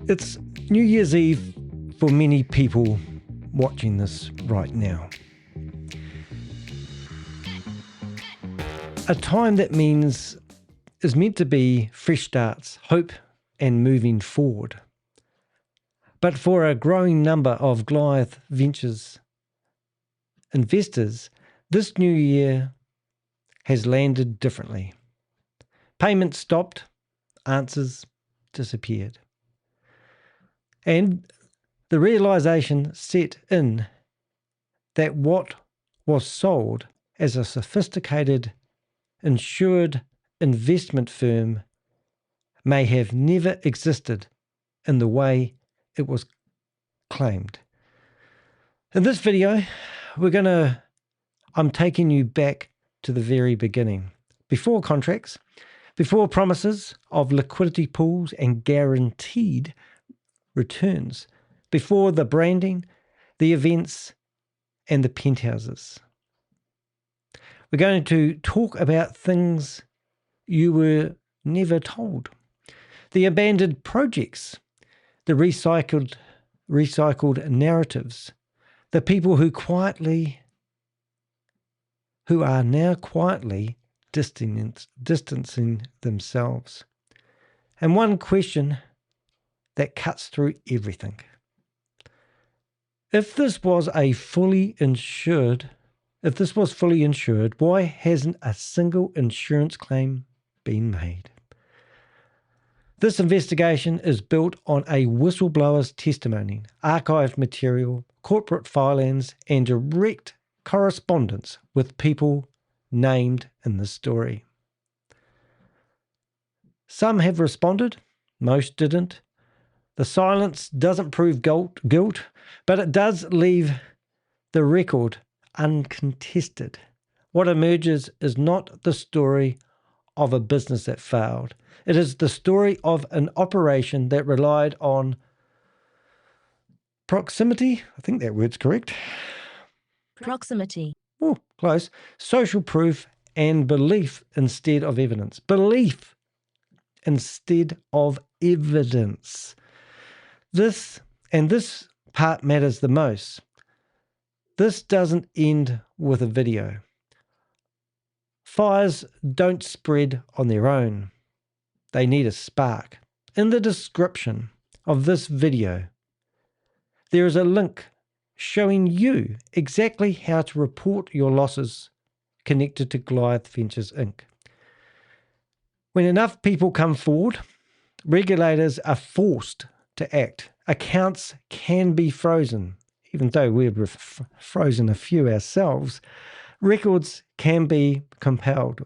It's New Year's Eve for many people watching this right now. A time that is meant to be fresh starts, hope, and moving forward. But for a growing number of Goliath Ventures investors, this new year has landed differently. Payments stopped, answers disappeared. And the realization set in that what was sold as a sophisticated, insured investment firm may have never existed in the way it was claimed. In this video, I'm taking you back to the very beginning. Before contracts, before promises of liquidity pools and guaranteed returns, before the branding, the events, and the penthouses. We're going to talk about things you were never told. The abandoned projects, the recycled narratives, the people who are now quietly distancing themselves. And one question that cuts through everything. If this was fully insured, why hasn't a single insurance claim been made? This investigation is built on a whistleblower's testimony, archived material, corporate filings, and direct correspondence with people named in the story. Some have responded, most didn't. The silence doesn't prove guilt, but it does leave the record uncontested. What emerges is not the story of a business that failed. It is the story of an operation that relied on proximity. I think that word's correct. Proximity. Oh, close. Social proof and belief instead of evidence. Belief instead of evidence. This part matters the most. This doesn't end with a video. Fires don't spread on their own. They need a spark. In the description of this video, there is a link showing you exactly how to report your losses connected to Goliath Ventures Inc. When enough people come forward, regulators are forced to act. Accounts can be frozen, even though we've frozen a few ourselves. Records can be compiled.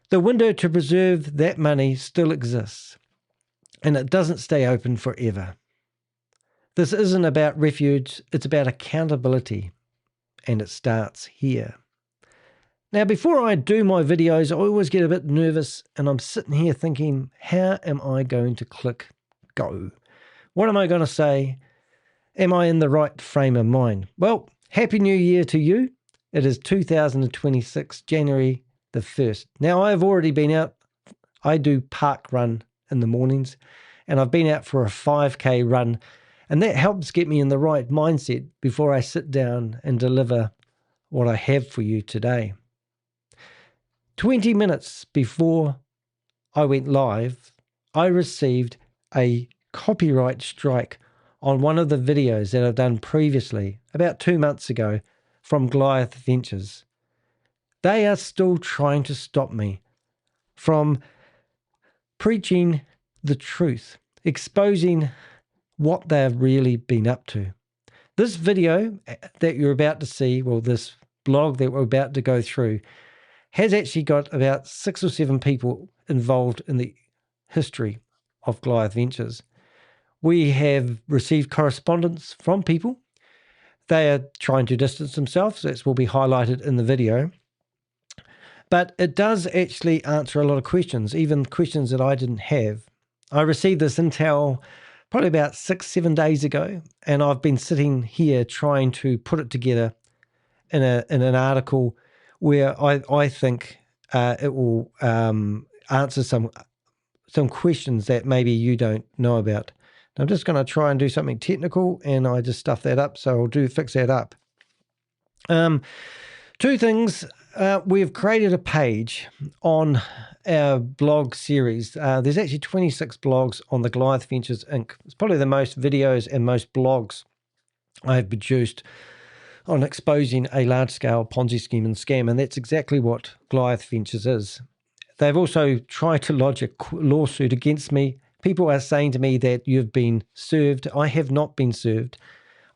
The window to preserve that money still exists, and it doesn't stay open forever. This isn't about refuge, it's about accountability, and it starts here. Now, before I do my videos, I always get a bit nervous, and I'm sitting here thinking, how am I going to click go? What am I going to say? Am I in the right frame of mind? Well, Happy New Year to you. It is 2026, January the 1st. Now, I've already been out. I do park run in the mornings, and I've been out for a 5K run, and that helps get me in the right mindset before I sit down and deliver what I have for you today. 20 minutes before I went live, I received a copyright strike on one of the videos that I've done previously, about 2 months ago, from Goliath Ventures. They are still trying to stop me from preaching the truth, exposing what they've really been up to. This video that you're about to see, well, this blog that we're about to go through, has actually got about 6 or 7 people involved in the history of Goliath Ventures. We have received correspondence from people. They are trying to distance themselves. That will be highlighted in the video. But it does actually answer a lot of questions, even questions that I didn't have. I received this intel probably about 6-7 days ago, and I've been sitting here trying to put it together in an article where I think it will answer some some questions that maybe you don't know about. I'm just going to try and do something technical, and I just stuffed that up, so I'll fix that up. Two things. We've created a page on our blog series. There's actually 26 blogs on the Goliath Ventures Inc. It's probably the most videos and most blogs I've produced on exposing a large-scale Ponzi scheme and scam, and that's exactly what Goliath Ventures is. They've also tried to lodge a lawsuit against me. People are saying to me that you've been served. I have not been served.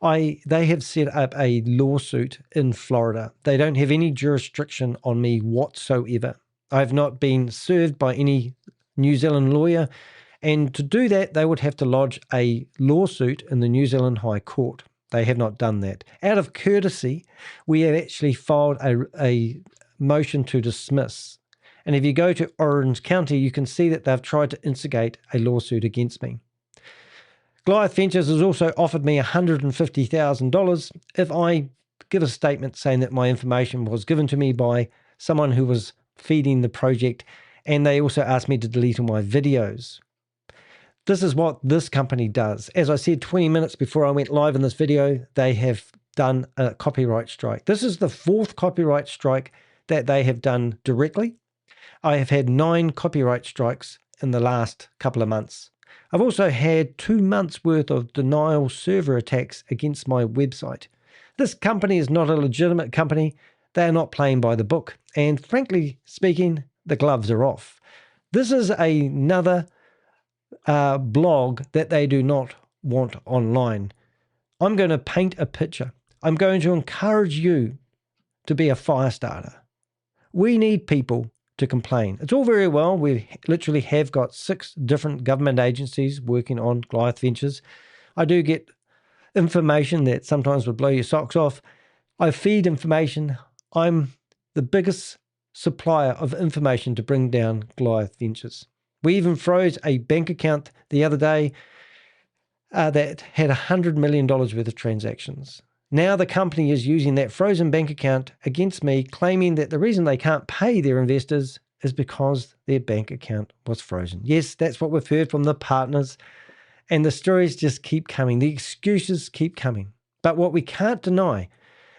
They have set up a lawsuit in Florida. They don't have any jurisdiction on me whatsoever. I've not been served by any New Zealand lawyer, and to do that, they would have to lodge a lawsuit in the New Zealand High Court. They have not done that. Out of courtesy, we have actually filed a motion to dismiss. And if you go to Orange County, you can see that they've tried to instigate a lawsuit against me. Goliath Ventures has also offered me $150,000 if I give a statement saying that my information was given to me by someone who was feeding the project, and they also asked me to delete all my videos. This is what this company does. As I said 20 minutes before I went live in this video, they have done a copyright strike. This is the 4th copyright strike that they have done directly. I have had 9 copyright strikes in the last couple of months. I've also had 2 months worth of denial server attacks against my website. This company is not a legitimate company. They are not playing by the book. And frankly speaking, the gloves are off. This is another blog that they do not want online. I'm going to paint a picture. I'm going to encourage you to be a fire starter. We need people to complain. It's all very well. We literally have got 6 different government agencies working on Goliath Ventures. I do get information that sometimes would blow your socks off. I feed information. I'm the biggest supplier of information to bring down Goliath Ventures. We even froze a bank account the other day that had $100 million worth of transactions. Now the company is using that frozen bank account against me, claiming that the reason they can't pay their investors is because their bank account was frozen. Yes, that's what we've heard from the partners, and the stories just keep coming. The excuses keep coming. But what we can't deny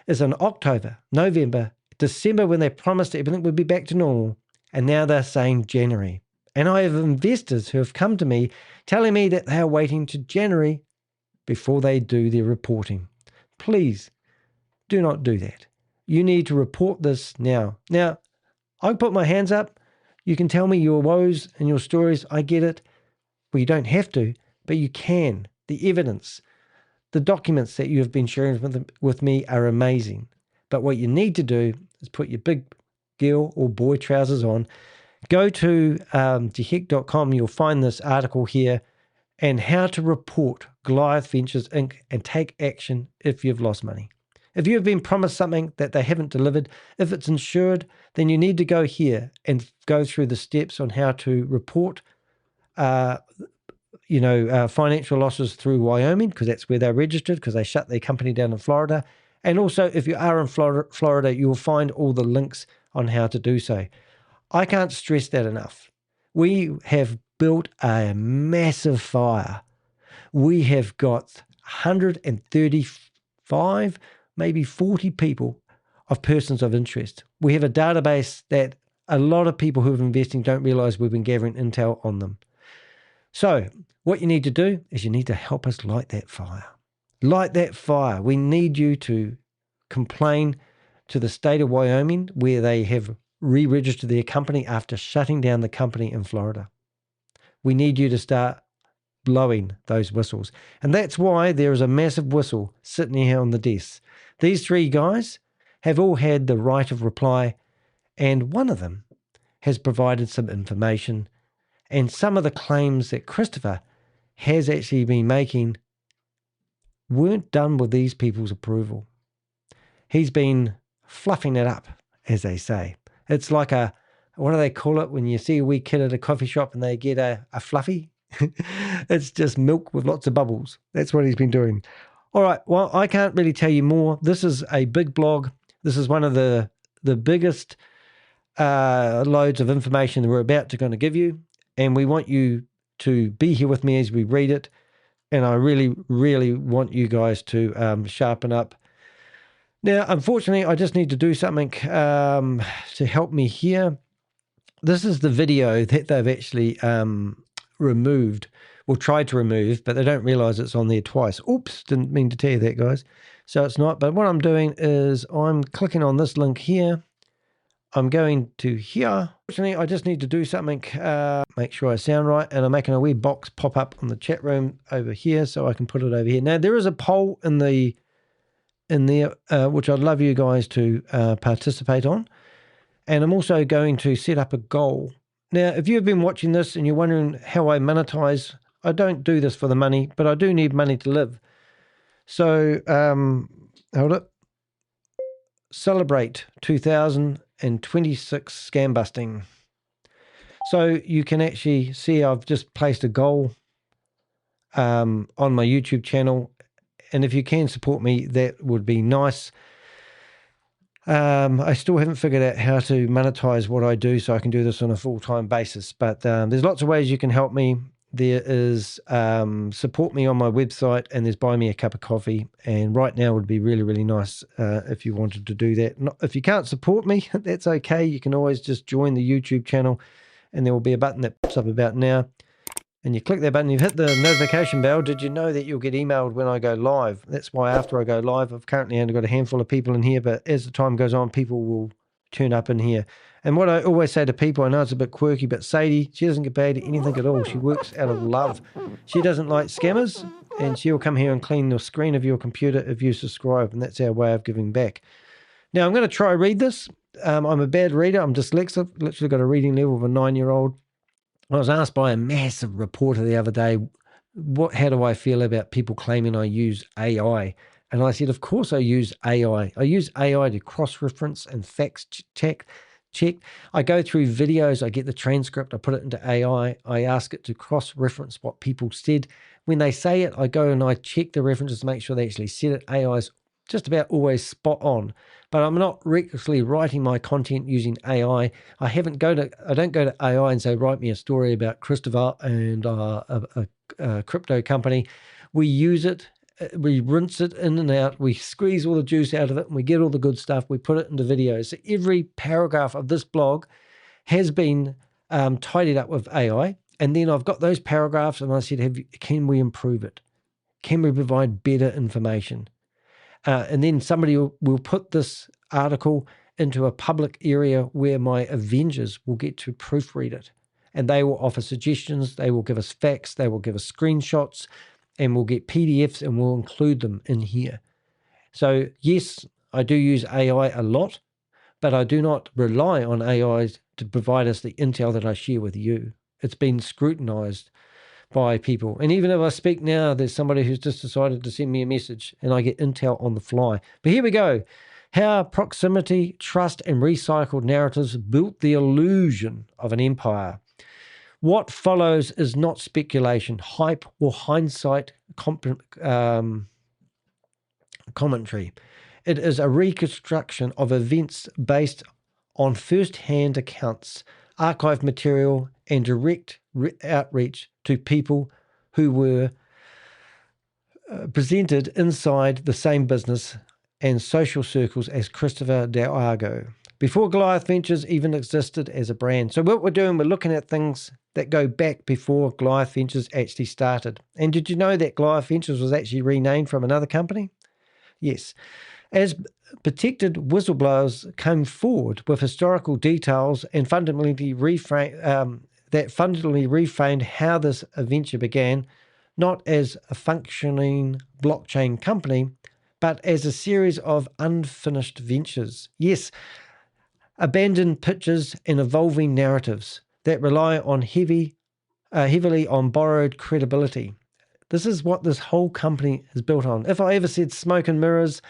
is in October, November, December, when they promised everything would be back to normal, and now they're saying January. And I have investors who have come to me telling me that they are waiting to January before they do their reporting. Please do not do that. You need to report this now. Now, I put my hands up. You can tell me your woes and your stories. I get it. Well, you don't have to, but you can. The evidence, the documents that you have been sharing with me are amazing. But what you need to do is put your big girl or boy trousers on. Go to deheck.com. You'll find this article here and how to report Goliath Ventures Inc. and take action if you've lost money. If you have been promised something that they haven't delivered, if it's insured, then you need to go here and go through the steps on how to report financial losses through Wyoming, because that's where they're registered, because they shut their company down in Florida. And also, if you are in Florida, you will find all the links on how to do so. I can't stress that enough. We have built a massive fire. We have got 135, maybe 40 people of persons of interest. We have a database that a lot of people who are investing don't realize we've been gathering intel on them. So what you need to do is you need to help us light that fire. Light that fire. We need you to complain to the state of Wyoming, where they have re-registered their company after shutting down the company in Florida. We need you to start blowing those whistles. And that's why there is a massive whistle sitting here on the desk. These 3 guys have all had the right of reply, and one of them has provided some information. And some of the claims that Christopher has actually been making weren't done with these people's approval. He's been fluffing it up, as they say. It's like what do they call it when you see a wee kid at a coffee shop and they get a fluffy? It's just milk with lots of bubbles. That's what he's been doing. All right, well, I can't really tell you more. This is a big blog. This is one of the biggest loads of information that we're about to going to give you. and we want you to be here with me as we read it. And I really, really want you guys to sharpen up. Now, unfortunately, I just need to do something to help me here. This is the video that they've actually removed, or tried to remove, but they don't realize it's on there twice. Oops, didn't mean to tell you that, guys. So it's not, but what I'm doing is I'm clicking on this link here. I'm going to here. Fortunately, I just need to do something, make sure I sound right, and I'm making a wee box pop up on the chat room over here so I can put it over here. Now, there is a poll in there, which I'd love you guys to participate on. And I'm also going to set up a goal. Now, if you've been watching this and you're wondering how I monetize, I don't do this for the money, but I do need money to live. So, hold it. Celebrate 2026 scam busting. So you can actually see I've just placed a goal on my YouTube channel. And if you can support me, that would be nice. I still haven't figured out how to monetize what I do so I can do this on a full-time basis. But there's lots of ways you can help me. There is support me on my website, and there's buy me a cup of coffee. And right now would be really, really nice if you wanted to do that. If you can't support me, that's okay. You can always just join the YouTube channel, and there will be a button that pops up about now. And you click that button, you've hit the notification bell. Did you know that you'll get emailed when I go live? That's why after I go live, I've currently only got a handful of people in here, but as the time goes on, people will turn up in here. And what I always say to people, I know it's a bit quirky, but Sadie, she doesn't get paid anything at all. She works out of love. She doesn't like scammers, and she'll come here and clean the screen of your computer if you subscribe, and that's our way of giving back. Now, I'm going to try read this. I'm a bad reader. I'm dyslexic, literally got a reading level of a 9-year-old. I was asked by a massive reporter the other day, how do I feel about people claiming I use AI? And I said, of course I use AI. I use AI to cross-reference and facts check. I go through videos, I get the transcript, I put it into AI. I ask it to cross-reference what people said. When they say it, I go and I check the references to make sure they actually said it. AI is just about always spot on. But I'm not recklessly writing my content using AI. I don't go to AI and say, write me a story about Christopher and a crypto company. We use it, we rinse it in and out, we squeeze all the juice out of it, and we get all the good stuff, we put it into videos. So every paragraph of this blog has been tidied up with AI. And then I've got those paragraphs and I said, can we improve it? Can we provide better information? And then somebody will put this article into a public area where my Avengers will get to proofread it. And they will offer suggestions, they will give us facts, they will give us screenshots, and we'll get PDFs and we'll include them in here. So yes, I do use AI a lot, but I do not rely on AI to provide us the intel that I share with you. It's been scrutinized by people. And even if I speak now, there's somebody who's just decided to send me a message and I get intel on the fly. But here we go. How proximity, trust, and recycled narratives built the illusion of an empire. What follows is not speculation, hype, or hindsight commentary. It is a reconstruction of events based on first-hand accounts, archived material, and direct outreach to people who were presented inside the same business and social circles as Christopher D'Argo, before Goliath Ventures even existed as a brand. So what we're doing, we're looking at things that go back before Goliath Ventures actually started. And did you know that Goliath Ventures was actually renamed from another company? Yes. As protected whistleblowers came forward with historical details and fundamentally reframed how this adventure began, not as a functioning blockchain company, but as a series of unfinished ventures. Yes, abandoned pitches and evolving narratives that rely on heavily on borrowed credibility. This is what this whole company is built on. If I ever said smoke and mirrors,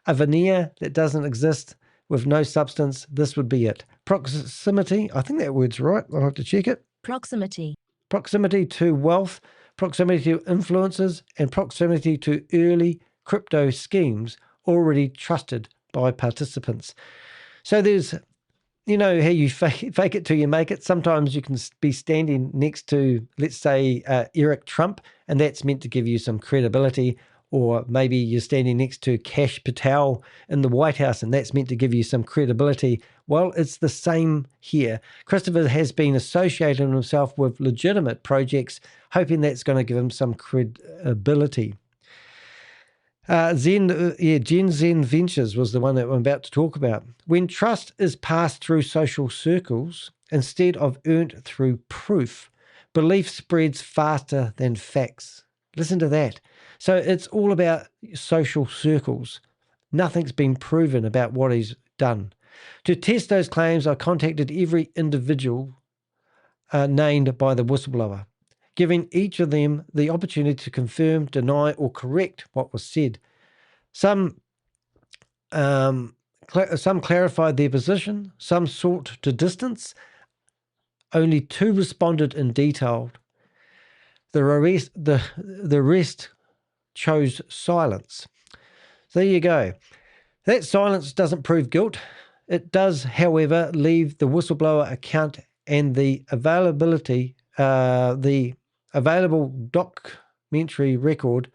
a veneer that doesn't exist with no substance, this would be it. Proximity, I think that word's right. I'll have to check it. Proximity. Proximity to wealth, proximity to influences, and proximity to early crypto schemes already trusted by participants. So there's you know how you fake it till you make it? Sometimes you can be standing next to, let's say, Eric Trump, and that's meant to give you some credibility. Or maybe you're standing next to Kash Patel in the White House, and that's meant to give you some credibility. Well, it's the same here. Christopher has been associating himself with legitimate projects, hoping that's going to give him some credibility. Gen Zen Ventures was the one that I'm about to talk about. When trust is passed through social circles instead of earned through proof, belief spreads faster than facts. Listen to that. So it's all about social circles. Nothing's been proven about what he's done. To test those claims, I contacted every individual named by the whistleblower, giving each of them the opportunity to confirm, deny, or correct what was said. Some clarified their position, some sought to distance. Only 2 responded in detail. The rest chose silence. So there you go. That silence doesn't prove guilt. It does, however, leave the whistleblower account and the available documentary record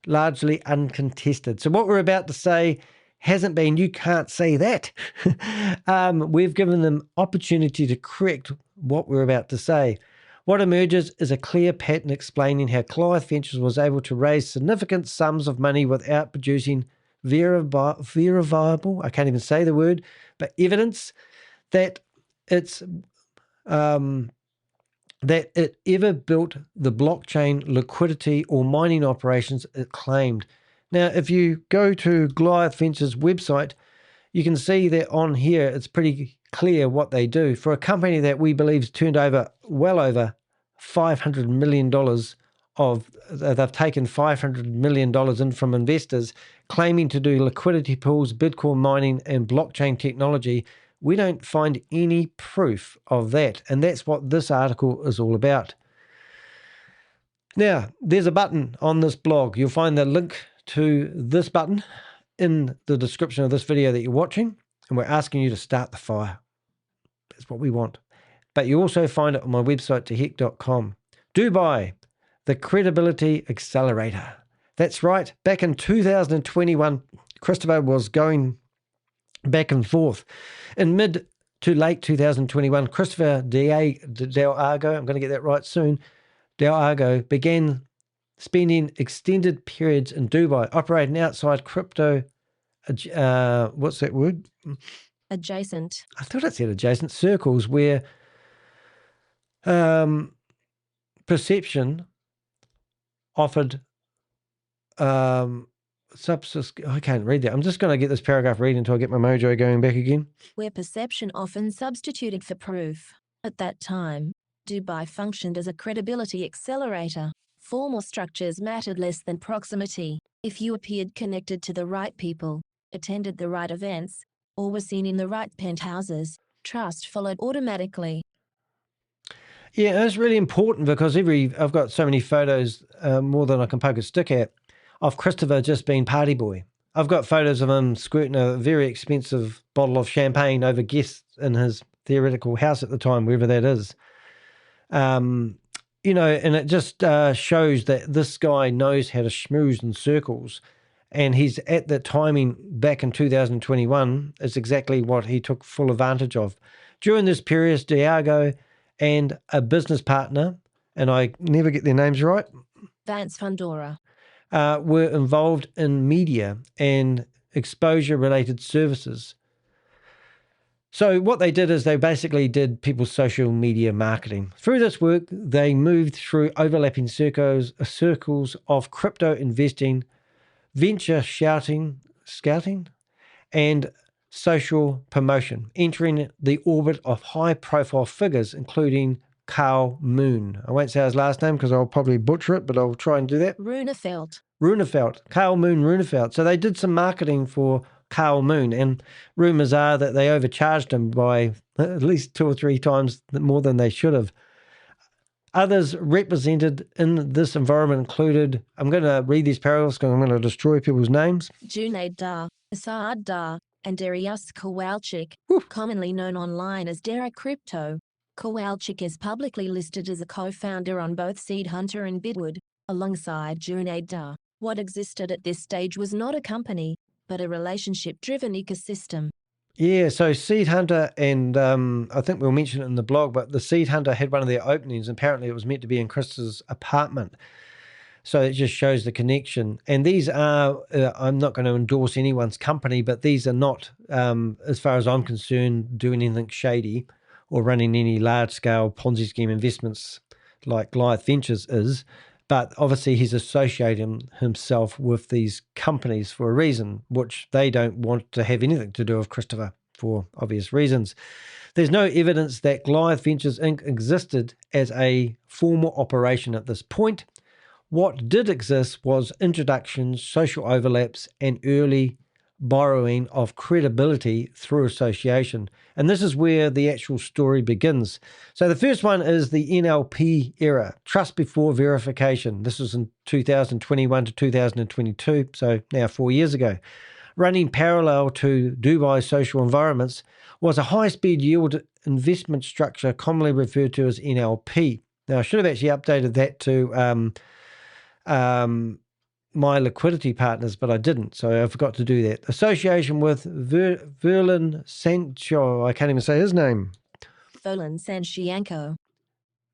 largely uncontested. So what we're about to say hasn't been, you can't say that. We've given them opportunity to correct what we're about to say. What emerges is a clear pattern explaining how Goliath Ventures was able to raise significant sums of money without producing verifiable, I can't even say the word, but evidence that that it ever built the blockchain liquidity or mining operations it claimed. Now, if you go to Goliath Ventures website, you can see that on here it's pretty clear what they do. For a company that we believe has turned over well over $500 million they've taken $500 million in from investors, claiming to do liquidity pools, Bitcoin mining, and blockchain technology. We don't find any proof of that, and that's what this article is all about. Now, there's a button on this blog. You'll find the link to this button in the description of this video that you're watching, and we're asking you to start the fire. That's what we want. But you also find it on my website, tehek.com. Dubai, the credibility accelerator. That's right. Back in 2021, Christopher was going back and forth. In mid to late 2021, Christopher Del Argo, I'm going to get that right soon, Del Argo began spending extended periods in Dubai, operating outside crypto, what's that word? Adjacent. I thought it said adjacent circles where perception offered I can't read that. I'm just going to get this paragraph read until I get my mojo going back again. Where perception often substituted for proof. At that time, Dubai functioned as a credibility accelerator. Formal structures mattered less than proximity. If you appeared connected to the right people, attended the right events, or were seen in the right penthouses, trust followed automatically. Yeah, that's really important because I've got so many photos, more than I can poke a stick at, of Christopher just being party boy. I've got photos of him squirting a very expensive bottle of champagne over guests in his theoretical house at the time, wherever that is. You know, and it just shows that this guy knows how to schmooze in circles. And he's at the timing back in 2021 is exactly what he took full advantage of. During this period, Diago and a business partner, and I never get their names right, Vance Fundora, were involved in media and exposure-related services. So what they did is they basically did people's social media marketing. Through this work, they moved through overlapping circles of crypto investing, venture scouting, and social promotion, entering the orbit of high-profile figures, including Carl Moon. I won't say his last name because I'll probably butcher it, but I'll try and do that. Runefeld. Carl Moon Runefeld. So they did some marketing for Carl Moon, and rumors are that they overcharged him by at least 2 or 3 times more than they should have. Others represented in this environment included, I'm going to read these paragraphs because I'm going to destroy people's names. Junaid Dar, Asad Dar, and Darius Kowalczyk, commonly known online as Dara Crypto. Kowalczyk is publicly listed as a co-founder on both Seed Hunter and Bitwood, alongside Junaid Dar. What existed at this stage was not a company, but a relationship-driven ecosystem. Yeah, so Seed Hunter, and I think we'll mention it in the blog, but the Seed Hunter had one of their openings, and apparently it was meant to be in Chris's apartment. So it just shows the connection. And these are, I'm not going to endorse anyone's company, but these are not, as far as I'm concerned, doing anything shady or running any large-scale Ponzi scheme investments like Goliath Ventures is. But obviously he's associating himself with these companies for a reason, which they don't want to have anything to do with Christopher for obvious reasons. There's no evidence that Goliath Ventures Inc. existed as a formal operation at this point. What did exist was introductions, social overlaps, and early borrowing of credibility through association. And this is where the actual story begins. So the first one is the NLP era, trust before verification. This was in 2021 to 2022, so now 4 years ago. Running parallel to Dubai social environments was a high-speed yield investment structure commonly referred to as NLP. Now, I should have actually updated that to my liquidity partners, but I didn't, so I forgot to do that. Association with Verlin Sancho, I can't even say his name. Verlin Sanchienko.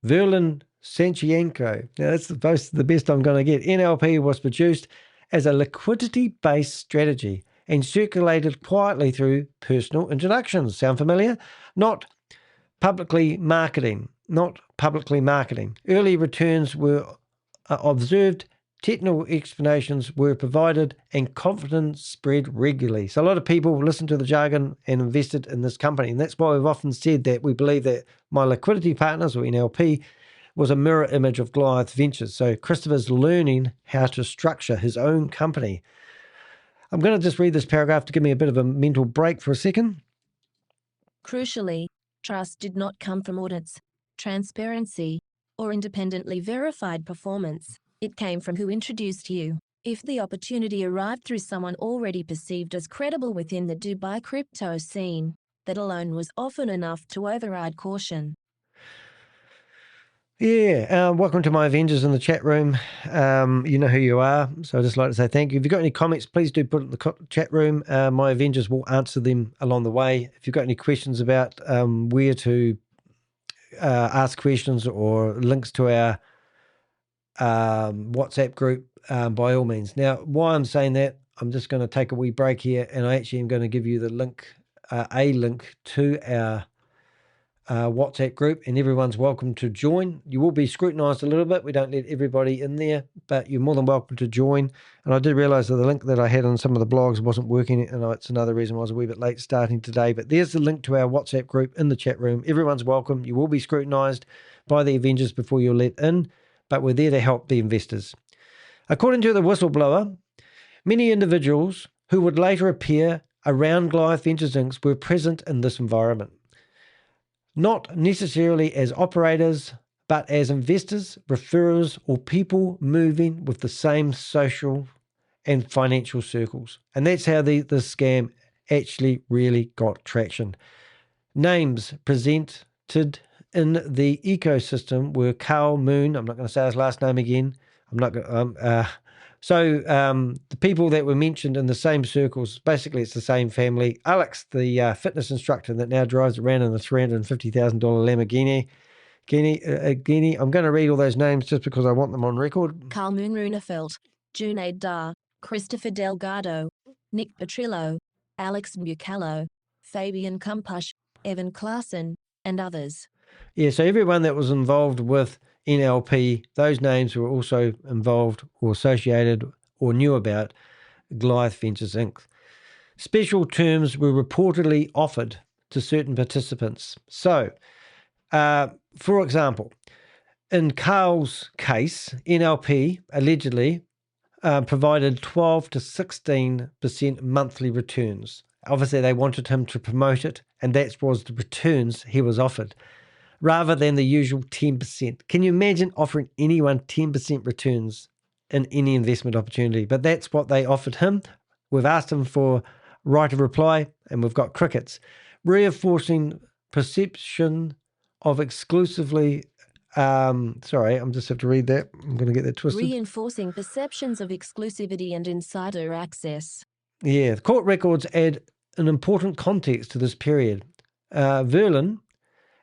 Verlin Sanchienko. Now, that's the best I'm going to get. NLP was produced as a liquidity-based strategy and circulated quietly through personal introductions. Sound familiar? Not publicly marketing. Early returns were observed, technical explanations were provided, and confidence spread regularly. So a lot of people listened to the jargon and invested in this company. And that's why we've often said that we believe that my liquidity partners, or NLP, was a mirror image of Goliath Ventures. So Christopher's learning how to structure his own company. I'm going to just read this paragraph to give me a bit of a mental break for a second. Crucially, trust did not come from audits, transparency, or independently verified performance. It came from who introduced you. If the opportunity arrived through someone already perceived as credible within the Dubai crypto scene, that alone was often enough to override caution. Yeah, welcome to my Avengers in the chat room. You know who you are, so I'd just like to say thank you. If you've got any comments, please do put it in the chat room. My Avengers will answer them along the way. If you've got any questions about where to ask questions or links to our WhatsApp group, by all means. Now, why I'm saying that, I'm just going to take a wee break here, and I actually am going to give you the link, a link to our WhatsApp group, and everyone's welcome to join. You will be scrutinized a little bit. We don't let everybody in there, but you're more than welcome to join. And I did realize that the link that I had on some of the blogs wasn't working, and it's another reason why I was a wee bit late starting today. But there's the link to our WhatsApp group in the chat room. Everyone's welcome. You will be scrutinized by the Avengers before you're let in, but we're there to help the investors. According to the whistleblower, many individuals who would later appear around Goliath Ventures Inc. were present in this environment. Not necessarily as operators, but as investors, referrers, or people moving with the same social and financial circles. And that's how the scam actually really got traction. Names presented in the ecosystem were Carl Moon. I'm not going to say his last name again. I'm not going to... the people that were mentioned in the same circles, basically it's the same family. Alex, the fitness instructor that now drives around in a $350,000 Lamborghini. I'm going to read all those names just because I want them on record. Carl Moon Runefeld, Junaid Dar, Christopher Delgado, Nick Petrillo, Alex Bucalo, Fabian Kumpush, Evan Klassen, and others. Yeah, so everyone that was involved with NLP, those names were also involved or associated or knew about Goliath Ventures Inc. Special terms were reportedly offered to certain participants. So, for example, in Carl's case, NLP allegedly provided 12 to 16% monthly returns. Obviously, they wanted him to promote it, and that was the returns he was offered, rather than the usual 10%. Can you imagine offering anyone 10% returns in any investment opportunity? But that's what they offered him. We've asked him for right of reply, and we've got crickets. Reinforcing perception of exclusively, sorry, I'm just have to read that. I'm going to get that twisted. Reinforcing perceptions of exclusivity and insider access. Yeah, the court records add an important context to this period. Verlin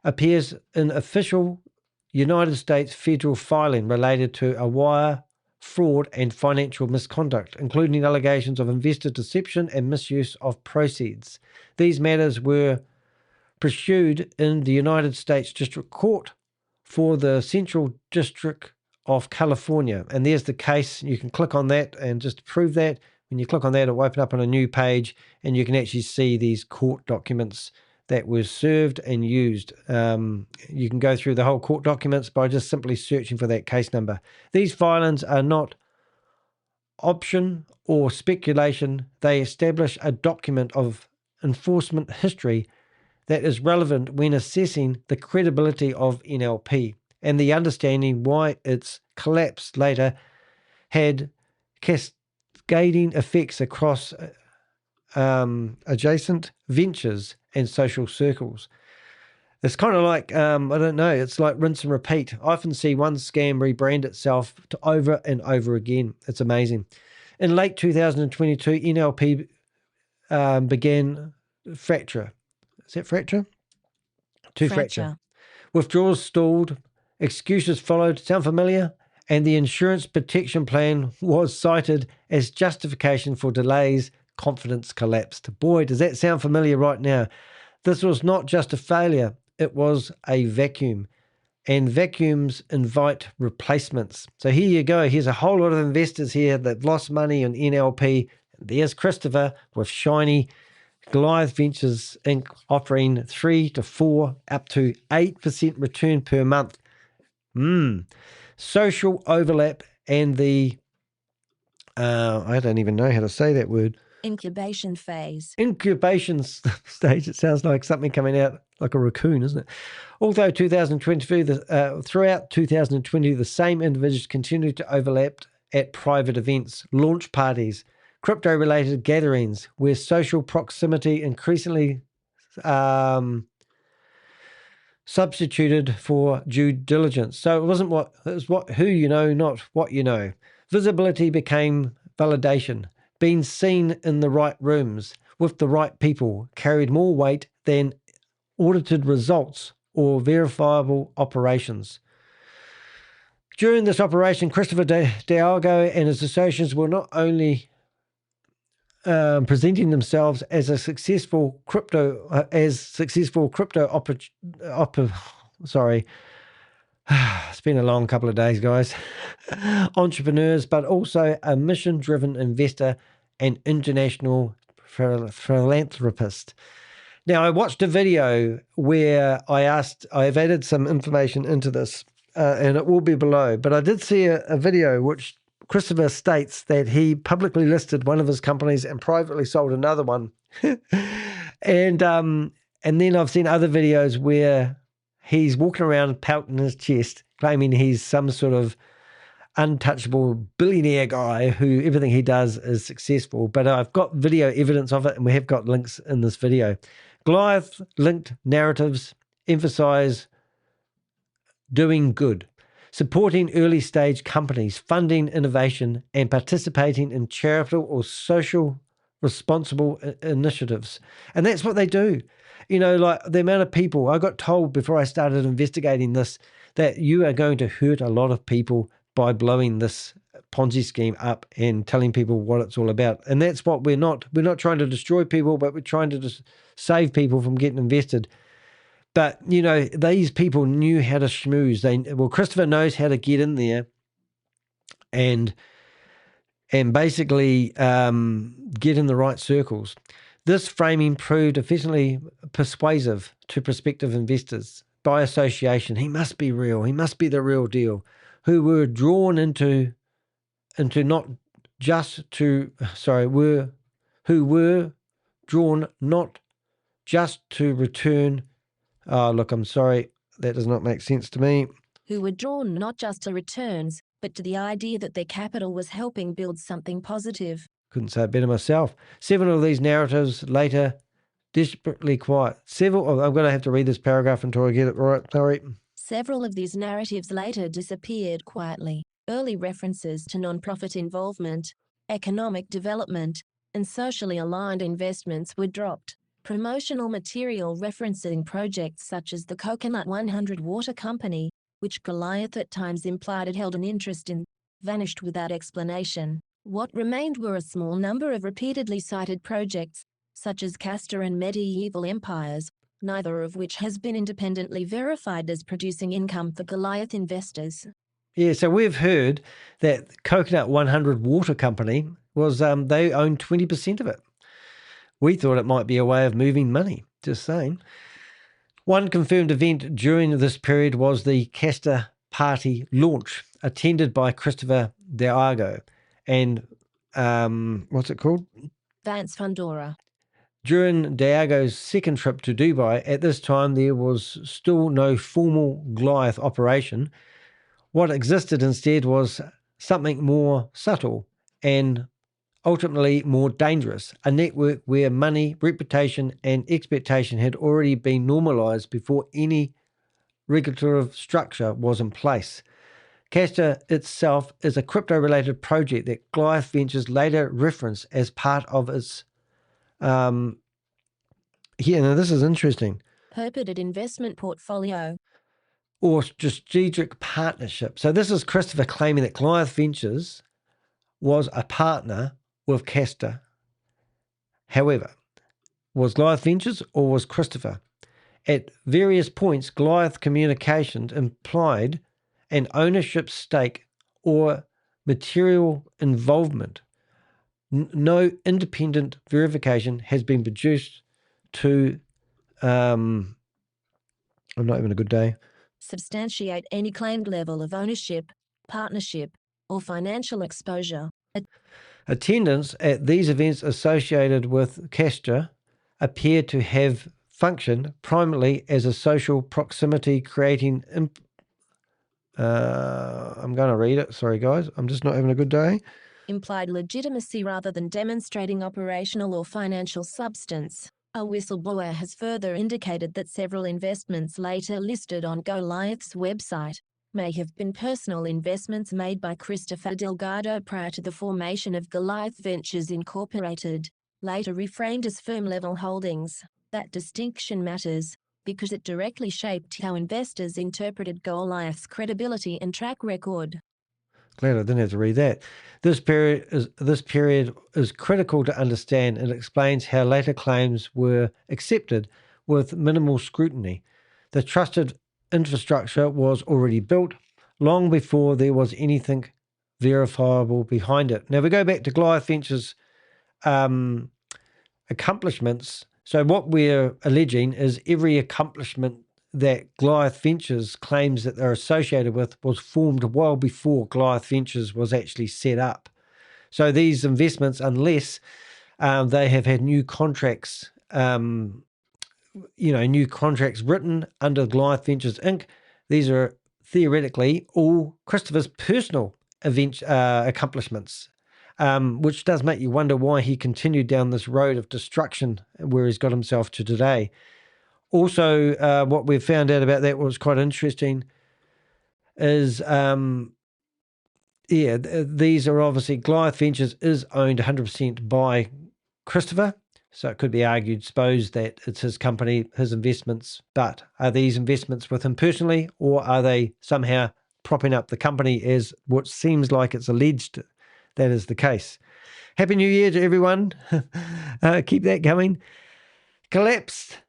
appears in official United States federal filing related to a wire fraud and financial misconduct, including allegations of investor deception and misuse of proceeds. These matters were pursued in the United States District Court for the Central District of California. And there's the case. You can click on that and just prove that. When you click on that, it'll open up on a new page and you can actually see these court documents that were served and used. You can go through the whole court documents by just simply searching for that case number. These filings are not option or speculation. They establish a document of enforcement history that is relevant when assessing the credibility of NLP and the understanding why its collapse later had cascading effects across adjacent ventures and social circles. It's kind of like, I don't know, it's like rinse and repeat. I often see one scam rebrand itself to over and over again. It's amazing. In late 2022, NLP began fracture. Is that fracture? Fracture. Withdrawals stalled, excuses followed. Sound familiar? And the insurance protection plan was cited as justification for delays. Confidence collapsed. Boy, does that sound familiar right now. This was not just a failure, it was a vacuum. And vacuums invite replacements. So here you go. Here's a whole lot of investors here that lost money on NLP. There's Christopher with shiny Goliath Ventures Inc. offering 3 to 4 up to 8% return per month. Social overlap and the, I don't even know how to say that word. Incubation phase. Incubation stage. It sounds like something coming out like a raccoon, isn't it? Although throughout 2020, the same individuals continued to overlap at private events, launch parties, crypto-related gatherings where social proximity increasingly substituted for due diligence. So it wasn't who you know, not what you know. Visibility became validation. Being seen in the right rooms with the right people carried more weight than audited results or verifiable operations. During this operation, Christopher Diago and his associates were not only presenting themselves as successful crypto sorry, it's been a long couple of days, guys. Entrepreneurs, but also a mission-driven investor and international philanthropist. Now, I watched a video where I've added some information into this, and it will be below, but I did see a video which Christopher states that he publicly listed one of his companies and privately sold another one. And then I've seen other videos where he's walking around pouting his chest, claiming he's some sort of untouchable billionaire guy who everything he does is successful. But I've got video evidence of it, and we have got links in this video. Goliath linked narratives emphasize doing good, supporting early stage companies, funding innovation, and participating in charitable or social responsible initiatives. And that's what they do. You know, like the amount of people, I got told before I started investigating this that you are going to hurt a lot of people by blowing this Ponzi scheme up and telling people what it's all about. And that's what we're not trying to destroy people, but we're trying to just save people from getting invested. But, you know, these people knew how to schmooze. Christopher knows how to get in there and basically get in the right circles. This framing proved efficiently persuasive to prospective investors. By association, he must be real. He must be the real deal. Who were drawn who were drawn not just to return. Oh, look, I'm sorry. That does not make sense to me. Who were drawn not just to returns, but to the idea that their capital was helping build something positive. Couldn't say it better myself. Several of these narratives later desperately quiet. I'm going to have to read this paragraph until I get it right. Sorry. Several of these narratives later disappeared quietly. Early references to non-profit involvement, economic development, and socially aligned investments were dropped. Promotional material referencing projects such as the Coconut 100 Water Company, which Goliath at times implied it held an interest in, vanished without explanation. What remained were a small number of repeatedly cited projects, such as Castor and Medieval Empires, neither of which has been independently verified as producing income for Goliath investors. Yeah, so we've heard that Coconut 100 Water Company was, they own 20% of it. We thought it might be a way of moving money, just saying. One confirmed event during this period was the Castor Party launch, attended by Christopher Diago and, what's it called? Vance Fundora. During Diago's second trip to Dubai, at this time there was still no formal Goliath operation. What existed instead was something more subtle and ultimately more dangerous, a network where money, reputation, and expectation had already been normalized before any regulatory structure was in place. Castor itself is a crypto-related project that Goliath Ventures later referenced as part of its here, now this is interesting. Purported investment portfolio. Or strategic partnership. So this is Christopher claiming that Goliath Ventures was a partner with Castor. However, was Goliath Ventures or was Christopher? At various points, Goliath Communications implied an ownership stake or material involvement. No independent verification has been produced to, I'm not having a good day, substantiate any claimed level of ownership, partnership, or financial exposure. Attendance at these events associated with Castor appear to have functioned primarily as a social proximity creating I'm going to read it. Sorry, guys. I'm just not having a good day. Implied legitimacy rather than demonstrating operational or financial substance. A whistleblower has further indicated that several investments later listed on Goliath's website may have been personal investments made by Christopher Delgado prior to the formation of Goliath Ventures Incorporated, later reframed as firm-level holdings. That distinction matters because it directly shaped how investors interpreted Goliath's credibility and track record. Glad I didn't have to read that. This period is critical to understand and explains how later claims were accepted with minimal scrutiny. The trusted infrastructure was already built long before there was anything verifiable behind it. Now we go back to Goliath Ventures accomplishments. So what we're alleging is every accomplishment that Goliath Ventures claims that they're associated with was formed well before Goliath Ventures was actually set up. So these investments, unless they have had new contracts, new contracts written under Goliath Ventures Inc., these are theoretically all Christopher's personal accomplishments, which does make you wonder why he continued down this road of destruction where he's got himself to today. Also, what we've found out about that was quite interesting is, these are obviously, Goliath Ventures is owned 100% by Christopher. So it could be argued, suppose, that it's his company, his investments, but are these investments with him personally, or are they somehow propping up the company as what seems like it's alleged that is the case? Happy New Year to everyone. Keep that coming. Collapsed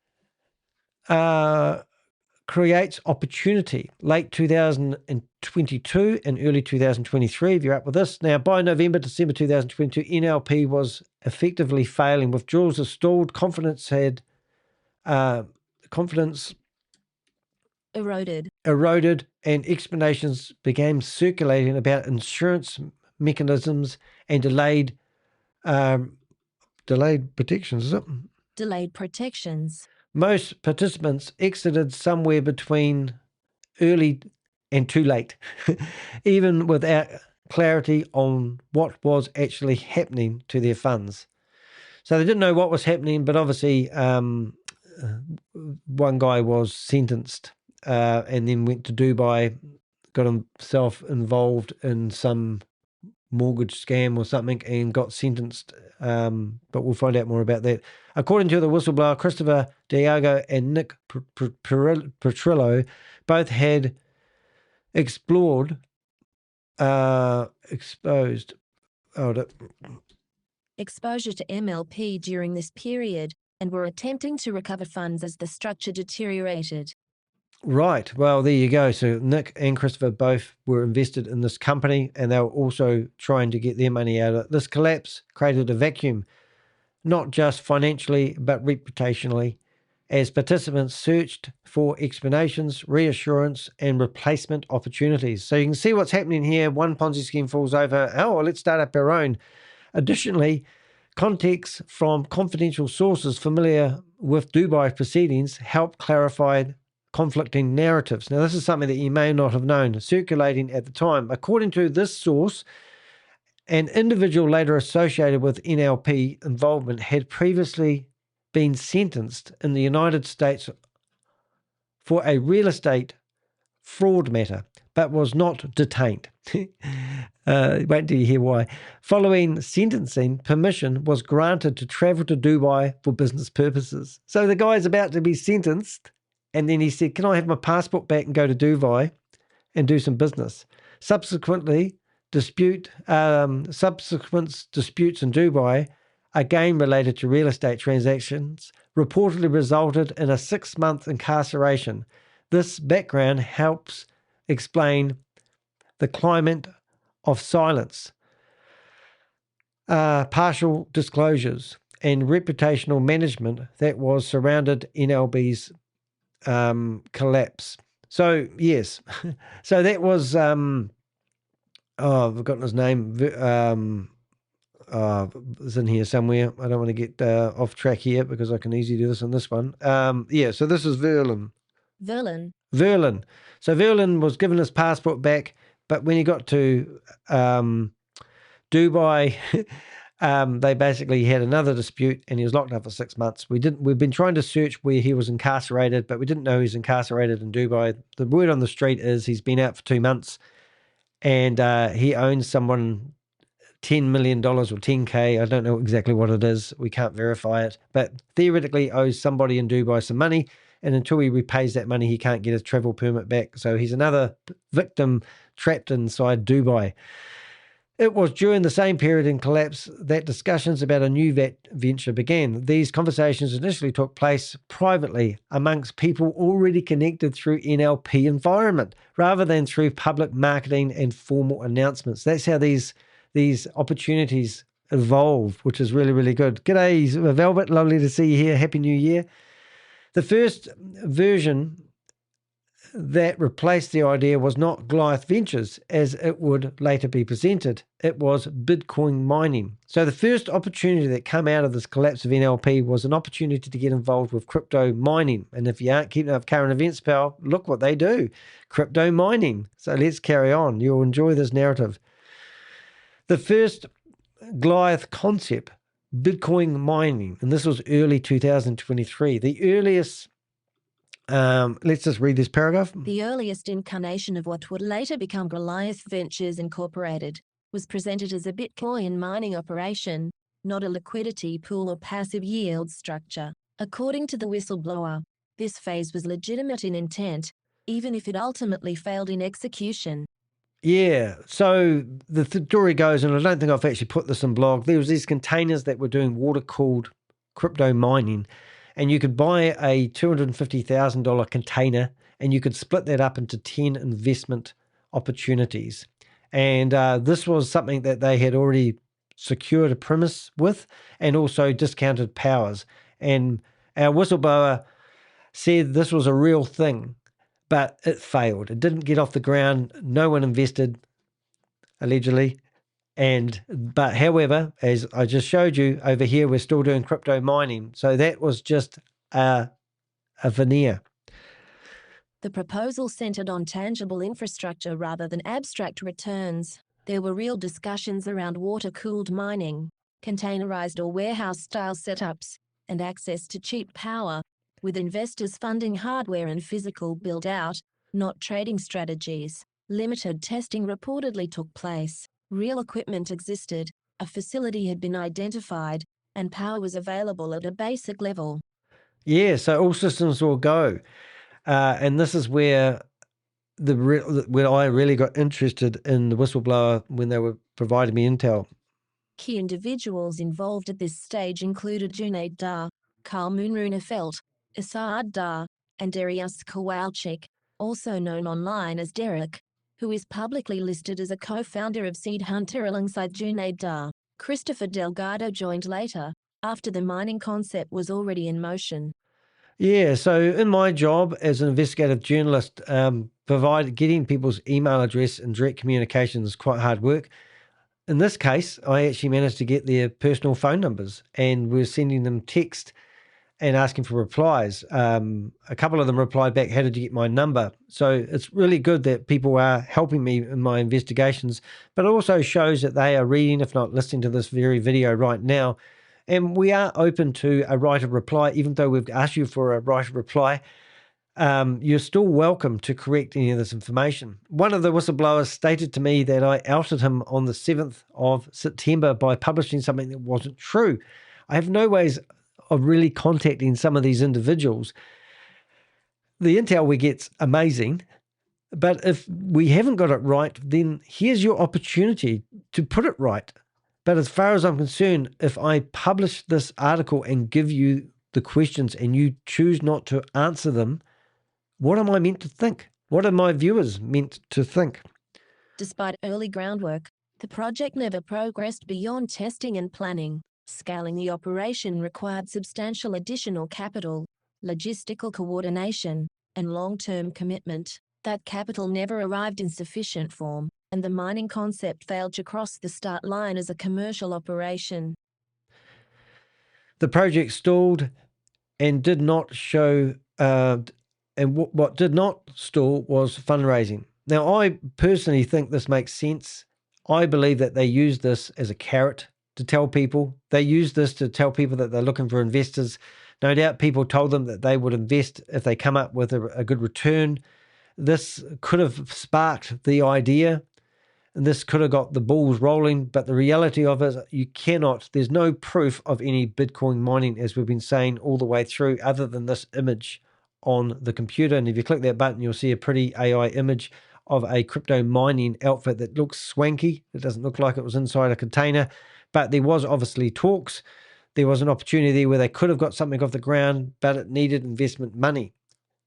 creates opportunity. Late 2022 and early 2023, if you're up with this. Now, by November, December 2022, NLP was effectively failing. Withdrawals are stalled. Confidence eroded, and explanations began circulating about insurance mechanisms and delayed protections, is it? Delayed protections. Most participants exited somewhere between early and too late, even without clarity on what was actually happening to their funds. So they didn't know what was happening, but obviously one guy was sentenced and then went to Dubai, got himself involved in some mortgage scam or something and got sentenced. But we'll find out more about that. According to the whistleblower, Christopher Diago and Nick Petrillo both had exposed exposure to MLP during this period and were attempting to recover funds as the structure deteriorated. Right. Well, there you go. So Nick and Christopher both were invested in this company and they were also trying to get their money out of it. This collapse created a vacuum, not just financially, but reputationally, as participants searched for explanations, reassurance, and replacement opportunities. So you can see what's happening here. One Ponzi scheme falls over. Oh, well, let's start up our own. Additionally, context from confidential sources familiar with Dubai proceedings help clarify conflicting narratives. Now, this is something that you may not have known circulating at the time. According to this source, an individual later associated with NLP involvement had previously been sentenced in the United States for a real estate fraud matter, but was not detained. Wait till you hear why. Following sentencing, permission was granted to travel to Dubai for business purposes. So the guy's about to be sentenced, and then he said, can I have my passport back and go to Dubai and do some business? Subsequent disputes in Dubai, again related to real estate transactions, reportedly resulted in a 6-month incarceration. This background helps explain the climate of silence, partial disclosures, and reputational management that was surrounded NLB's collapse. So, yes. So that was, I've forgotten his name. It's in here somewhere. I don't want to get off track here because I can easily do this on this one. So this is Verlin. So Verlin was given his passport back, but when he got to Dubai, they basically had another dispute and he was locked up for 6 months. We've been trying to search where he was incarcerated, but we didn't know he was incarcerated in Dubai. The word on the street is he's been out for 2 months and he owns someone $10 million or 10K. I don't know exactly what it is. We can't verify it, but theoretically owes somebody in Dubai some money. And until he repays that money, he can't get his travel permit back. So he's another victim trapped inside Dubai. It was during the same period in collapse that discussions about a new venture began. These conversations initially took place privately amongst people already connected through NLP environment, rather than through public marketing and formal announcements. That's how these opportunities evolve, which is really, really good. G'day, Velvet. Lovely to see you here. Happy New Year. The first version that replaced the idea was not Goliath Ventures, as it would later be presented. It was Bitcoin mining. So the first opportunity that came out of this collapse of NLP was an opportunity to get involved with crypto mining. And if you aren't keeping up with current events, pal, look what they do. Crypto mining. So let's carry on. You'll enjoy this narrative. The first Goliath concept, Bitcoin mining, and this was early 2023. The earliest, let's just read this paragraph. The earliest incarnation of what would later become Goliath Ventures Incorporated was presented as a Bitcoin mining operation, not a liquidity pool or passive yield structure. According to the whistleblower, this phase was legitimate in intent, even if it ultimately failed in execution. Yeah, so the story goes, and I don't think I've actually put this in blog, there was these containers that were doing water-cooled crypto mining, and you could buy a $250,000 container, and you could split that up into 10 investment opportunities. And this was something that they had already secured a premise with, and also discounted powers. And our whistleblower said this was a real thing, but it failed. It didn't get off the ground. No one invested, allegedly. But however, as I just showed you over here, we're still doing crypto mining. So that was just a veneer. The proposal centered on tangible infrastructure rather than abstract returns. There were real discussions around water-cooled mining, containerized or warehouse-style setups, and access to cheap power, with investors funding hardware and physical build-out, not trading strategies. Limited testing reportedly took place. Real equipment existed, a facility had been identified, and power was available at a basic level. Yeah, so all systems will go. And this is where when I really got interested in the whistleblower when they were providing me intel. Key individuals involved at this stage included Junaid Dar, Karl Moonrunefelt, Issaad Dar, and Darius Kowalczyk, also known online as Derek, who is publicly listed as a co-founder of Seed Hunter alongside Junaid Dar. Christopher Delgado joined later, after the mining concept was already in motion. Yeah, so in my job as an investigative journalist, getting people's email address and direct communication is quite hard work. In this case, I actually managed to get their personal phone numbers, and we're sending them text and asking for replies. A couple of them replied back, "How did you get my number?" So it's really good that people are helping me in my investigations, but it also shows that they are reading, if not listening to this very video right now. And we are open to a right of reply, even though we've asked you for a right of reply. You're still welcome to correct any of this information. One of the whistleblowers stated to me that I outed him on the 7th of September by publishing something that wasn't true. I have no ways of really contacting some of these individuals. The intel we get's amazing, but if we haven't got it right, then here's your opportunity to put it right. But as far as I'm concerned, if I publish this article and give you the questions and you choose not to answer them, what am I meant to think? What are my viewers meant to think? Despite early groundwork, the project never progressed beyond testing and planning. Scaling the operation required substantial additional capital, logistical coordination, and long-term commitment. That capital never arrived in sufficient form, and the mining concept failed to cross the start line as a commercial operation. The project stalled and did not show, what did not stall was fundraising. Now, I personally think this makes sense. I believe that they use this as a carrot to tell people. They use this to tell people that they're looking for investors. No doubt people told them that they would invest if they come up with a good return. This could have sparked the idea, and this could have got the balls rolling, but the reality of it is there's no proof of any Bitcoin mining, as we've been saying all the way through, other than this image on the computer. And if you click that button, you'll see a pretty AI image of a crypto mining outfit that looks swanky. It doesn't look like it was inside a container, but there was obviously talks. There was an opportunity where they could have got something off the ground, but it needed investment money.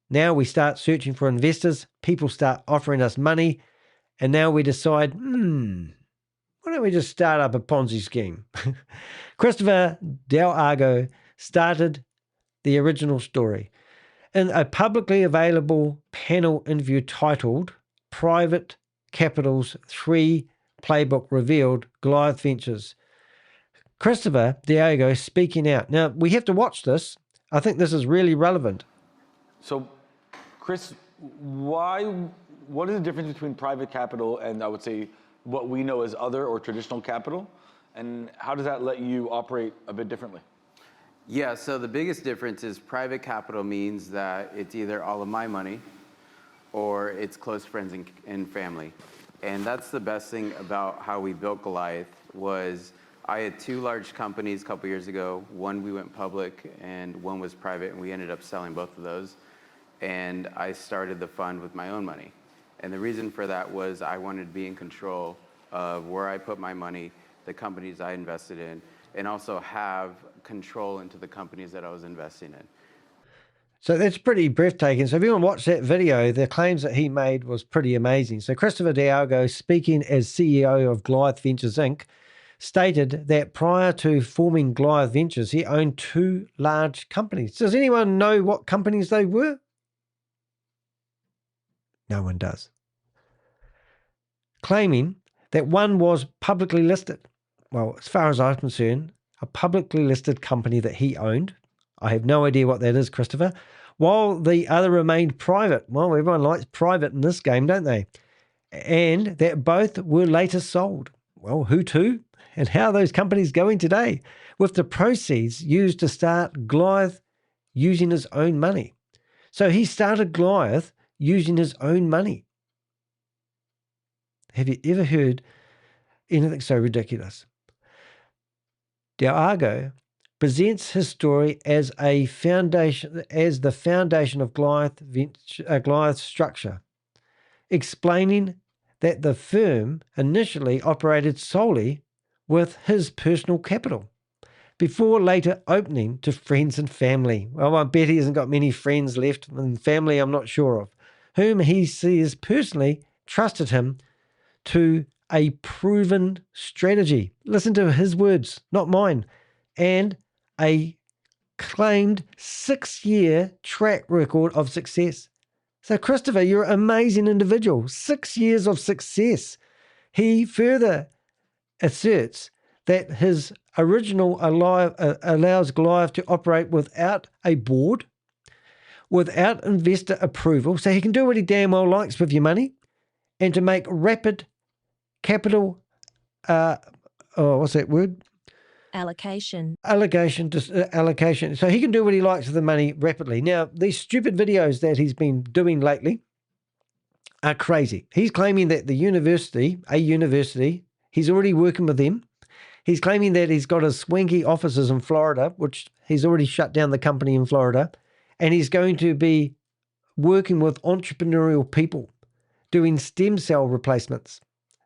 Now we start searching for investors. People start offering us money. And now we decide, why don't we just start up a Ponzi scheme? Christopher Del Argo started the original story in a publicly available panel interview titled Private Capital's 3 Playbook Revealed, Goliath Ventures. Christopher Diego speaking out. Now, we have to watch this. I think this is really relevant. So, Chris, what is the difference between private capital and, I would say, what we know as other or traditional capital? And how does that let you operate a bit differently? Yeah, so the biggest difference is private capital means that it's either all of my money or it's close friends and family. And that's the best thing about how we built Goliath was I had 2 large companies a couple years ago. One we went public and one was private, and we ended up selling both of those. And I started the fund with my own money. And the reason for that was I wanted to be in control of where I put my money, the companies I invested in, and also have control into the companies that I was investing in. So that's pretty breathtaking. So if you want to watch that video, the claims that he made was pretty amazing. So Christopher Diego, speaking as CEO of Goliath Ventures Inc., stated that prior to forming Goliath Ventures, he owned 2 large companies. Does anyone know what companies they were? No one does. Claiming that one was publicly listed. Well, as far as I'm concerned, a publicly listed company that he owned. I have no idea what that is, Christopher. While the other remained private. Well, everyone likes private in this game, don't they? and that both were later sold. Well, who to? And how are those companies going today? With the proceeds used to start Goliath using his own money. So he started Goliath using his own money. Have you ever heard anything so ridiculous? Diago presents his story as the foundation of Goliath's structure, explaining that the firm initially operated solely with his personal capital, before later opening to friends and family. Well, I bet he hasn't got many friends left, and family I'm not sure of, whom he says personally trusted him to a proven strategy. Listen to his words, not mine. And a claimed 6-year track record of success. So, Christopher, you're an amazing individual. 6 years of success. He further asserts that his original allows Goliath to operate without a board, without investor approval, so he can do what he damn well likes with your money, and to make rapid capital, what's that word? Allocation. Allocation. So he can do what he likes with the money rapidly. Now, these stupid videos that he's been doing lately are crazy. He's claiming that a university, he's already working with them. He's claiming that he's got his swanky offices in Florida, which he's already shut down the company in Florida, and he's going to be working with entrepreneurial people doing stem cell replacements.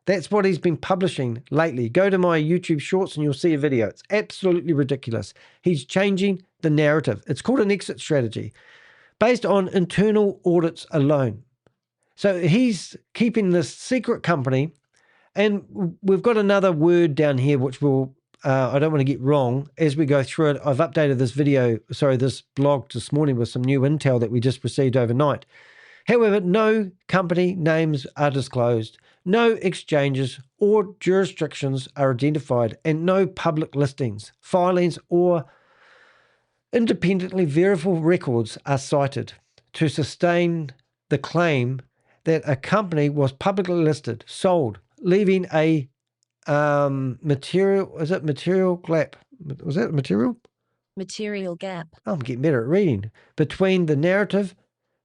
That's what he's been publishing lately. Go to my YouTube shorts and you'll see a video. It's absolutely ridiculous. He's changing the narrative. It's called an exit strategy based on internal audits alone. So he's keeping this secret company, and we've got another word down here which will, I don't want to get wrong as we go through it. I've updated this blog this morning with some new intel that we just received overnight. However, no company names are disclosed, no exchanges or jurisdictions are identified, and no public listings, filings, or independently verifiable records are cited to sustain the claim that a company was publicly listed, sold, leaving a material gap. Was that material? Material gap. Oh, I'm getting better at reading. Between the narrative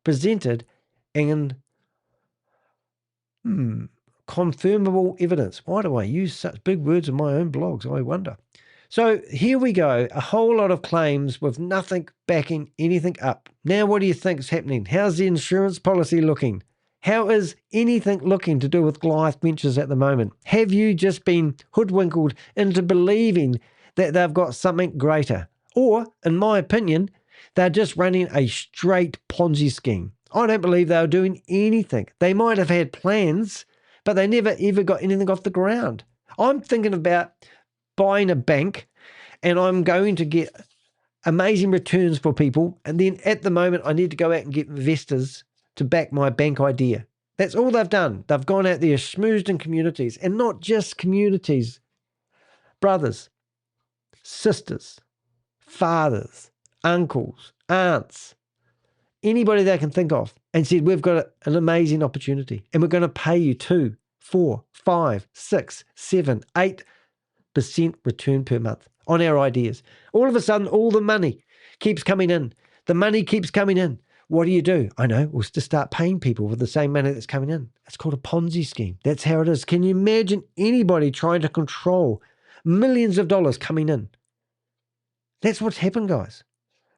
presented and confirmable evidence. Why do I use such big words in my own blogs? I wonder. So here we go. A whole lot of claims with nothing backing anything up. Now, what do you think is happening? How's the insurance policy looking? How is anything looking to do with Goliath Ventures at the moment? Have you just been hoodwinked into believing that they've got something greater? Or, in my opinion, they're just running a straight Ponzi scheme. I don't believe they were doing anything. They might have had plans, but they never ever got anything off the ground. I'm thinking about buying a bank, and I'm going to get amazing returns for people, and then at the moment I need to go out and get investors to back my bank idea. That's all they've done. They've gone out there, schmoozed in communities, and not just communities. Brothers, sisters, fathers, uncles, aunts, anybody they can think of, and said, we've got an amazing opportunity and we're going to pay you 2, 4, 5, 6, 7, 8% return per month on our ideas. All of a sudden, all the money keeps coming in. The money keeps coming in. What do? I know, we'll just start paying people with the same money that's coming in. It's called a Ponzi scheme. That's how it is. Can you imagine anybody trying to control millions of dollars coming in? That's what's happened, guys.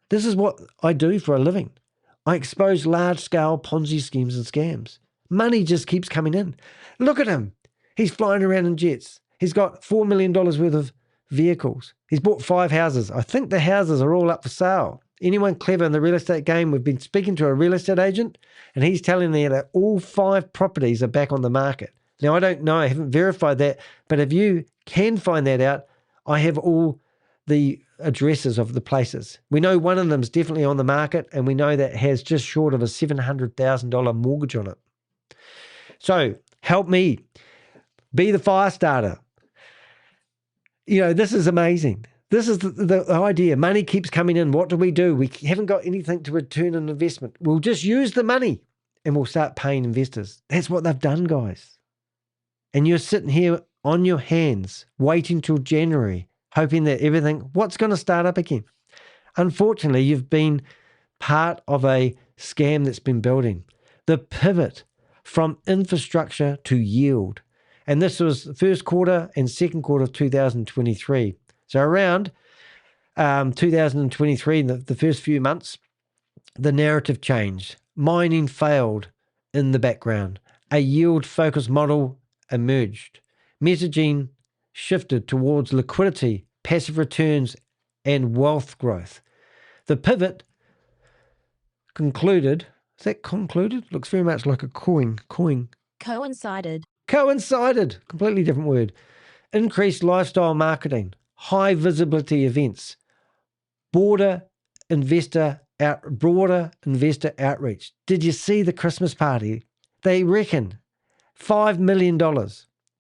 This is what I do for a living. I expose large-scale Ponzi schemes and scams. Money just keeps coming in. Look at him. He's flying around in jets. He's got $4 million worth of vehicles. He's bought 5 houses. I think the houses are all up for sale. Anyone clever in the real estate game, we've been speaking to a real estate agent, and he's telling me that all 5 properties are back on the market. Now, I don't know. I haven't verified that. But if you can find that out, I have all the addresses of the places. We know one of them is definitely on the market, and we know that has just short of a $700,000 mortgage on it. So help me be the fire starter. You know, this is amazing. This is the idea. Money keeps coming in. What do? We haven't got anything to return an investment. We'll just use the money. and we'll start paying investors. That's what they've done, guys. And you're sitting here on your hands, waiting till January, hoping that what's going to start up again? Unfortunately, you've been part of a scam that's been building. The pivot from infrastructure to yield. And this was the first quarter and second quarter of 2023. So around 2023, the first few months, the narrative changed. Mining failed in the background. A yield-focused model emerged. Messaging shifted towards liquidity, passive returns, and wealth growth. The pivot concluded. Is that concluded? Looks very much like a coin. Coincided. Completely different word. Increased lifestyle marketing, high visibility events, broader investor outreach. Did you see the Christmas party? They reckon $5 million.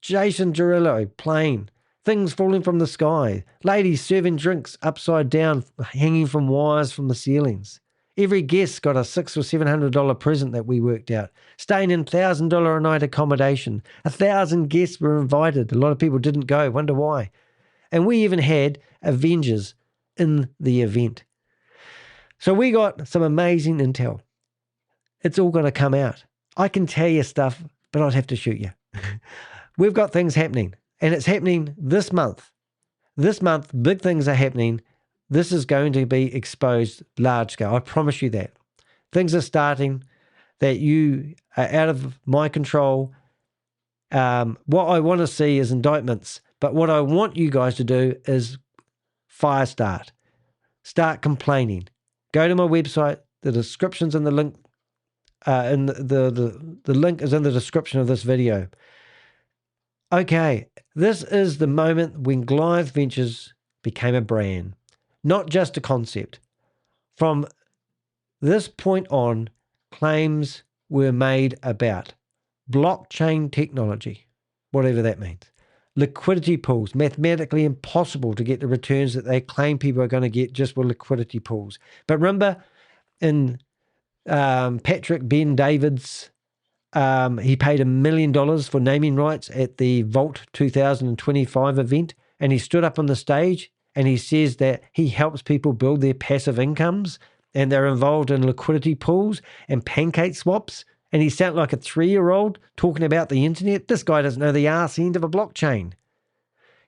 Jason Derulo playing, things falling from the sky, ladies serving drinks upside down, hanging from wires from the ceilings. Every guest got a $600 or $700 present that we worked out. Staying in $1,000 a night accommodation. 1,000 guests were invited. A lot of people didn't go. Wonder why. And we even had Avengers in the event. So we got some amazing intel. It's all going to come out. I can tell you stuff, but I'd have to shoot you. We've got things happening, and it's happening this month. This month, big things are happening. This is going to be exposed large scale. I promise you that. Things are starting that you are out of my control. What I want to see is indictments, but what I want you guys to do is fire start. Start complaining. Go to my website. The description's in the link. The link is in the description of this video. Okay, this is the moment when Goliath Ventures became a brand. Not just a concept. From this point on, claims were made about blockchain technology, whatever that means. Liquidity pools, mathematically impossible to get the returns that they claim people are going to get just with liquidity pools. But remember, in Patrick Ben David's, he paid $1 million for naming rights at the Vault 2025 event, and he stood up on the stage and he says that he helps people build their passive incomes and they're involved in liquidity pools and pancake swaps. And he sounded like a 3-year-old talking about the internet. This guy doesn't know the arse end of a blockchain.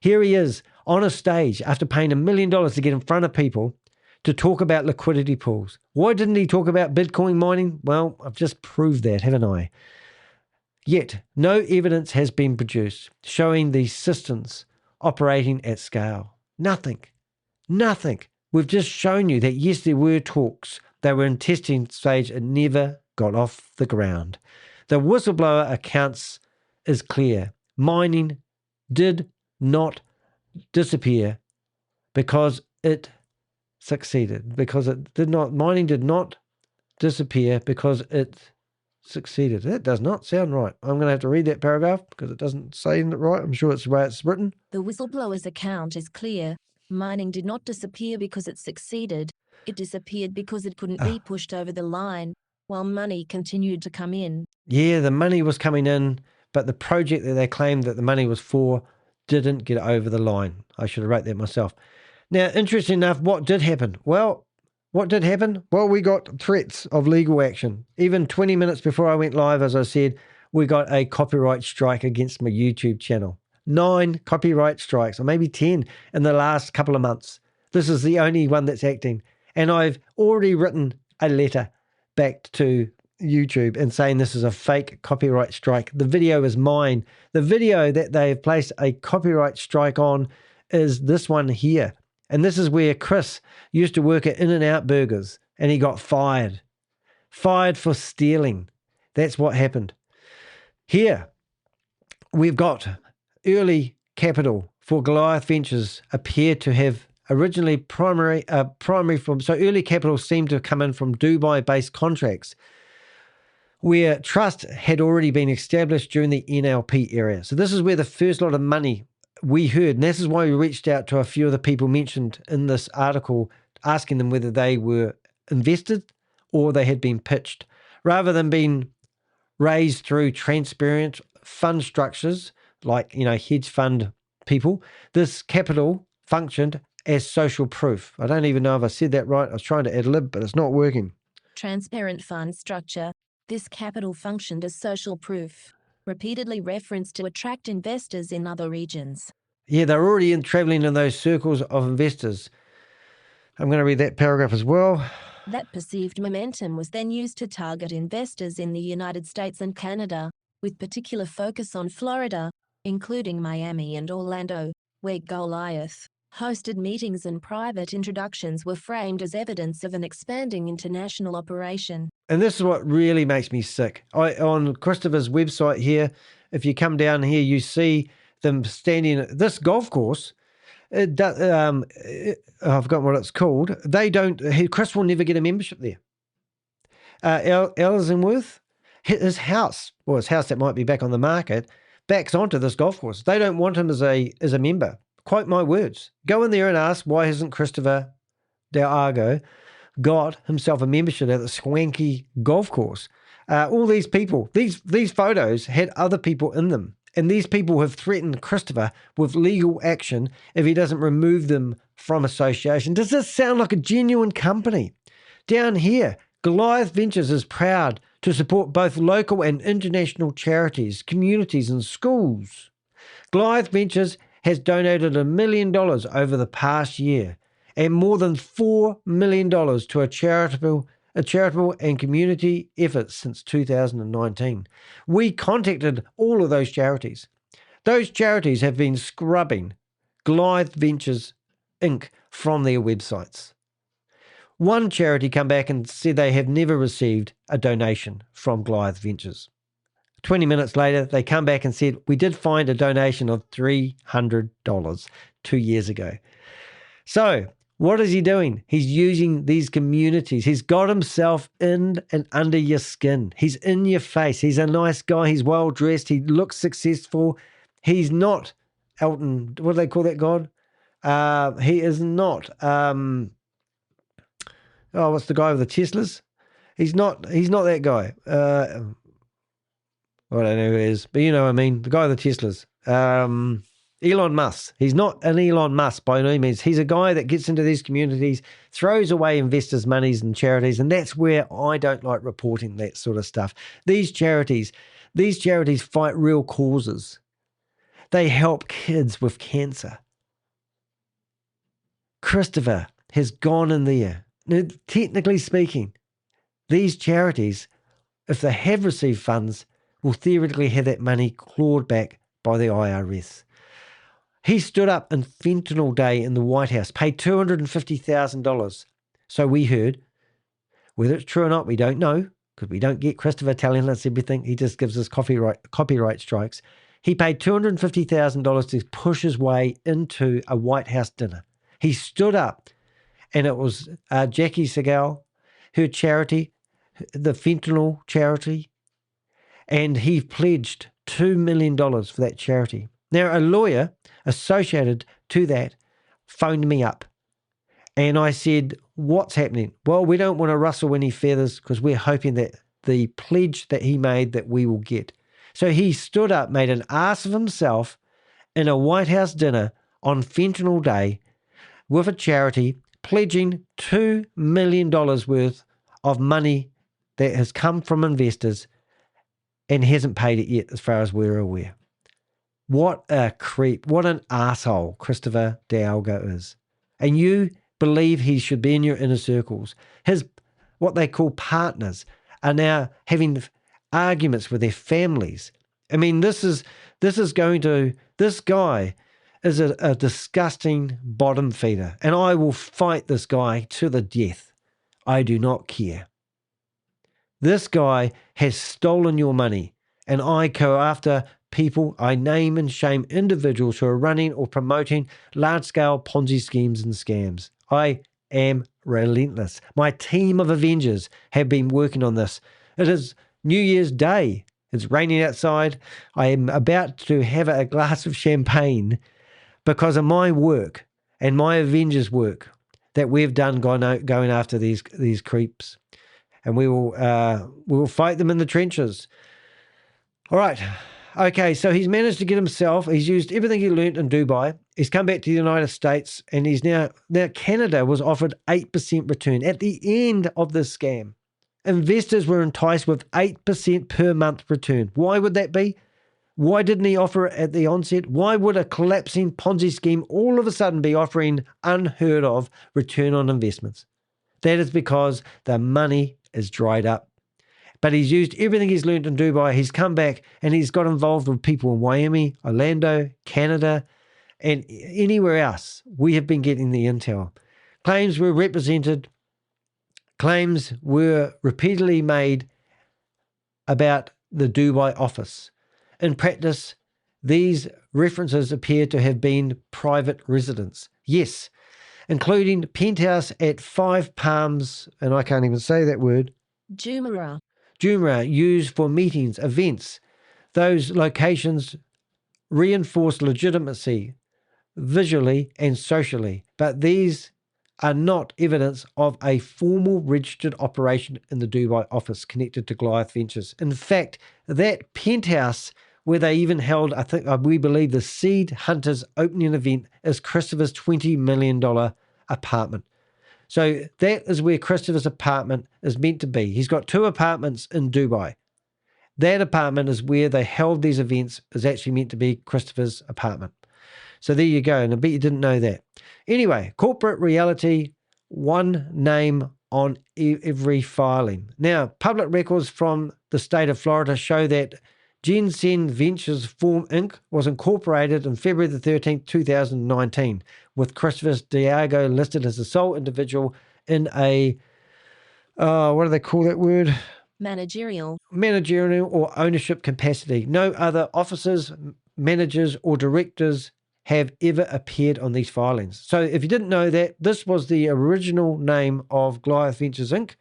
Here he is on a stage after paying $1 million to get in front of people to talk about liquidity pools. Why didn't he talk about Bitcoin mining? Well, I've just proved that, haven't I? Yet, no evidence has been produced showing these systems operating at scale. Nothing. We've just shown you that yes, there were talks. They were in testing stage. It never got off the ground. The whistleblower accounts is clear. Mining did not disappear because it succeeded. Mining did not disappear because it succeeded. That does not sound right. I'm going to have to read that paragraph because it doesn't say it right. I'm sure it's the way it's written. The whistleblower's account is clear. Mining did not disappear because it succeeded. It disappeared because it couldn't be pushed over the line, while money continued to come in. Yeah, the money was coming in, but the project that they claimed that the money was for didn't get over the line. I should have wrote that myself. Now, interesting enough, what did happen? Well, we got threats of legal action. Even 20 minutes before I went live, as I said, we got a copyright strike against my YouTube channel. 9 copyright strikes, or maybe 10 in the last couple of months. This is the only one that's acting. And I've already written a letter back to YouTube and saying this is a fake copyright strike. The video is mine. The video that they've placed a copyright strike on is this one here. And this is where Chris used to work at In-N-Out Burgers and he got fired. Fired for stealing. That's what happened. Here, we've got early capital for Goliath Ventures appear to have originally primary from, so early capital seemed to have come in from Dubai-based contracts where trust had already been established during the NLP era. So this is where the first lot of money we heard, and this is why we reached out to a few of the people mentioned in this article, asking them whether they were invested or they had been pitched. Rather than being raised through transparent fund structures like, hedge fund people. This capital functioned as social proof. I don't even know if I said that right. I was trying to ad-lib, but it's not working. Transparent fund structure. This capital functioned as social proof, repeatedly referenced to attract investors in other regions. Yeah, they're already traveling in those circles of investors. I'm going to read that paragraph as well. That perceived momentum was then used to target investors in the United States and Canada, with particular focus on Florida, including Miami and Orlando, where Goliath hosted meetings and private introductions were framed as evidence of an expanding international operation. And this is what really makes me sick. On Christopher's website here, if you come down here, you see them standing at this golf course. I've forgotten what it's called. Chris will never get a membership there. Ellsworth, his house that might be back on the market, backs onto this golf course. They don't want him as a member. Quote my words. Go in there and ask, why hasn't Christopher Del got himself a membership at the swanky golf course? All these people, these photos had other people in them. And these people have threatened Christopher with legal action if he doesn't remove them from association. Does this sound like a genuine company? Down here, Goliath Ventures is proud to support both local and international charities, communities and schools. Goliath Ventures has donated $1 million over the past year and more than $4 million to a charitable and community efforts since 2019. We contacted all of those charities. Those charities have been scrubbing Goliath Ventures Inc. from their websites. One charity came back and said they have never received a donation from Goliath Ventures. 20 minutes later, they come back and said, we did find a donation of $300 2 years ago. So, what is he doing? He's using these communities. He's got himself in and under your skin. He's in your face. He's a nice guy. He's well-dressed. He looks successful. He's not Elton. What do they call that god? He is not. What's the guy with the Teslas? He's not that guy. I don't know who it is, but you know what I mean. The guy with the Teslas. Elon Musk. He's not an Elon Musk by no means. He's a guy that gets into these communities, throws away investors' monies and charities, and that's where I don't like reporting that sort of stuff. These charities fight real causes. They help kids with cancer. Christopher has gone in there. Now, technically speaking, these charities, if they have received funds, will theoretically have that money clawed back by the IRS. He stood up on Fentanyl Day in the White House, paid $250,000. So we heard. Whether it's true or not, we don't know, because we don't get Christopher telling us everything. He just gives us copyright strikes. He paid $250,000 to push his way into a White House dinner. He stood up, and it was Jackie Segal, her charity, the fentanyl charity, and he pledged $2 million for that charity. Now, a lawyer associated to that phoned me up, and I said, what's happening? Well, we don't want to rustle any feathers because we're hoping that the pledge that he made that we will get. So he stood up, made an ass of himself in a White House dinner on Fentanyl Day with a charity, pledging $2 million worth of money that has come from investors and hasn't paid it yet as far as we're aware. What a creep. What an asshole Christopher D'Algo is. And you believe he should be in your inner circles. His, what they call partners, are now having arguments with their families. I mean, this guy is a disgusting bottom feeder. And I will fight this guy to the death. I do not care. This guy has stolen your money, and I go after people. I name and shame individuals who are running or promoting large-scale Ponzi schemes and scams. I am relentless. My team of Avengers have been working on this. It is New Year's Day. It's raining outside. I am about to have a glass of champagne because of my work and my Avengers work that we've done going after these creeps. And we will fight them in the trenches. All right. Okay, so he's managed to get himself, he's used everything he learned in Dubai. He's come back to the United States, and he's now Canada was offered 8% return at the end of this scam. Investors were enticed with 8% per month return. Why would that be? Why didn't he offer it at the onset? Why would a collapsing Ponzi scheme all of a sudden be offering unheard of return on investments? That is because the money is dried up. But he's used everything he's learned in Dubai. He's come back and he's got involved with people in Miami, Orlando, Canada, and anywhere else. We have been getting the intel. Claims were represented. Claims were repeatedly made about the Dubai office. In practice, these references appear to have been private residence. Yes, including penthouse at 5 Palms, and I can't even say that word, Jumeirah, used for meetings, events. Those locations reinforce legitimacy visually and socially, but these are not evidence of a formal registered operation in the Dubai office connected to Goliath Ventures. In fact, that penthouse where they even held, we believe, the Seed Hunters opening event is Christopher's $20 million apartment. So that is where Christopher's apartment is meant to be. He's got 2 apartments in Dubai. That apartment is where they held these events, is actually meant to be Christopher's apartment. So there you go. And I bet you didn't know that. Anyway, corporate reality, one name on every filing. Now, public records from the state of Florida show that Goliath Ventures Inc. was incorporated on February the 13th, 2019, with Christopher Diago listed as the sole individual in a, what do they call that word? Managerial Or ownership capacity. No other officers, managers, or directors have ever appeared on these filings. So if you didn't know that, this was the original name of Goliath Ventures Inc.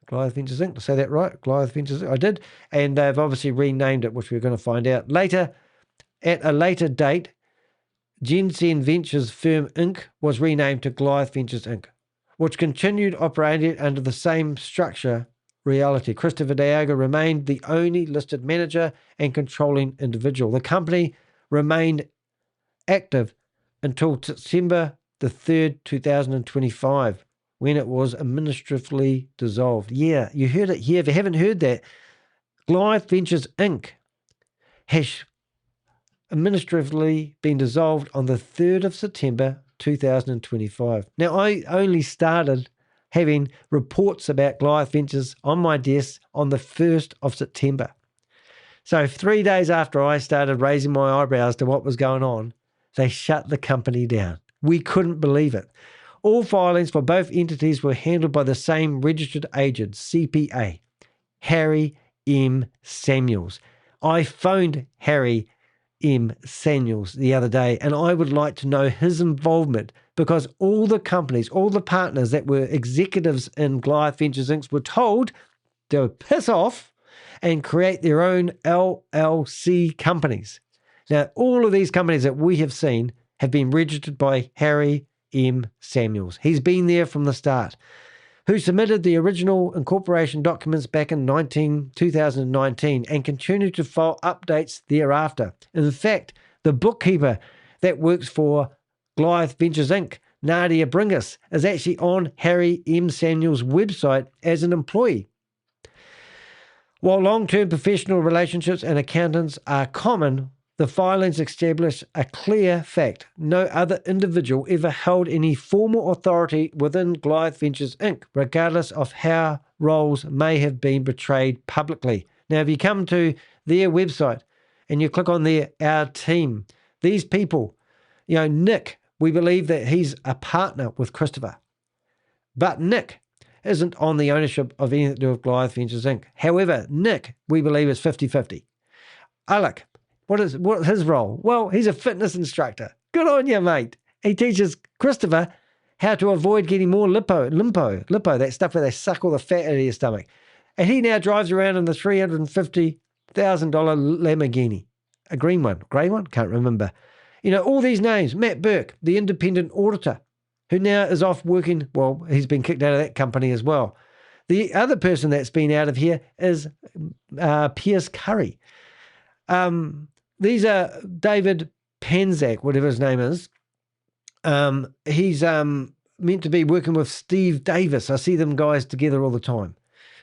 Goliath Ventures Inc. Did I say that right? Goliath Ventures, I did. And they've obviously renamed it, which we're going to find out later. At a later date, Goliath Ventures Firm Inc. was renamed to Goliath Ventures Inc., which continued operating under the same structure reality. Christopher Diago remained the only listed manager and controlling individual. The company remained active until September the 3rd, 2025, when it was administratively dissolved. Yeah, you heard it here. If you haven't heard that, Goliath Ventures Inc. has administratively been dissolved on the 3rd of September 2025. Now, I only started having reports about Goliath Ventures on my desk on the 1st of September. So 3 days after I started raising my eyebrows to what was going on, they shut the company down. We couldn't believe it. All filings for both entities were handled by the same registered agent, CPA, Harry M. Samuels. I phoned Harry M. Samuels the other day, and I would like to know his involvement, because all the companies, all the partners that were executives in Goliath Ventures Inc. were told to piss off and create their own LLC companies. Now, all of these companies that we have seen have been registered by Harry M. Samuels. He's been there from the start, who submitted the original incorporation documents back in 2019 and continued to file updates thereafter. In fact, the bookkeeper that works for Goliath Ventures Inc., Nadia Bringus, is actually on Harry M. Samuels' website as an employee. While long-term professional relationships and accountants are common, the filings establish a clear fact. No other individual ever held any formal authority within Goliath Ventures Inc., regardless of how roles may have been betrayed publicly. Now, if you come to their website and you click on our team, these people, Nick, we believe that he's a partner with Christopher. But Nick isn't on the ownership of anything to do with Goliath Ventures Inc. However, Nick, we believe, is 50-50. Alec, what's his role? Well, he's a fitness instructor. Good on you, mate. He teaches Christopher how to avoid getting more lipo, that stuff where they suck all the fat out of your stomach. And he now drives around in the $350,000 Lamborghini. A grey one? Can't remember. All these names. Matt Burke, the independent auditor, who now is off working. Well, he's been kicked out of that company as well. The other person that's been out of here is Pierce Curry. These are David Panzak, whatever his name is. He's meant to be working with Steve Davis. I see them guys together all the time.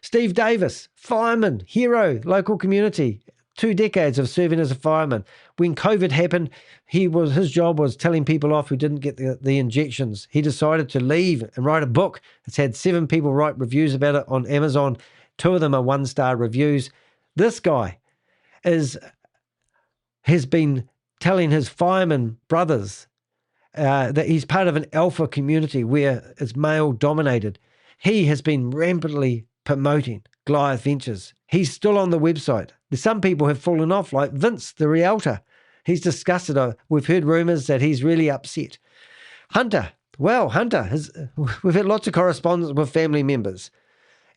Steve Davis, fireman, hero, local community, 2 decades of serving as a fireman. When COVID happened, his job was telling people off who didn't get the injections. He decided to leave and write a book. It's had 7 people write reviews about it on Amazon. 2 of them are 1-star reviews. This guy has been telling his fireman brothers that he's part of an alpha community where it's male dominated. He has been rampantly promoting Goliath Ventures. He's still on the website. Some people have fallen off, like Vince, the realtor. He's disgusted. We've heard rumors that he's really upset. Hunter, we've had lots of correspondence with family members.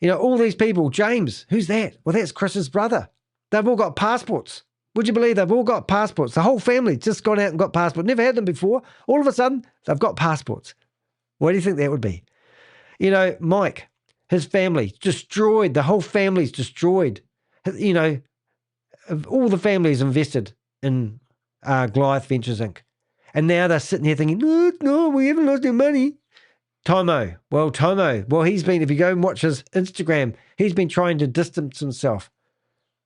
All these people. James, who's that? Well, that's Chris's brother. They've all got passports. Would you believe they've all got passports? The whole family just gone out and got passports. Never had them before. All of a sudden, they've got passports. What do you think that would be? Mike, his family, destroyed. The whole family's destroyed. All the families invested in Goliath Ventures Inc. And now they're sitting here thinking, no, we haven't lost our money. Tomo, he's been, if you go and watch his Instagram, he's been trying to distance himself.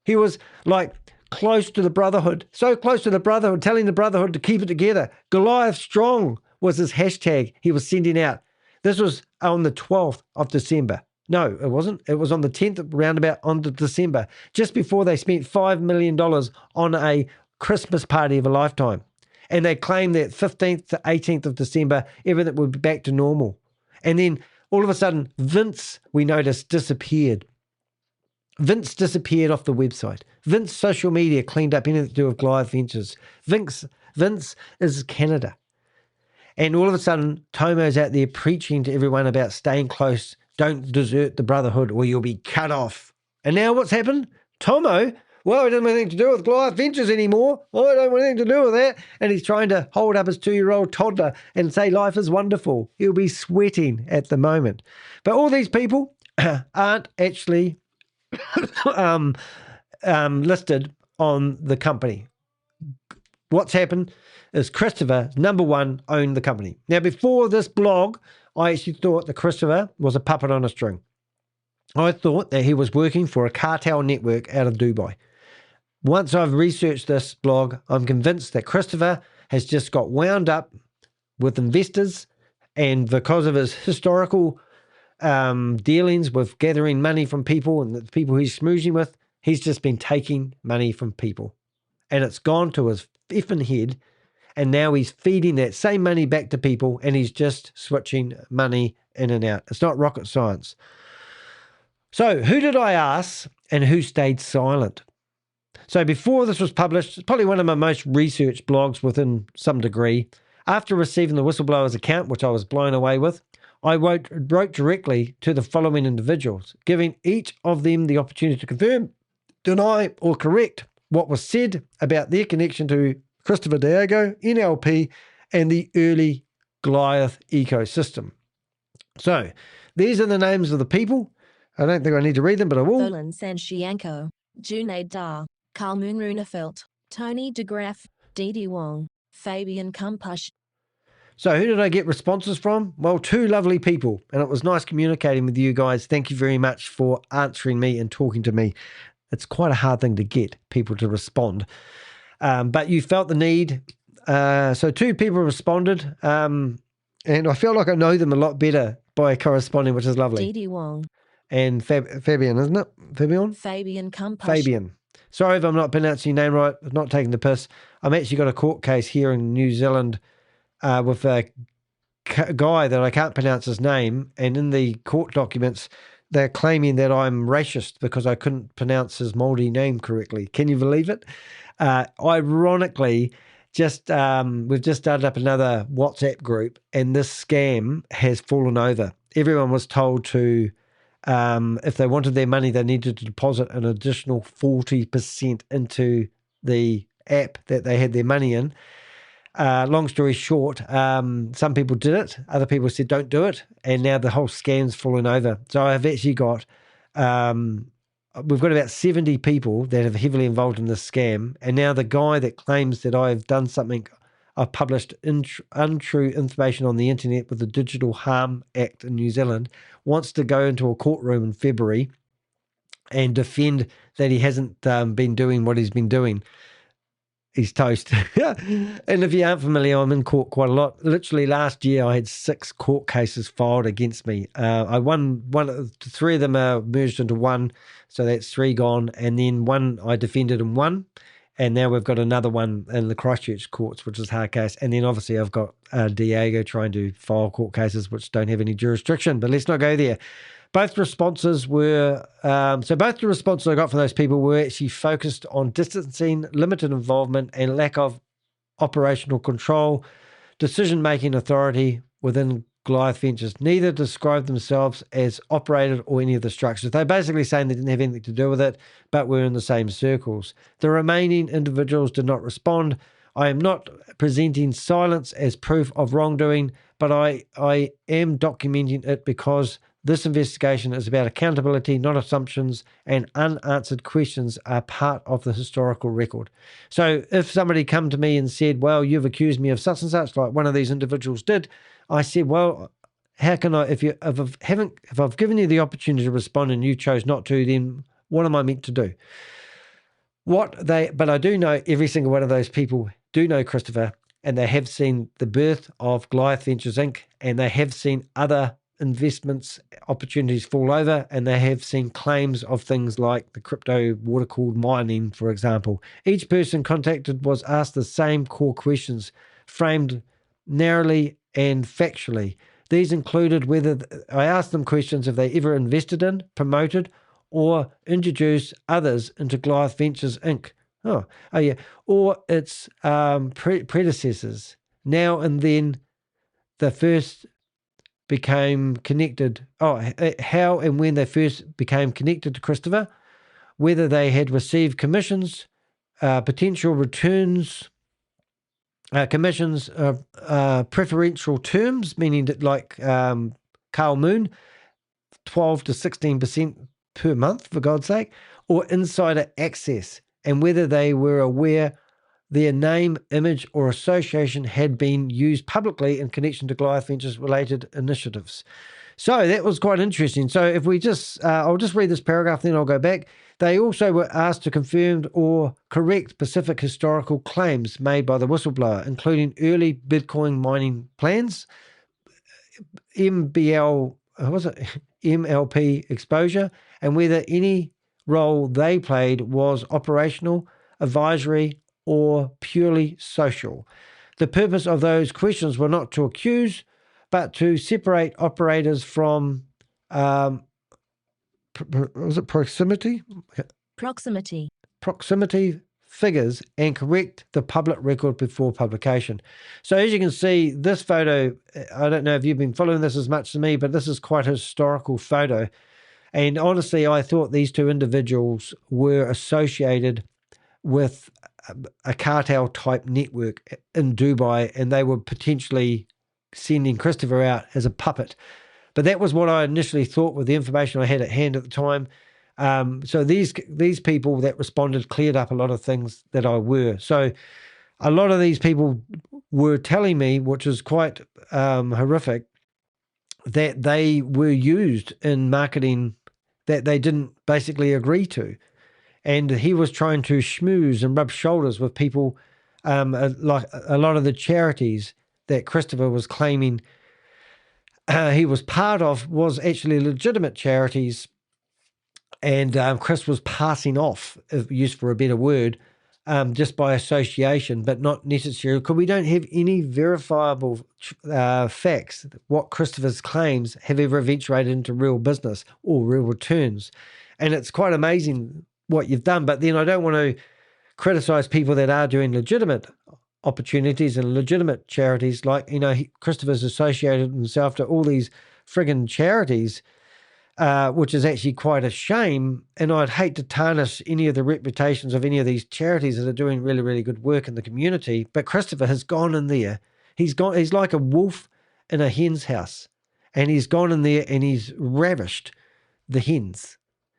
He was like close to the Brotherhood, so close to the Brotherhood, telling the Brotherhood to keep it together. Goliath Strong was his hashtag he was sending out. This was on the 12th of December. No, it wasn't. It was on the 10th, roundabout on to December, just before they spent $5 million on a Christmas party of a lifetime. And they claimed that 15th to 18th of December, everything would be back to normal. And then all of a sudden, Vince, we noticed, disappeared. Vince disappeared off the website. Vince social media cleaned up anything to do with Goliath Ventures. Vince is Canada. And all of a sudden, Tomo's out there preaching to everyone about staying close. Don't desert the Brotherhood or you'll be cut off. And now what's happened? Tomo, well, he doesn't have anything to do with Goliath Ventures anymore. I don't want anything to do with that. And he's trying to hold up his 2-year-old toddler and say life is wonderful. He'll be sweating at the moment. But all these people aren't actually listed on the company. What's happened is Christopher, number one, owned the company. Now, before this blog, I actually thought that Christopher was a puppet on a string. I thought that he was working for a cartel network out of Dubai. Once I've researched this blog, I'm convinced that Christopher has just got wound up with investors, and because of his historical dealings with gathering money from people and the people he's smoozing with, he's just been taking money from people. And it's gone to his effing head, and now he's feeding that same money back to people, and he's just switching money in and out. It's not rocket science. So who did I ask and who stayed silent? So before this was published, it's probably one of my most researched blogs within some degree. After receiving the whistleblower's account, which I was blown away with, I wrote directly to the following individuals, giving each of them the opportunity to confirm, deny, or correct what was said about their connection to Christopher Diego, NLP, and the early Goliath ecosystem. So these are the names of the people. I don't think I need to read them, but I will. Olin Sanchianko, Junaid Dar, Carl Runefelt, Tony DeGraff, Didi Wong, Fabian Kumpush. So who did I get responses from? Well, 2 lovely people, and it was nice communicating with you guys. Thank you very much for answering me and talking to me. It's quite a hard thing to get people to respond. But you felt the need. So 2 people responded, and I feel like I know them a lot better by corresponding, which is lovely. Didi Wong. And Fabian, isn't it? Fabian? Fabian Kumpush. Fabian. Sorry if I'm not pronouncing your name right. I'm not taking the piss. I've actually got a court case here in New Zealand with a guy that I can't pronounce his name. And in the court documents, they're claiming that I'm racist because I couldn't pronounce his Māori name correctly. Can you believe it? Ironically, we've just started up another WhatsApp group, and this scam has fallen over. Everyone was told to, if they wanted their money, they needed to deposit an additional 40% into the app that they had their money in. Long story short, some people did it. Other people said, don't do it. And now the whole scam's fallen over. So I've actually got, we've got about 70 people that are heavily involved in this scam. And now the guy that claims that I've done something, I've published untrue information on the internet with the Digital Harm Act in New Zealand, wants to go into a courtroom in February and defend that he hasn't been doing what he's been doing. He's toast. And if you aren't familiar, I'm in court quite a lot. Literally last year, I had 6 court cases filed against me. I won 3 of them are merged into one, so that's 3 gone. And then one I defended and won. And now we've got another one in the Christchurch courts, which is a hard case. And then obviously I've got Diego trying to file court cases which don't have any jurisdiction. But let's not go there. Both responses were, both the responses I got from those people were actually focused on distancing, limited involvement, and lack of operational control, decision-making authority within Goliath Ventures. Neither described themselves as operated or any of the structures. They're basically saying they didn't have anything to do with it, but were in the same circles. The remaining individuals did not respond. I am not presenting silence as proof of wrongdoing, but I am documenting it because this investigation is about accountability, not assumptions, and unanswered questions are part of the historical record. So if somebody come to me and said, well, you've accused me of such and such, like one of these individuals did, I said, well, how can I, if I've given you the opportunity to respond and you chose not to, then what am I meant to do? But I do know every single one of those people do know Christopher, and they have seen the birth of Goliath Ventures Inc., and they have seen other investments opportunities fall over, and they have seen claims of things like the crypto water cooled mining, for example. Each person contacted was asked the same core questions, framed narrowly and factually. These included whether I asked them questions if they ever invested in, promoted, or introduced others into Goliath Ventures Inc. Oh yeah, or its predecessors. Now and then, the first became connected. How and when they first became connected to Christopher, whether they had received commissions, potential returns, commissions, preferential terms, meaning that like Carl Moon, 12 to 16% per month, for God's sake, or insider access, and whether they were aware their name, image, or association had been used publicly in connection to Goliath Ventures related initiatives. So that was quite interesting. So if we just, I'll just read this paragraph, then I'll go back. They also were asked to confirm or correct specific historical claims made by the whistleblower, including early Bitcoin mining plans, MLP exposure, and whether any role they played was operational, advisory, or purely social. The purpose of those questions were not to accuse, but to separate operators from, was it proximity? Proximity figures, and correct the public record before publication. So as you can see, this photo, I don't know if you've been following this as much as me, but this is quite a historical photo. And honestly, I thought these 2 individuals were associated with a cartel type network in Dubai, and they were potentially sending Christopher out as a puppet. But that was what I initially thought with the information I had at hand at the time. So these people that responded cleared up a lot of things that I were. So a lot of these people were telling me, which is quite horrific, that they were used in marketing that they didn't basically agree to. And he was trying to schmooze and rub shoulders with people, like a lot of the charities that Christopher was claiming he was part of was actually legitimate charities. And Chris was passing off, if used for a better word, just by association, but not necessarily, because we don't have any verifiable facts what Christopher's claims have ever eventuated into real business or real returns. And it's quite amazing what you've done. But then I don't want to criticize people that are doing legitimate opportunities and legitimate charities. Like, Christopher's associated himself to all these friggin' charities, which is actually quite a shame. And I'd hate to tarnish any of the reputations of any of these charities that are doing really, really good work in the community. But Christopher has gone in there. He's like a wolf in a hen's house. And he's gone in there and he's ravished the hens.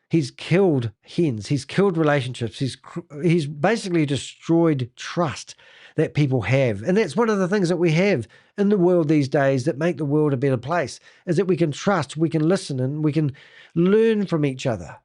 He's killed hens. He's killed relationships. He's basically destroyed trust that people have. And that's one of the things that we have in the world these days that make the world a better place, is that we can trust, we can listen, and we can learn from each other.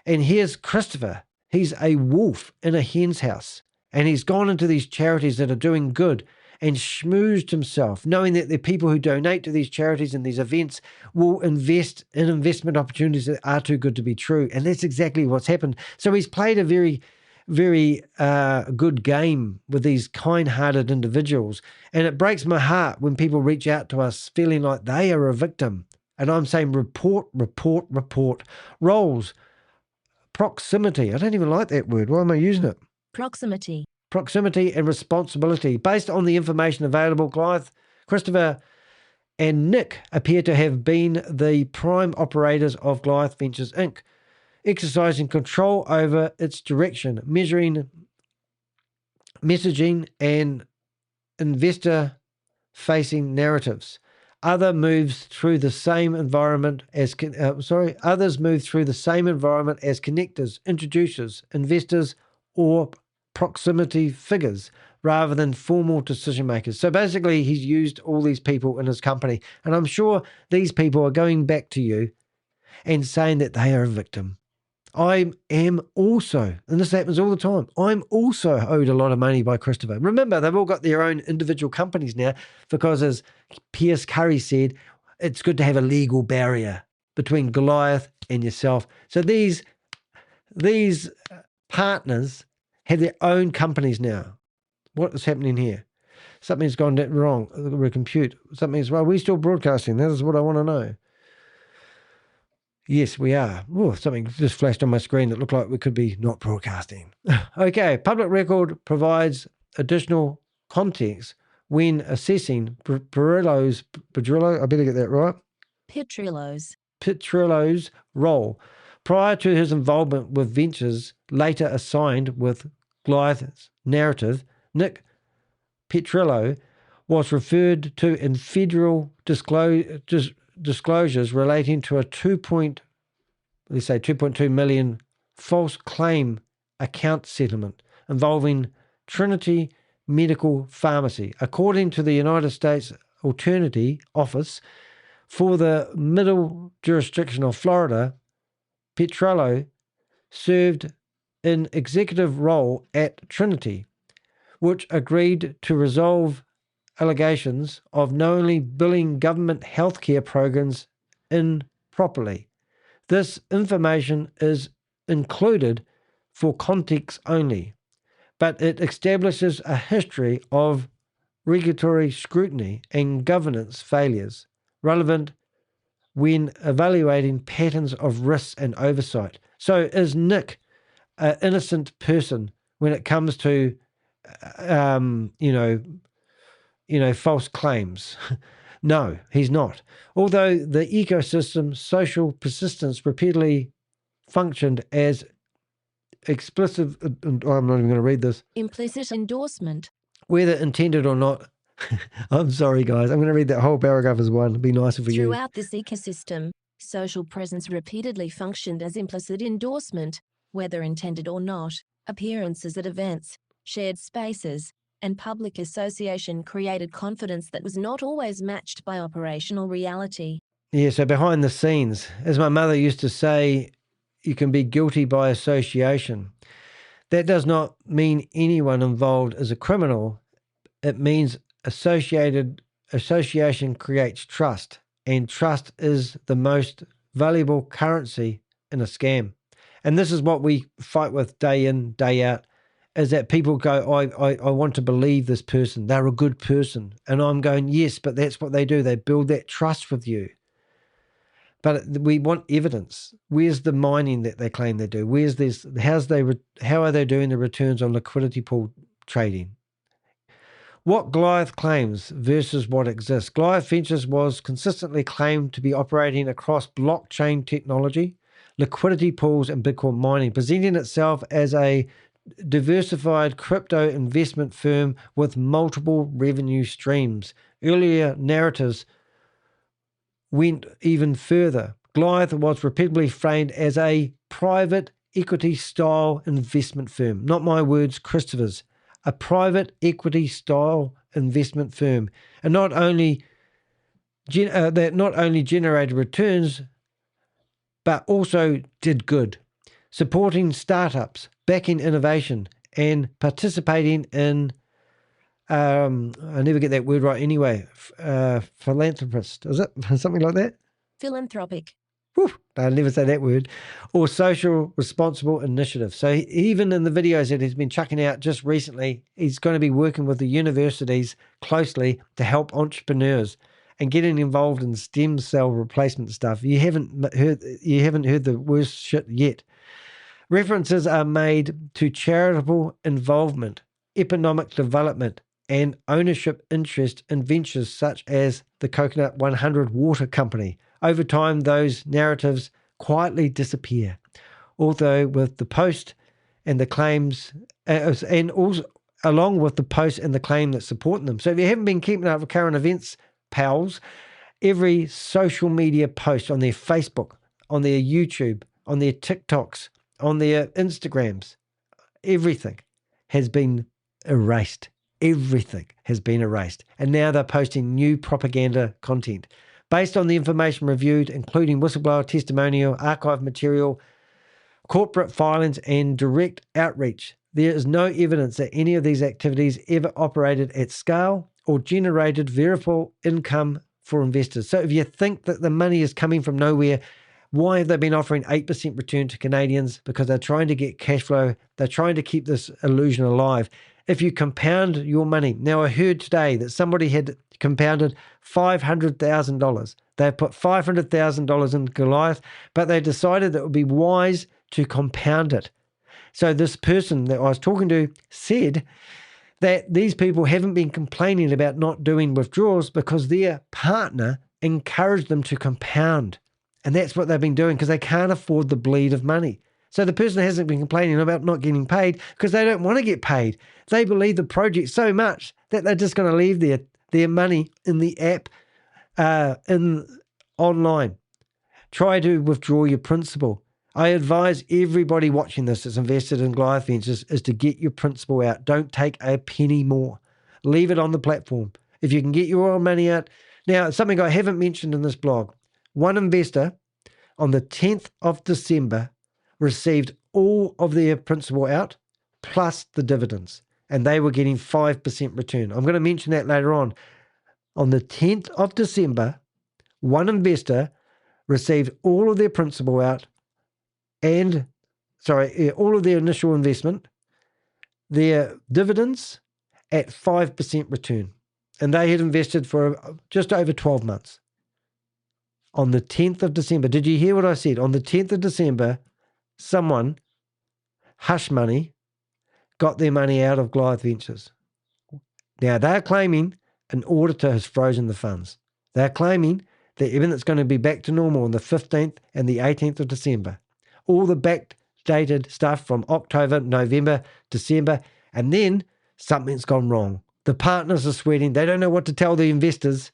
And here's Christopher. He's a wolf in a hen's house. And he's gone into these charities that are doing good and schmoozed himself, knowing that the people who donate to these charities and these events will invest in investment opportunities that are too good to be true. And that's exactly what's happened. So he's played a very, very good game with these kind-hearted individuals. And it breaks my heart when people reach out to us feeling like they are a victim. And I'm saying report. Roles. Proximity. I don't even like that word. Why am I using it? Proximity. Proximity and responsibility. Based on the information available, Goliath, Christopher, and Nick appear to have been the prime operators of Goliath Ventures Inc., exercising control over its direction, measuring, messaging, and investor-facing narratives. Others move through the same environment as connectors, introducers, investors, or proximity figures rather than formal decision makers. So basically, he's used all these people in his company. And I'm sure these people are going back to you and saying that they are a victim. I am also, and this happens all the time, I'm also owed a lot of money by Christopher. Remember, they've all got their own individual companies now because, as Pierce Curry said, it's good to have a legal barrier between Goliath and yourself. So these partners have their own companies now. What is happening here? Something's gone wrong. Recompute. Something's wrong. Are we still broadcasting? That is what I want to know. Yes, we are. Oh, something just flashed on my screen that looked like we could be not broadcasting. Okay, public record provides additional context when assessing Petrillo's, I better get that right. Petrillo's role. Prior to his involvement with Ventures, later assigned with Goliath's narrative, Nick Petrillo was referred to in federal disclosures relating to a 2.2 million false claim account settlement involving Trinity Medical Pharmacy. According to the United States Attorney Office for the Middle Jurisdiction of Florida, Petrillo served an executive role at Trinity, which agreed to resolve allegations of knowingly billing government healthcare programs improperly. This information is included for context only, but it establishes a history of regulatory scrutiny and governance failures relevant when evaluating patterns of risks and oversight. So is Nick an innocent person when it comes to, false claims? No, he's not. Although the ecosystem social persistence repeatedly functioned as explicit, I'm not even going to read this. Implicit endorsement. Whether intended or not. I'm sorry, guys. I'm going to read that whole paragraph as one. It'd be nicer for you. Throughout this ecosystem, social presence repeatedly functioned as implicit endorsement, whether intended or not. Appearances at events, shared spaces, and public association created confidence that was not always matched by operational reality. Yeah, so behind the scenes, as my mother used to say, you can be guilty by association. That does not mean anyone involved is a criminal. It means association creates trust, and trust is the most valuable currency in a scam. And this is what we fight with day in, day out, is that people go, I want to believe this person. They're a good person. And I'm going, yes, but that's what they do. They build that trust with you. But we want evidence. Where's the mining that they claim they do? Where's this? How are they doing the returns on liquidity pool trading? What Goliath claims versus what exists. Goliath Ventures was consistently claimed to be operating across blockchain technology, liquidity pools, and Bitcoin mining, presenting itself as a diversified crypto investment firm with multiple revenue streams. Earlier narratives went even further. Goliath was repeatedly framed as a private equity style investment firm. Not my words, Christopher's. A private equity style investment firm. And not only generated returns, but also did good, supporting startups, backing innovation, and participating in, I never get that word right anyway, philanthropist, is it? Something like that? Philanthropic. Whew, I never say that word. Or social responsible initiative. So even in the videos that he's been chucking out just recently, he's going to be working with the universities closely to help entrepreneurs and getting involved in stem cell replacement stuff. You haven't heard the worst shit yet. References are made to charitable involvement, economic development, and ownership interest in ventures such as the Coconut 100 Water Company. Over time, those narratives quietly disappear, although with the post and the claims, and also along with the post and the claim that support them. So if you haven't been keeping up with current events, pals, every social media post on their Facebook, on their YouTube, on their TikToks, on their Instagrams, everything has been erased. Everything has been erased. And now they're posting new propaganda content. Based on the information reviewed, including whistleblower testimonial, archive material, corporate filings, and direct outreach, there is no evidence that any of these activities ever operated at scale or generated verifiable income for investors. So if you think that the money is coming from nowhere, why have they been offering 8% return to Canadians? Because they're trying to get cash flow. They're trying to keep this illusion alive. If you compound your money, now I heard today that somebody had compounded $500,000. They put $500,000 in Goliath, but they decided that it would be wise to compound it. So this person that I was talking to said that these people haven't been complaining about not doing withdrawals because their partner encouraged them to compound. And that's what they've been doing because they can't afford the bleed of money. So the person hasn't been complaining about not getting paid because they don't want to get paid. They believe the project so much that they're just going to leave their money in the app, online. Try to withdraw your principal. I advise everybody watching this that's invested in Goliath Ventures is to get your principal out. Don't take a penny more. Leave it on the platform. If you can get your own money out. Now, something I haven't mentioned in this blog. One investor on the 10th of December received all of their principal out plus the dividends, and they were getting 5% return. I'm going to mention that later on. On the 10th of December, one investor received all of their principal out and, all of their initial investment, their dividends at 5% return. And they had invested for just over 12 months. On the 10th of December, did you hear what I said? On the 10th of December, someone, hush money, got their money out of Goliath Ventures. Now, they're claiming an auditor has frozen the funds. They're claiming that everything's going to be back to normal on the 15th and the 18th of December. All the backdated stuff from October, November, December, and then something's gone wrong. The partners are sweating. They don't know what to tell the investors.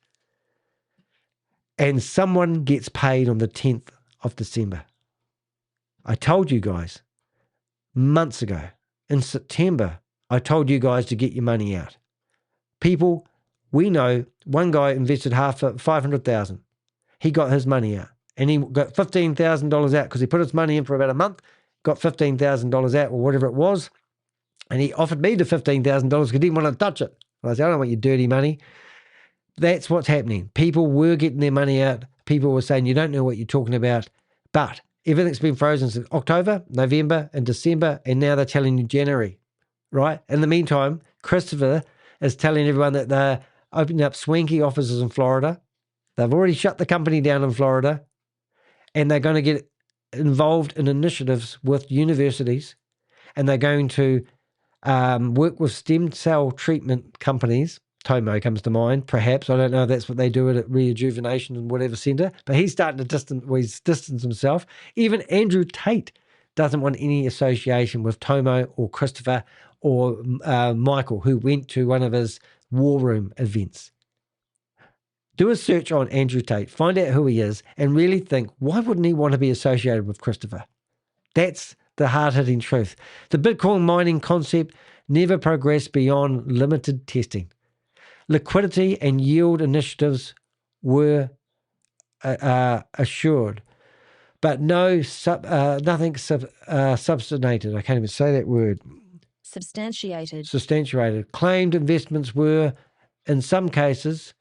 And someone gets paid on the 10th of December. I told you guys months ago, in September, I told you guys to get your money out. People, we know one guy invested half of $500,000. He got his money out and he got $15,000 out because he put his money in for about a month, got $15,000 out or whatever it was. And he offered me the $15,000 because he didn't want to touch it. I said, I don't want your dirty money. That's what's happening. People were getting their money out. People were saying, you don't know what you're talking about. But everything's been frozen since October, November, and December, and now they're telling you January, right? In the meantime, Christopher is telling everyone that they're opening up swanky offices in Florida. They've already shut the company down in Florida, and they're going to get involved in initiatives with universities, and they're going to work with stem cell treatment companies. Tomo comes to mind, perhaps. I don't know if that's what they do at Rejuvenation and whatever centre, but he's starting to distance himself. Even Andrew Tate doesn't want any association with Tomo or Christopher or Michael, who went to one of his war room events. Do a search on Andrew Tate, find out who he is, and really think, why wouldn't he want to be associated with Christopher? That's the hard-hitting truth. The Bitcoin mining concept never progressed beyond limited testing. Liquidity and yield initiatives were assured, but nothing substantiated. I can't even say that word. Substantiated. Claimed investments were, in some cases,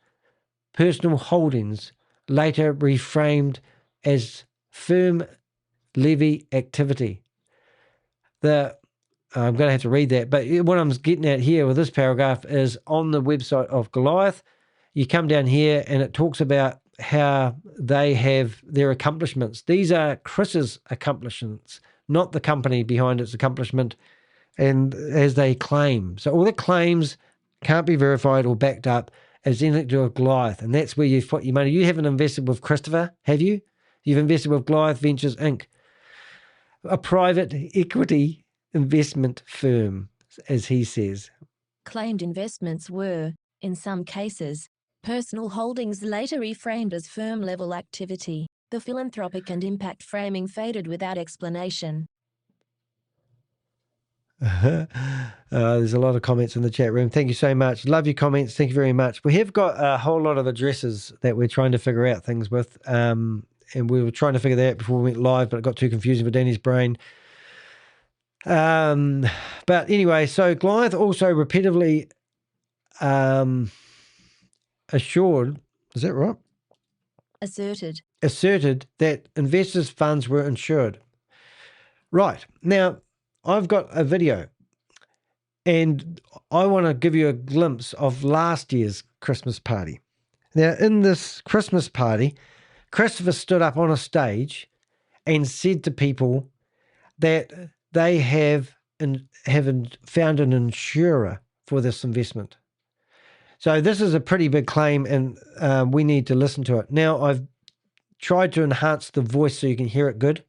personal holdings, later reframed as firm levy activity. I'm going to have to read that, but what I'm getting at here with this paragraph is on the website of Goliath. You come down here and it talks about how they have their accomplishments. These are Chris's accomplishments, not the company behind its accomplishment, and as they claim. So all the claims can't be verified or backed up as anything to do with Goliath, and that's where you've put your money. You haven't invested with Christopher, have you? You've invested with Goliath Ventures Inc., a private equity investment firm, as he says. Claimed investments were, in some cases, personal holdings later reframed as firm-level activity. The philanthropic and impact framing faded without explanation. There's a lot of comments in the chat room. Thank you so much. Love your comments. Thank you very much. We have got a whole lot of addresses that we're trying to figure out things with. And we were trying to figure that out before we went live, but it got too confusing for Danny's brain. But anyway, so Goliath also repeatedly assured, is that right? Asserted that investors' funds were insured. Right. Now, I've got a video, and I want to give you a glimpse of last year's Christmas party. Now, in this Christmas party, Christopher stood up on a stage and said to people that they have found an insurer for this investment. So this is a pretty big claim, and we need to listen to it. Now, I've tried to enhance the voice so you can hear it good,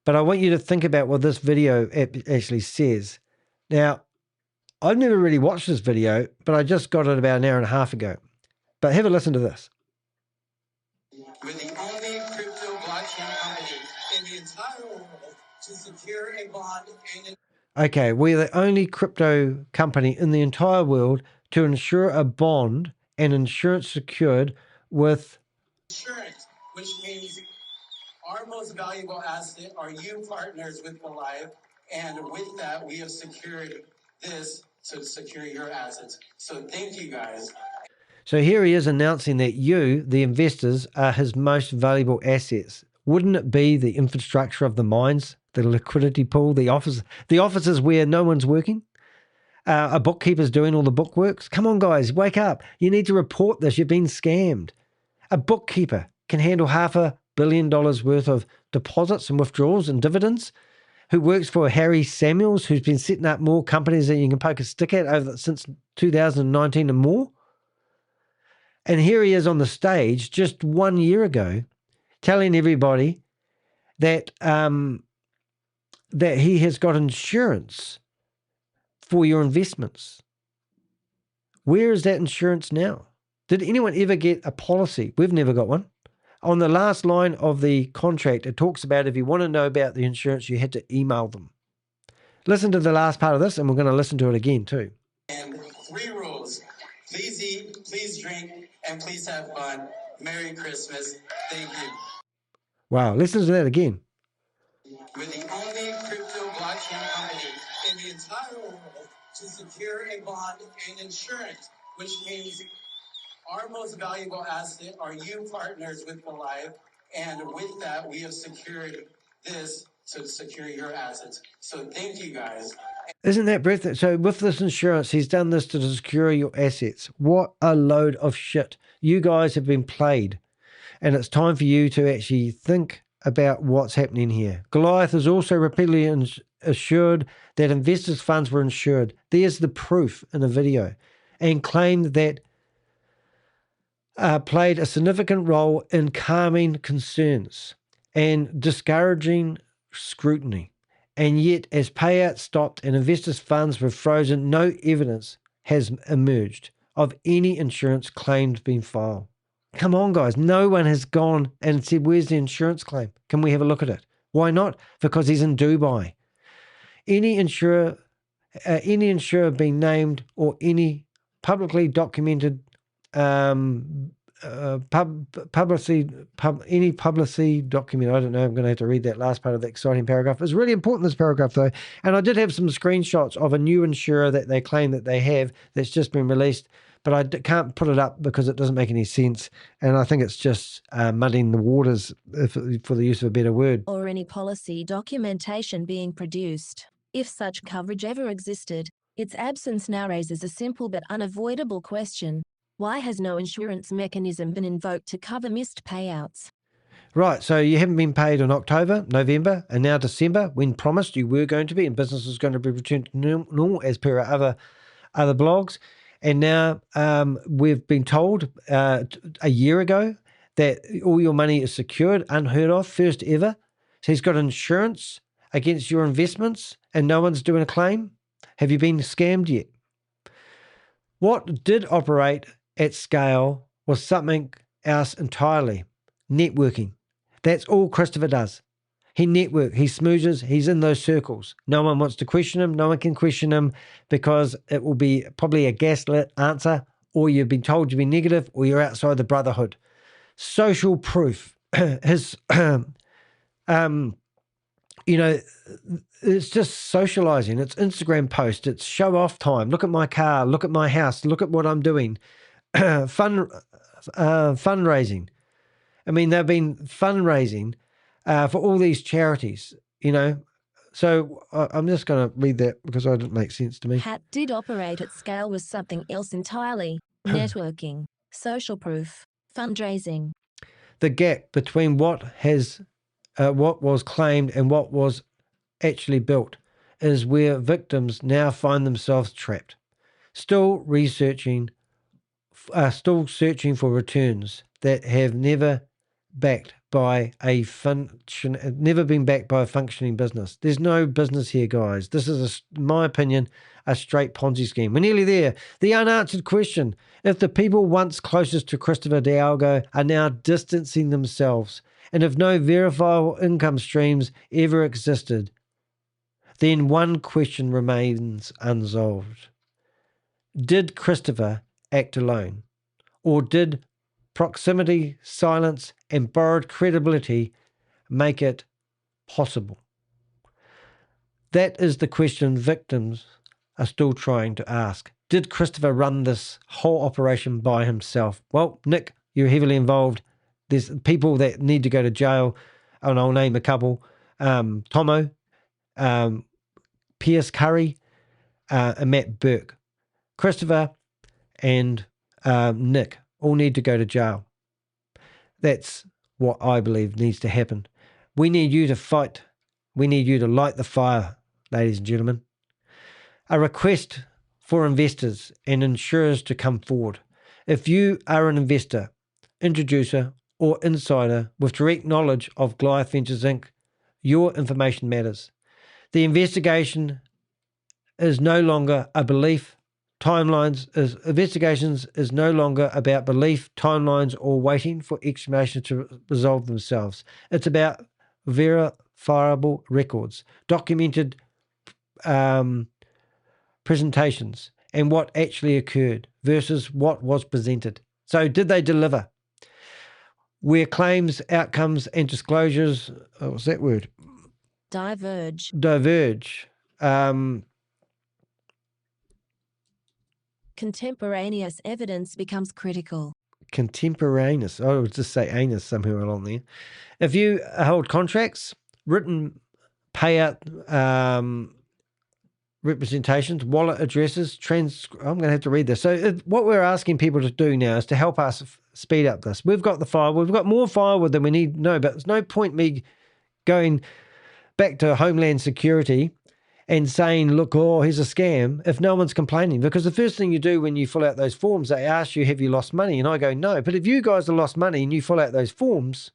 but I want you to think about what this video actually says. Now, I've never really watched this video, but I just got it about an hour and a half ago. But have a listen to this. We're the only crypto blockchain company in the entire world to secure a bond and... Okay, we're the only crypto company in the entire world to insure a bond and insurance secured with... insurance, which means our most valuable asset are you partners with Goliath, and with that, we have secured this to secure your assets. So thank you, guys. So here he is announcing that you, the investors, are his most valuable assets. Wouldn't it be the infrastructure of the mines, the liquidity pool, the offices where no one's working? A bookkeeper's doing all the bookworks? Come on, guys, wake up. You need to report this. You've been scammed. A bookkeeper can handle $500 million worth of deposits and withdrawals and dividends, who works for Harry Samuels, who's been setting up more companies than you can poke a stick at since 2019 and more. And here he is on the stage just 1 year ago telling everybody that that he has got insurance for your investments. Where is that insurance now? Did anyone ever get a policy? We've never got one. On the last line of the contract, it talks about if you want to know about the insurance, you had to email them. Listen to the last part of this, and we're going to listen to it again too. And 3 rules. Please eat, please drink, and please have fun. Merry Christmas. Thank you. Wow, listen to that again. We're the only crypto blockchain company in the entire world to secure a bond and insurance, which means our most valuable asset are you partners with Goliath, and with that, we have secured this to secure your assets. So thank you, guys. Isn't that breathtaking? So with this insurance, he's done this to secure your assets. What a load of shit. You guys have been played, and it's time for you to actually think about what's happening here. Goliath has also repeatedly assured that investors' funds were insured. There's the proof in a video, and claimed that played a significant role in calming concerns and discouraging scrutiny. And yet, as payouts stopped and investors' funds were frozen, no evidence has emerged of any insurance claims being filed. Come on, guys. No one has gone and said, where's the insurance claim? Can we have a look at it? Why not? Because he's in Dubai. Any insurer being named or any publicly documented any publicity document. I don't know. I'm going to have to read that last part of the exciting paragraph. It's really important, this paragraph, though. And I did have some screenshots of a new insurer that they claim that they have that's just been released, but I can't put it up because it doesn't make any sense. And I think it's just muddying the waters, for the use of a better word. Or any policy documentation being produced. If such coverage ever existed, its absence now raises a simple but unavoidable question. Why has no insurance mechanism been invoked to cover missed payouts? Right, so you haven't been paid in October, November, and now December, when promised you were going to be, and business was going to be returned to normal as per our other blogs. And now we've been told a year ago that all your money is secured, unheard of, first ever. So he's got insurance against your investments and no one's doing a claim. Have you been scammed yet? What did operate at scale was something else entirely. Networking. That's all Christopher does. He networks, he smooches, he's in those circles. No one wants to question him. No one can question him because it will be probably a gaslit answer, or you've been told you've been negative, or you're outside the brotherhood. Social proof. His, it's just socializing. It's Instagram post. It's show off time. Look at my car. Look at my house. Look at what I'm doing. Fundraising. I mean, they've been fundraising for all these charities, So I'm just going to read that because it didn't make sense to me. Hat did operate at scale was something else entirely. Networking, social proof, fundraising. The gap between what was claimed and what was actually built is where victims now find themselves trapped, still searching for returns that have never been backed by a functioning business. There's no business here, guys. This is, in my opinion, a straight Ponzi scheme. We're nearly there. The unanswered question: if the people once closest to Christopher Dialgo are now distancing themselves, and if no verifiable income streams ever existed, then one question remains unsolved. Did Christopher act alone? Or did proximity, silence, and borrowed credibility make it possible? That is the question victims are still trying to ask. Did Christopher run this whole operation by himself? Well, Nick, you're heavily involved. There's people that need to go to jail, and I'll name a couple. Tomo, Pierce Curry, and Matt Burke. Christopher and Nick all need to go to jail. That's what I believe needs to happen. We need you to fight. We need you to light the fire, ladies and gentlemen. A request for investors and insurers to come forward. If you are an investor, introducer, or insider with direct knowledge of Goliath Ventures Inc., your information matters. The investigation is no longer a belief. Investigations is no longer about belief, timelines, or waiting for explanations to resolve themselves. It's about verifiable records, documented presentations, and what actually occurred versus what was presented. So did they deliver? Where claims, outcomes, and disclosures, what's that word? Diverge. Contemporaneous evidence becomes critical. Contemporaneous. I would just say anus somewhere along there. If you hold contracts, written payout representations, wallet addresses, I'm going to have to read this. So what we're asking people to do now is to help us speed up this. We've got the file. We've got more firewood than we need. No, but there's no point me going back to Homeland Security and saying, look, here's a scam, if no one's complaining. Because the first thing you do when you fill out those forms, they ask you, have you lost money? And I go, no. But if you guys have lost money and you fill out those forms,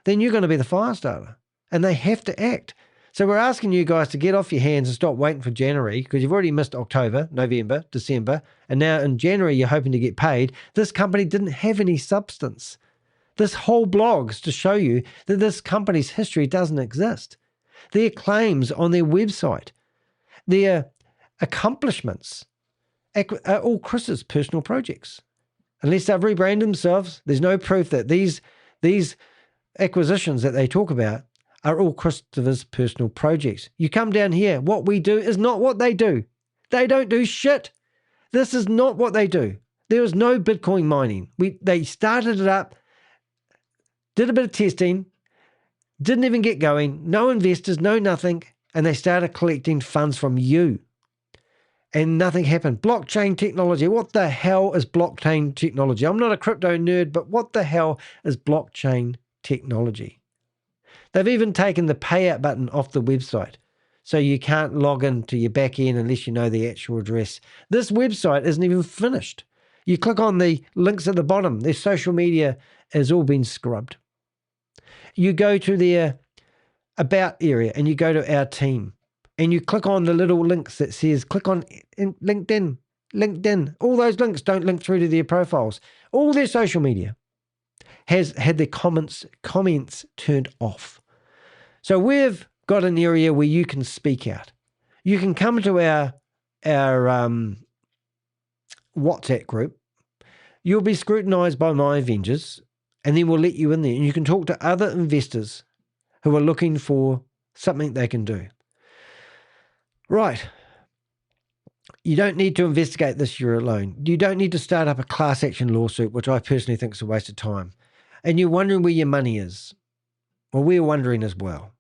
then you're going to be the fire starter. And they have to act. So we're asking you guys to get off your hands and stop waiting for January, because you've already missed October, November, December, and now in January you're hoping to get paid. This company didn't have any substance. This whole blog is to show you that this company's history doesn't exist. Their claims on their website, their accomplishments are all Chris's personal projects. Unless they've rebranded themselves, there's no proof that these acquisitions that they talk about are all Christopher's personal projects. You come down here, what we do is not what they do. They don't do shit. This is not what they do. There was no Bitcoin mining. They started it up, did a bit of testing, didn't even get going, no investors, no nothing, and they started collecting funds from you. And nothing happened. Blockchain technology. What the hell is blockchain technology? I'm not a crypto nerd, but what the hell is blockchain technology? They've even taken the payout button off the website. So you can't log into your back end unless you know the actual address. This website isn't even finished. You click on the links at the bottom. Their social media has all been scrubbed. You go to their about area and you go to our team. And you click on the little links that says, click on LinkedIn. All those links don't link through to their profiles. All their social media has had their comments turned off. So we've got an area where you can speak out. You can come to our WhatsApp group. You'll be scrutinized by my Avengers, and then we'll let you in there. And you can talk to other investors who are looking for something they can do. Right. You don't need to investigate this you're alone. You don't need to start up a class action lawsuit, which I personally think is a waste of time. And you're wondering where your money is. Well, we're wondering as well.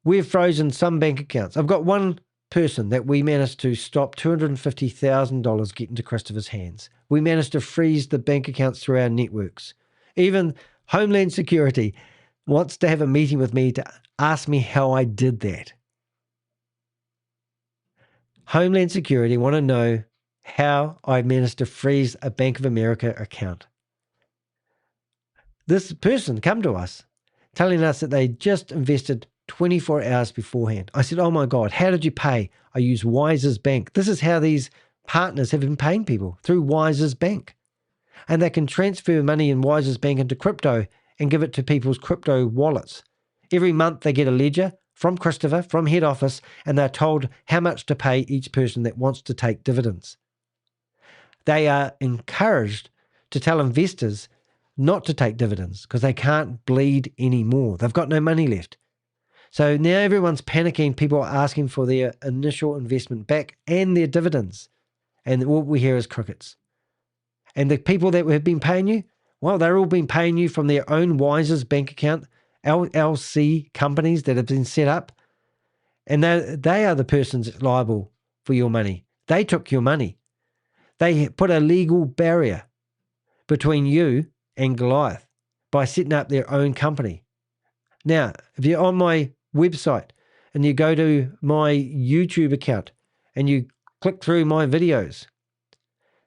We've frozen some bank accounts. I've got one person that we managed to stop $250,000 getting to Christopher's hands. We managed to freeze the bank accounts through our networks. Even Homeland Security wants to have a meeting with me to ask me how I did that. Homeland Security want to know how I managed to freeze a Bank of America account. This person come to us telling us that they just invested 24 hours beforehand. I said, oh my God, how did you pay? I use Wise's Bank. This is how these partners have been paying people, through Wise's Bank. And they can transfer money in Wise's Bank into crypto and give it to people's crypto wallets. Every month they get a ledger from Christopher, from head office, and they're told how much to pay each person that wants to take dividends. They are encouraged to tell investors not to take dividends because they can't bleed anymore. They've got no money left. So now everyone's panicking. People are asking for their initial investment back and their dividends. And what we hear is crickets. And the people that have been paying you, well, they're all been paying you from their own Wise's Bank account, LLC companies that have been set up. And they are the persons liable for your money. They took your money. They put a legal barrier between you and Goliath by setting up their own company. Now, if you're on my website and you go to my YouTube account and you click through my videos,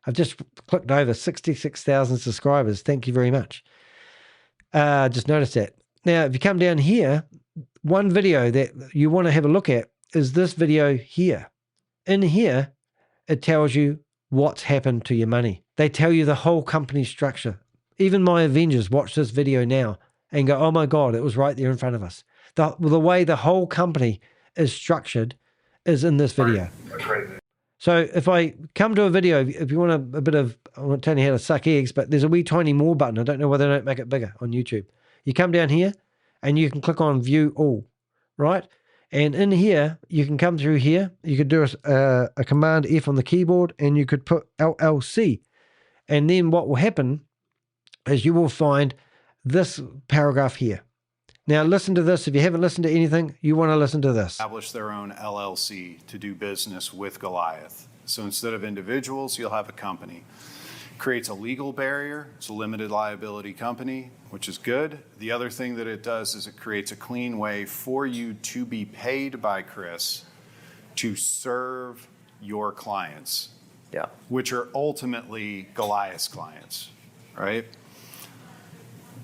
I've just clicked over 66,000 subscribers. Thank you very much. Just noticed that. Now, if you come down here, one video that you want to have a look at is this video here. In here, it tells you what's happened to your money. They tell you the whole company structure. Even my Avengers watch this video now and go, oh my God, it was right there in front of us. The way the whole company is structured is in this video. So if I come to a video, if you want a bit of, I won't tell you how to suck eggs, but there's a wee tiny more button. I don't know why they don't make it bigger on YouTube. You come down here and you can click on view all, right? And in here, you can come through here. You could do a command F on the keyboard and you could put LLC. And then what will happen is you will find this paragraph here. Now listen to this. If you haven't listened to anything, you want to listen to this. Establish their own LLC to do business with Goliath. So instead of individuals, you'll have a company. Creates a legal barrier. It's a limited liability company, which is good. The other thing that it does is it creates a clean way for you to be paid by Chris to serve your clients, which are ultimately Goliath's clients, right?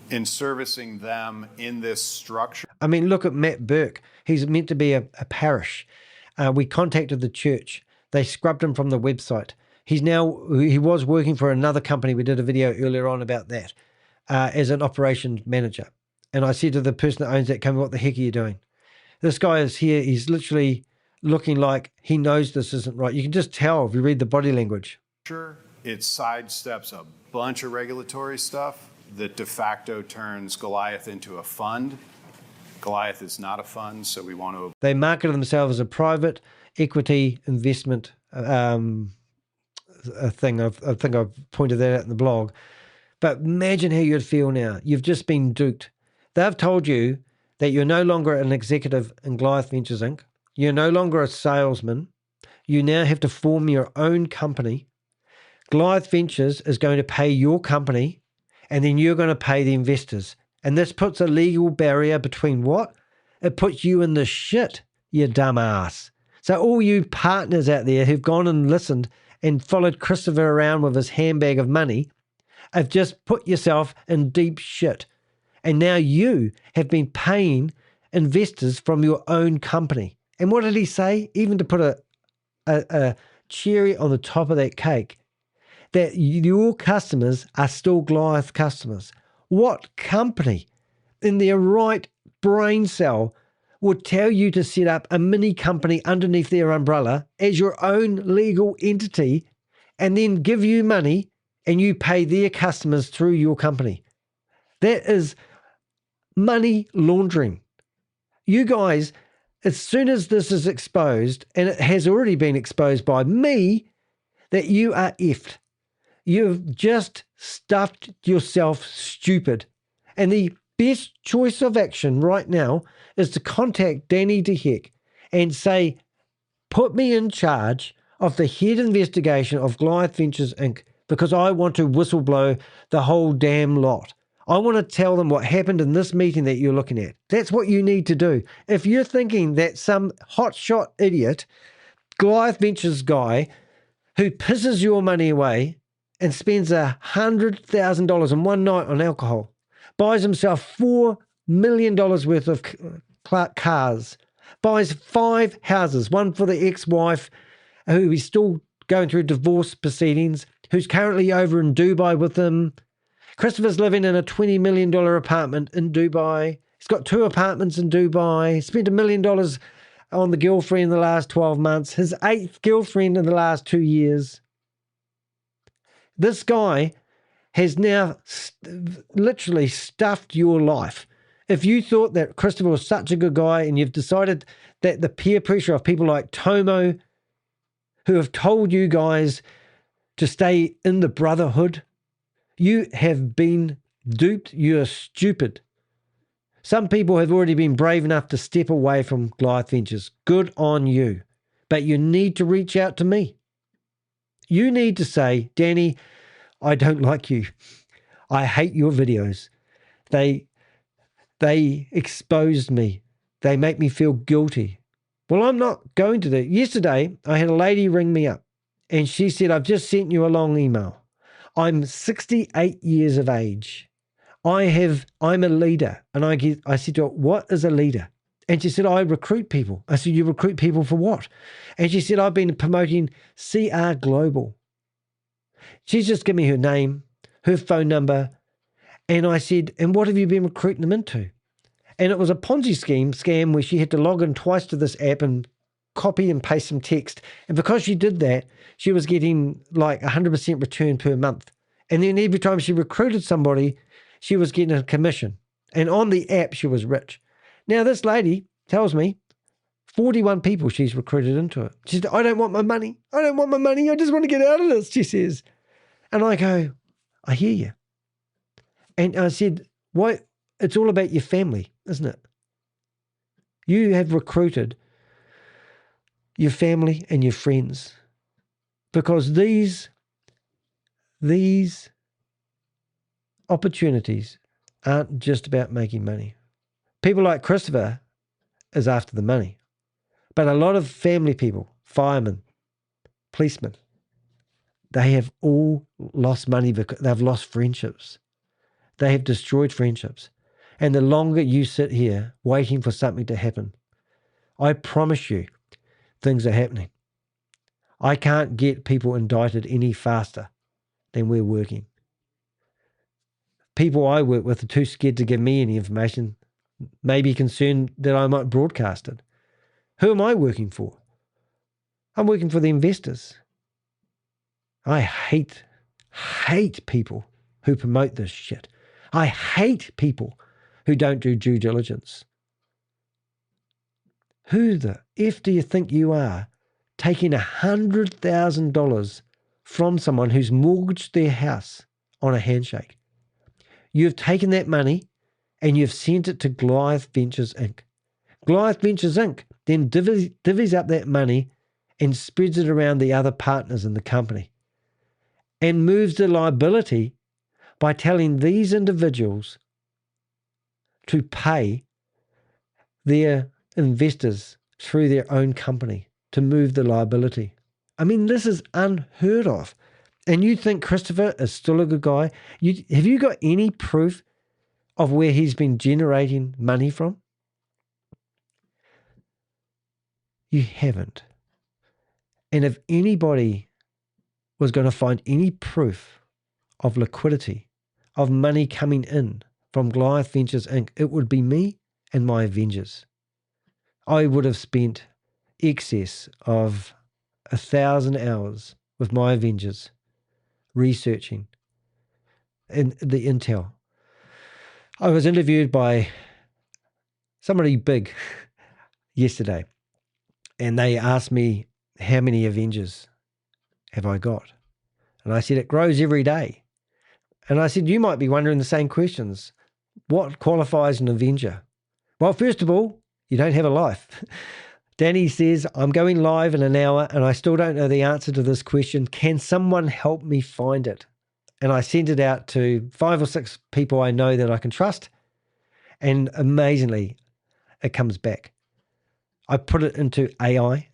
In servicing them in this structure. I mean, look at Matt Burke. He's meant to be a parish. We contacted the church. They scrubbed him from the website. He was working for another company. We did a video earlier on about that. as an operations manager. And I said to the person that owns that company, what the heck are you doing? This guy is here. He's literally looking like he knows this isn't right. You can just tell if you read the body language. It sidesteps a bunch of regulatory stuff that de facto turns Goliath into a fund. Goliath is not a fund, so we want to... They market themselves as a private equity investment thing. I think I've pointed that out in the blog. But imagine how you'd feel now. You've just been duped. They've told you that you're no longer an executive in Goliath Ventures Inc. You're no longer a salesman. You now have to form your own company. Goliath Ventures is going to pay your company, and then you're going to pay the investors. And this puts a legal barrier between what? It puts you in the shit, you dumbass. So all you partners out there who've gone and listened and followed Christopher around with his handbag of money have just put yourself in deep shit. And now you have been paying investors from your own company. And what did he say? Even to put a cherry on the top of that cake, that your customers are still Goliath customers. What company in their right brain cell would tell you to set up a mini company underneath their umbrella as your own legal entity and then give you money and you pay their customers through your company? That is money laundering. You guys, as soon as this is exposed, and it has already been exposed by me, that you are effed. You've just stuffed yourself stupid. And the best choice of action right now is to contact Danny DeHeck and say, put me in charge of the head investigation of Goliath Ventures Inc. because I want to whistleblow the whole damn lot. I want to tell them what happened in this meeting that you're looking at. That's what you need to do. If you're thinking that some hotshot idiot, Goliath Ventures guy, who pisses your money away and spends $100,000 in one night on alcohol, buys himself $4 million worth of cars, buys 5 houses, one for the ex-wife who is still going through divorce proceedings, who's currently over in Dubai with him. Christopher's living in a $20 million apartment in Dubai. He's got 2 apartments in Dubai. Spent $1 million on the girlfriend in the last 12 months. His 8th girlfriend in the last 2 years. This guy has now literally stuffed your life. If you thought that Christopher was such a good guy and you've decided that the peer pressure of people like Tomo, who have told you guys to stay in the brotherhood, you have been duped. You're stupid. Some people have already been brave enough to step away from Goliath Ventures. Good on you. But you need to reach out to me. You need to say, Danny, I don't like you. I hate your videos. They exposed me. They make me feel guilty. Well, I'm not going to do it. Yesterday, I had a lady ring me up and she said, I've just sent you a long email. I'm 68 years of age. I'm a leader. And I said to her, what is a leader? And she said, I recruit people. I said, you recruit people for what? And she said, I've been promoting CR Global. She's just given me her name, her phone number. And I said, and what have you been recruiting them into? And it was a Ponzi scam where she had to log in twice to this app and copy and paste some text. And because she did that, she was getting like 100% return per month. And then every time she recruited somebody, she was getting a commission. And on the app, she was rich. Now, this lady tells me 41 people she's recruited into it. She said, I don't want my money. I don't want my money. I just want to get out of this, she says. And I go, I hear you. And I said, why? It's all about your family, isn't it? You have recruited your family and your friends because these opportunities aren't just about making money. People like Christopher is after the money, but a lot of family people, firemen, policemen, they have all lost money because they've lost friendships. They have destroyed friendships. And the longer you sit here waiting for something to happen, I promise you, things are happening. I can't get people indicted any faster than we're working. people I work with are too scared to give me any information, maybe concerned that I might broadcast it. Who am I working for? I'm working for the investors. I hate people who promote this shit. I hate people who don't do due diligence. Who the F do you think you are, taking $100,000 from someone who's mortgaged their house on a handshake? You've taken that money and you've sent it to Goliath Ventures Inc. Goliath Ventures Inc. then divvies up that money and spreads it around the other partners in the company and moves the liability by telling these individuals to pay their investors through their own company to move the liability. I mean, this is unheard of. And you think Christopher is still a good guy? Have you got any proof of where he's been generating money from? You haven't. And if anybody was going to find any proof of liquidity, of money coming in from Goliath Ventures Inc., it would be me and my Avengers. I would have spent excess of 1,000 hours with my Avengers researching in the intel. I was interviewed by somebody big yesterday, and they asked me, how many Avengers have I got? And I said, it grows every day. And I said, you might be wondering the same questions. What qualifies an Avenger? Well, first of all, you don't have a life. Danny says, I'm going live in an hour and I still don't know the answer to this question. Can someone help me find it? And I sent it out to 5 or 6 people I know that I can trust. And amazingly, it comes back. I put it into AI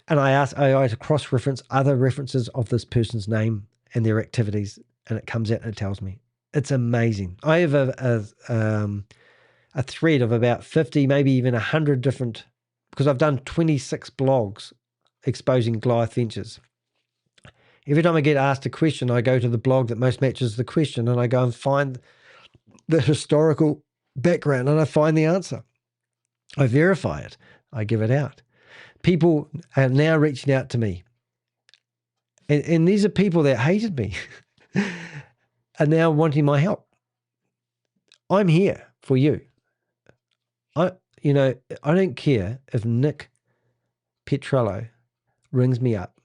and I asked AI to cross-reference other references of this person's name and their activities, and it comes out and it tells me. It's amazing. I have a thread of about 50, maybe even 100 different, because I've done 26 blogs exposing Goliath Ventures. Every time I get asked a question, I go to the blog that most matches the question and I go and find the historical background and I find the answer. I verify it. I give it out. People are now reaching out to me. And these are people that hated me are now wanting my help. I'm here for you. I don't care if Nick Petrello rings me up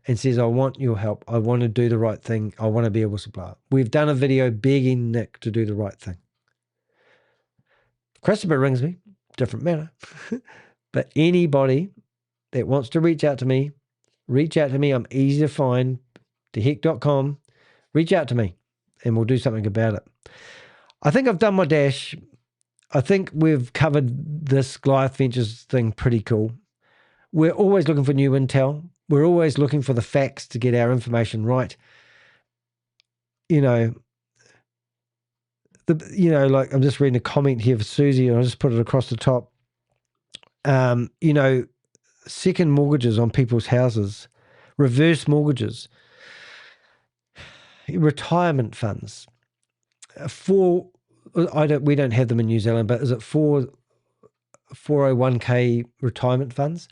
and says, I want your help. I want to do the right thing. I want to be a whistleblower. We've done a video begging Nick to do the right thing. If Christopher rings me, different matter. But anybody that wants to reach out to me. I'm easy to find, theheck.com. Reach out to me and we'll do something about it. I think I've done my dash. I think we've covered this Goliath Ventures thing pretty cool. We're always looking for new intel. We're always looking for the facts to get our information right. Like I'm just reading a comment here for Susie, and I'll just put it across the top. Second mortgages on people's houses, reverse mortgages, retirement funds. We don't have them in New Zealand, but is it 401k retirement funds?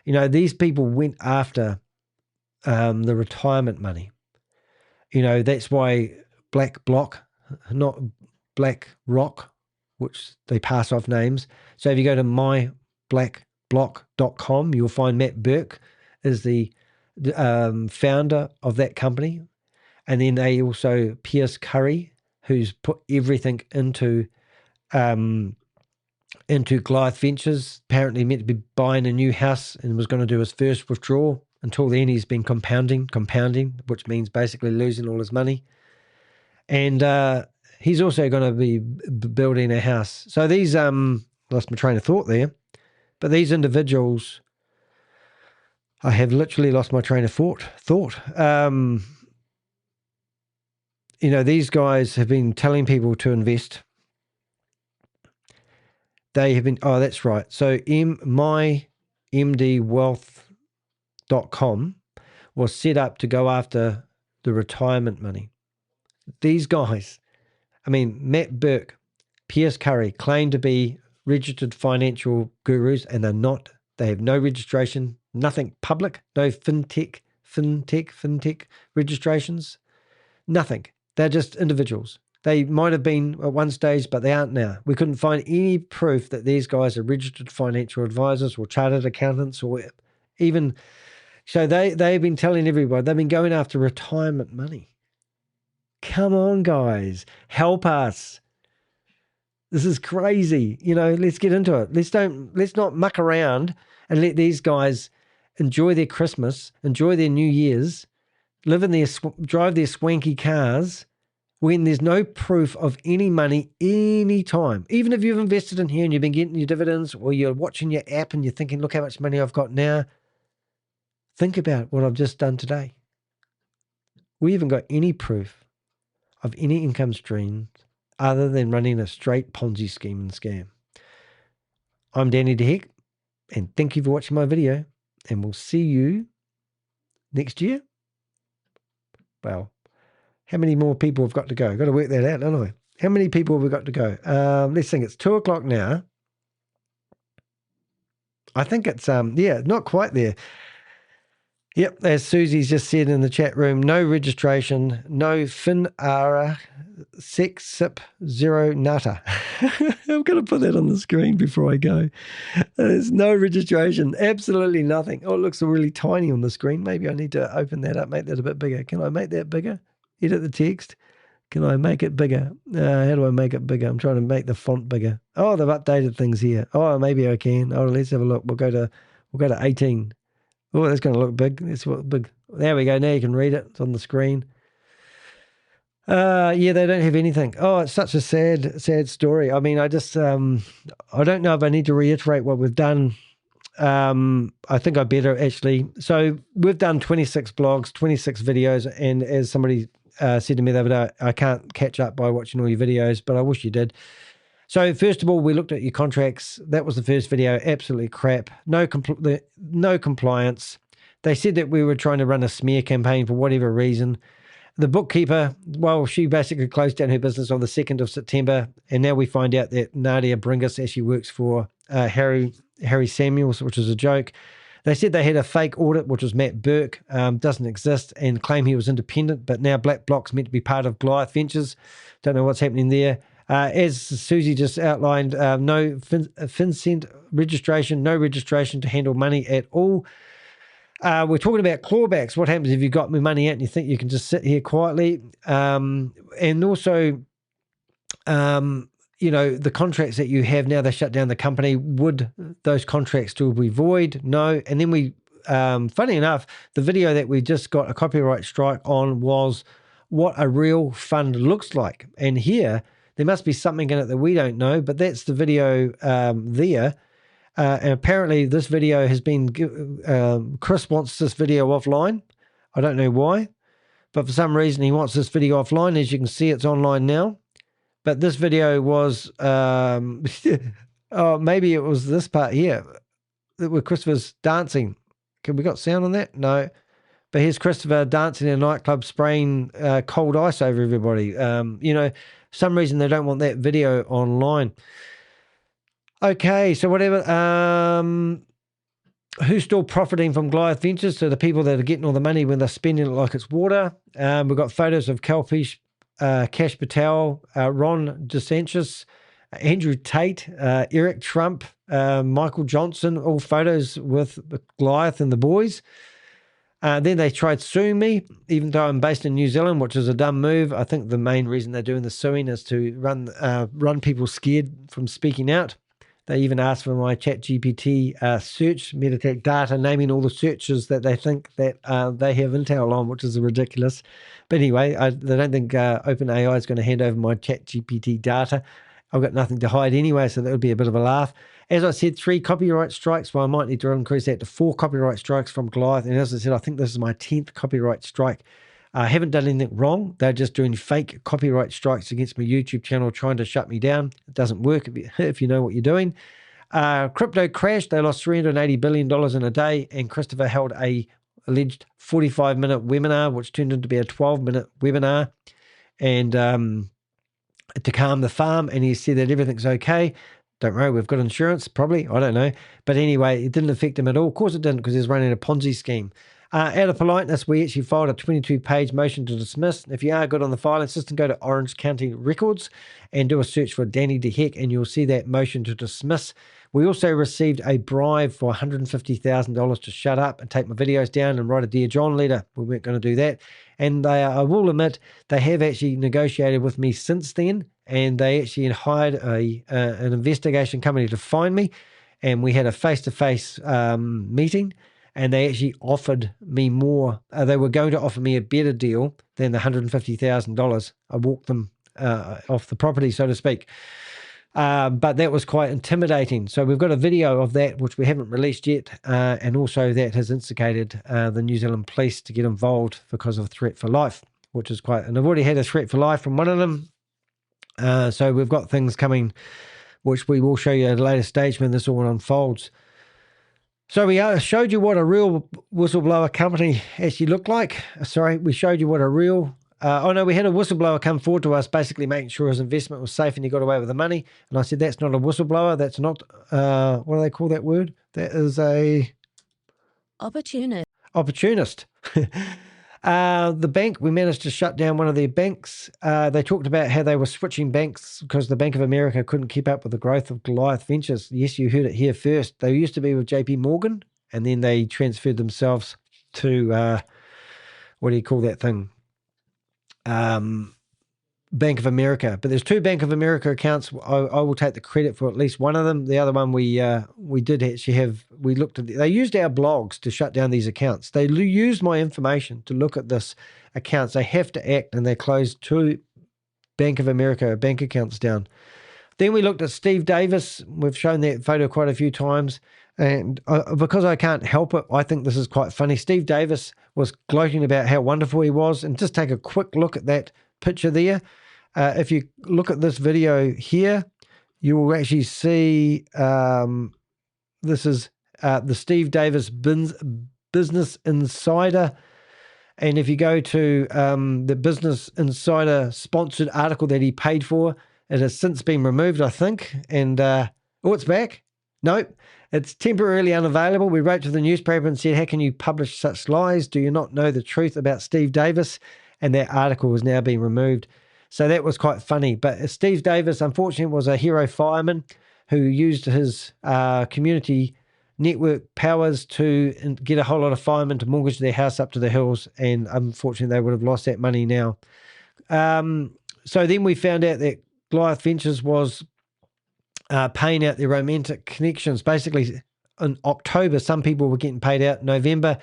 These people went after the retirement money. That's why Black Block, not Black Rock, which they pass off names. So if you go to myblackblock.com, you'll find Matt Burke is the founder of that company. And then they also, Pierce Curry, who's put everything into Goliath Ventures, apparently meant to be buying a new house and was going to do his first withdrawal. Until then, he's been compounding, which means basically losing all his money. And he's also going to be building a house. So these, lost my train of thought there, but these individuals, I have literally lost my train of thought. These guys have been telling people to invest. They have been, that's right. So mymdwealth.com was set up to go after the retirement money. These guys I mean, Matt Burke, Piers Curry claim to be registered financial gurus, and they're not. They have no registration, nothing public, no fintech registrations, nothing. They're just individuals. They might have been at one stage, but they aren't now. We couldn't find any proof that these guys are registered financial advisors or chartered accountants or even. So they've been telling everybody, they've been going after retirement money. Come on, guys, help us. This is crazy. Let's get into it. Let's not muck around and let these guys enjoy their Christmas, enjoy their New Year's, drive their swanky cars when there's no proof of any money any time. Even if you've invested in here and you've been getting your dividends, or you're watching your app and you're thinking, look how much money I've got now. Think about what I've just done today. We haven't got any proof of any income streams other than running a straight Ponzi scheme and scam. I'm Danny DeHeck, and thank you for watching my video, and we'll see you next year. Well, how many more people have got to go? I've got to work that out, don't I? How many people have we got to go? Let's think. It's 2:00 now. I think it's, not quite there. Yep, as Susie's just said in the chat room, no registration, no FinAra, SEC, zero nata. I'm going to put that on the screen before I go. There's no registration, absolutely nothing. Oh, it looks really tiny on the screen. Maybe I need to open that up, make that a bit bigger. Can I make that bigger? Edit the text. Can I make it bigger? How do I make it bigger? I'm trying to make the font bigger. Oh, they've updated things here. Oh, maybe I can. Oh, let's have a look. We'll go to 18. Oh, that's going to look big. Let's look big. There we go. Now you can read it. It's on the screen. They don't have anything. Oh, it's such a sad story. I mean, I just, I don't know if I need to reiterate what we've done. I think I better actually. So we've done 26 blogs, 26 videos, and as somebody said to me the other day, I can't catch up by watching all your videos, but I wish you did. So first of all, we looked at your contracts. That was the first video. Absolutely crap. No compliance. They said that we were trying to run a smear campaign for whatever reason. The bookkeeper, well, she basically closed down her business on the 2nd of September, and now we find out that Nadia Bringus actually works for Harry Samuels, which is a joke. They said they had a fake audit, which was Matt Burke, doesn't exist, and claim he was independent, but now Black Block's meant to be part of Goliath Ventures. Don't know what's happening there. As Susie just outlined, no FinCEN registration, no registration to handle money at all. We're talking about clawbacks. What happens if you got my money out and you think you can just sit here quietly? And also, the contracts that you have now, they shut down the company. Would those contracts still be void? No. And then we, funny enough, the video that we just got a copyright strike on was what a real fund looks like. And here, there must be something in it that we don't know, but that's the video there. And apparently this video has been, Chris wants this video offline. I don't know why, but for some reason he wants this video offline. As you can see, it's online now. But this video was, maybe it was this part here where Christopher's dancing. Can we got sound on that? No. But here's Christopher dancing in a nightclub, spraying cold ice over everybody. Some reason they don't want that video online. Okay, so whatever. Who's still profiting from Goliath Ventures? So the people that are getting all the money when they're spending it like it's water. We've got photos of Kalpesh, Cash Patel, Ron DeSantis, Andrew Tate, Eric Trump, Michael Johnson, all photos with Goliath and the boys. Then they tried suing me, even though I'm based in New Zealand, which is a dumb move. I think the main reason they're doing the suing is to run people scared from speaking out. They even asked for my ChatGPT search Meditech data, naming all the searches that they think that they have intel on, which is ridiculous. But anyway, they don't think OpenAI is going to hand over my ChatGPT data. I've got nothing to hide anyway, so that would be a bit of a laugh. As I said, 3 copyright strikes. Well, I might need to increase that to 4 copyright strikes from Goliath. And as I said, I think this is my 10th copyright strike. I haven't done anything wrong. They're just doing fake copyright strikes against my YouTube channel, trying to shut me down. It doesn't work if you know what you're doing. Crypto crashed. They lost $380 billion in a day. And Christopher held a alleged 45-minute webinar, which turned into be a 12-minute webinar. And to calm the farm, and he said that everything's okay. Don't worry, we've got insurance, probably. I don't know. But anyway, it didn't affect him at all. Of course it didn't, because he was running a Ponzi scheme. Out of politeness, we actually filed a 22-page motion to dismiss. If you are good on the filing system, go to Orange County Records and do a search for Danny DeHeck, and you'll see that motion to dismiss. We also received a bribe for $150,000 to shut up and take my videos down and write a Dear John letter. We weren't going to do that. And I will admit, they have actually negotiated with me since then, and they actually hired an investigation company to find me, and we had a face-to-face meeting, and they actually offered me more. They were going to offer me a better deal than the $150,000. I walked them off the property, so to speak. But that was quite intimidating. So we've got a video of that, which we haven't released yet, and also that has instigated the New Zealand police to get involved because of a threat for life, which is quite, and I've already had a threat for life from one of them. So we've got things coming, which we will show you at a later stage when this all unfolds. So we showed you what a real whistleblower company actually looked like. Sorry, we showed you what a real... we had a whistleblower come forward to us, basically making sure his investment was safe and he got away with the money. And I said, that's not a whistleblower. That's not, what do they call that word? That is a... Opportunist. The bank, we managed to shut down one of their banks. They talked about how they were switching banks because the Bank of America couldn't keep up with the growth of Goliath Ventures. Yes, you heard it here first. They used to be with JP Morgan, and then they transferred themselves to, what do you call that thing? Bank of America. But there's two Bank of America accounts. I will take the credit for at least one of them. The other one we did actually have, we looked at, they used our blogs to shut down these accounts. They used my information to look at this accounts. They have to act, and they closed two Bank of America bank accounts down. Then we looked at Steve Davis. We've shown that photo quite a few times. And because I can't help it, I think this is quite funny. Steve Davis was gloating about how wonderful he was. And just take a quick look at that picture there. If you look at this video here, you will actually see this is the Steve Davis Business Insider. And if you go to the Business Insider sponsored article that he paid for, it has since been removed, I think. And, it's back. Nope. It's temporarily unavailable. We wrote to the newspaper and said, how can you publish such lies? Do you not know the truth about Steve Davis? And that article has now been removed. So that was quite funny. But Steve Davis, unfortunately, was a hero fireman who used his community network powers to get a whole lot of firemen to mortgage their house up to the hills. And unfortunately, they would have lost that money now. So then we found out that Goliath Ventures was paying out their romantic connections. Basically, in October, some people were getting paid out. November,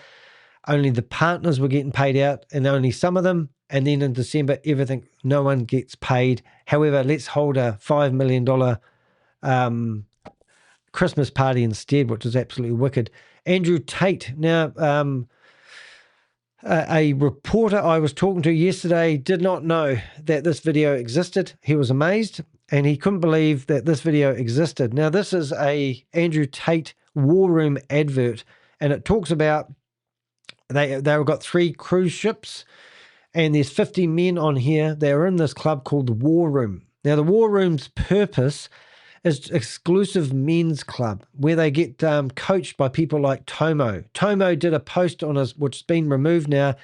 only the partners were getting paid out, and only some of them. And then in December, everything, no one gets paid. However, let's hold a $5 million Christmas party instead, which is absolutely wicked. Andrew Tate. Now, a reporter I was talking to yesterday did not know that this video existed. He was amazed, and he couldn't believe that this video existed. Now, this is a Andrew Tate War Room advert, and it talks about they've got 3 cruise ships, and there's 50 men on here. They're in this club called the War Room. Now, the War Room's purpose is exclusive men's club where they get coached by people like Tomo. Tomo did a post on his, which has been removed now,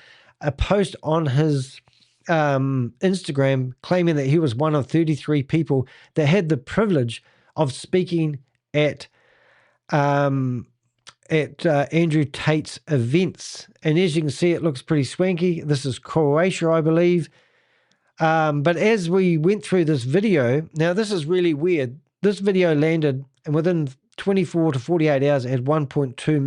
a post on his Instagram claiming that he was one of 33 people that had the privilege of speaking at Andrew Tate's events. And as you can see, it looks pretty swanky. This is Croatia, I believe. But as we went through this video, now this is really weird. This video landed, and within 24 to 48 hours, it had $1.2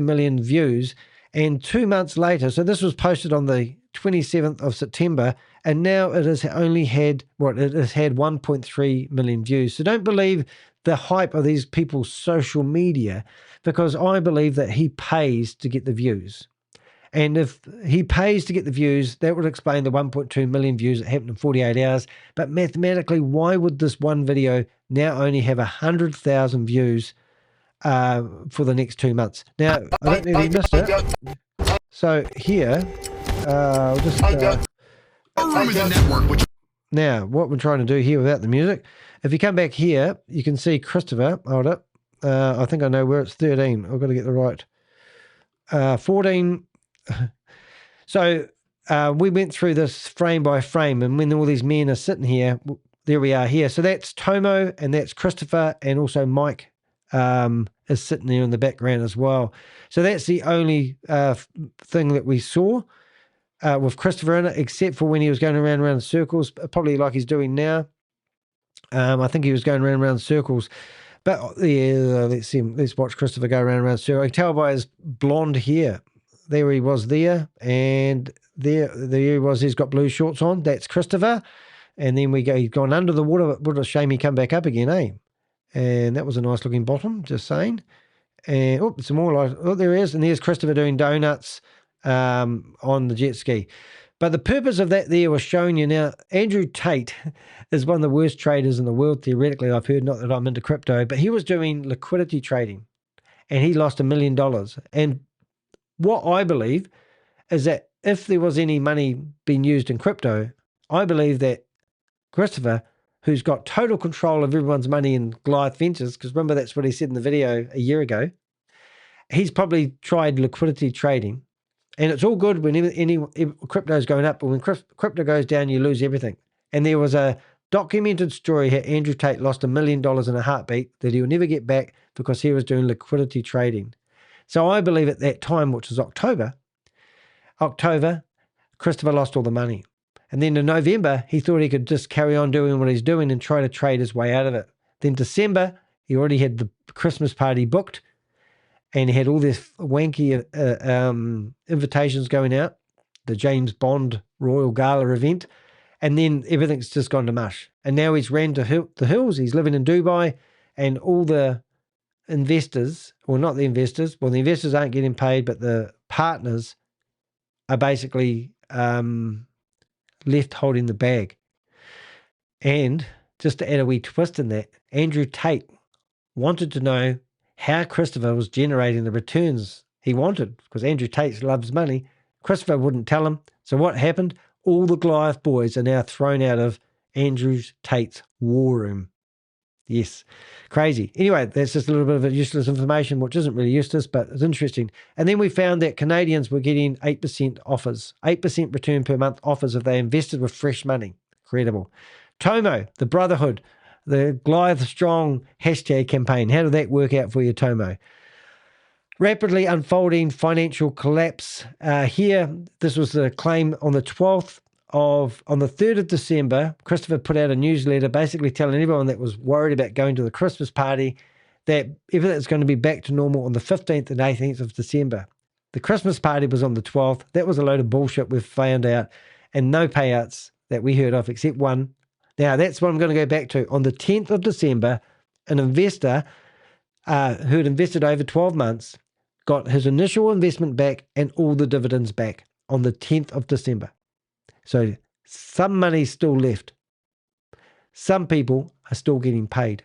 million views. And 2 months later, so this was posted on the 27th of September, and now it has only had, it has had 1.3 million views. So don't believe the hype of these people's social media, because I believe that he pays to get the views. And if he pays to get the views, that would explain the 1.2 million views that happened in 48 hours. But mathematically, why would this one video now only have 100,000 views for the next 2 months? Now, I don't know if you missed it. So here, I'll just room in the network, which Now, what we're trying to do here without the music, if you come back here, you can see Christopher. Hold up. I think I know where it's 13. I've got to get the right. 14. So we went through this frame by frame, and when all these men are sitting here, there we are here. So that's Tomo, and that's Christopher, and also Mike is sitting there in the background as well. So that's the only thing that we saw with Christopher in it, except for when he was going around in circles, probably like he's doing now. I think he was going around in circles. But yeah, let's watch Christopher go around in circles. I can tell by his blonde hair. There he was there, and there he was. He's got blue shorts on. That's Christopher. And then he's gone under the water. What a shame he come back up again, eh? And that was a nice looking bottom, just saying. And some more light. Oh, there he is. And there's Christopher doing donuts on the jet ski. But the purpose of that there was showing you now, Andrew Tate is one of the worst traders in the world, theoretically, I've heard, not that I'm into crypto, but he was doing liquidity trading, and he lost $1 million. And what I believe is that if there was any money being used in crypto, I believe that Christopher, who's got total control of everyone's money in Goliath Ventures, because remember that's what he said in the video a year ago, he's probably tried liquidity trading. And it's all good when any crypto is going up, but when crypto goes down, you lose everything. And there was a documented story here. Andrew Tate lost $1 million in a heartbeat that he'll never get back because he was doing liquidity trading. So I believe at that time, which was October, Christopher lost all the money. And then in November, he thought he could just carry on doing what he's doing and try to trade his way out of it. Then December, he already had the Christmas party booked, and he had all this wanky invitations going out, the James Bond Royal Gala event, and then everything's just gone to mush. And now he's ran to the hills. He's living in Dubai, and all the investors, well, not the investors, well, the investors aren't getting paid, but the partners are basically left holding the bag. And just to add a wee twist in that, Andrew Tate wanted to know how Christopher was generating the returns he wanted, because Andrew Tate loves money. Christopher wouldn't tell him. So what happened? All the Goliath boys are now thrown out of Andrew Tate's war room. Yes, crazy. Anyway, that's just a little bit of useless information, which isn't really useless, but it's interesting. And then we found that Canadians were getting 8% offers, 8% return per month offers if they invested with fresh money. Incredible. Tomo, the Brotherhood, the Goliath Strong hashtag campaign. How did that work out for you, Tomo? Rapidly unfolding financial collapse. Here, this was the claim on the 3rd of December, Christopher put out a newsletter basically telling everyone that was worried about going to the Christmas party that everything's going to be back to normal on the 15th and 18th of December. The Christmas party was on the 12th. That was a load of bullshit we've found out, and no payouts that we heard of except one. Now, that's what I'm going to go back to. On the 10th of December, an investor who had invested over 12 months got his initial investment back and all the dividends back on the 10th of December. So some money's still left. Some people are still getting paid.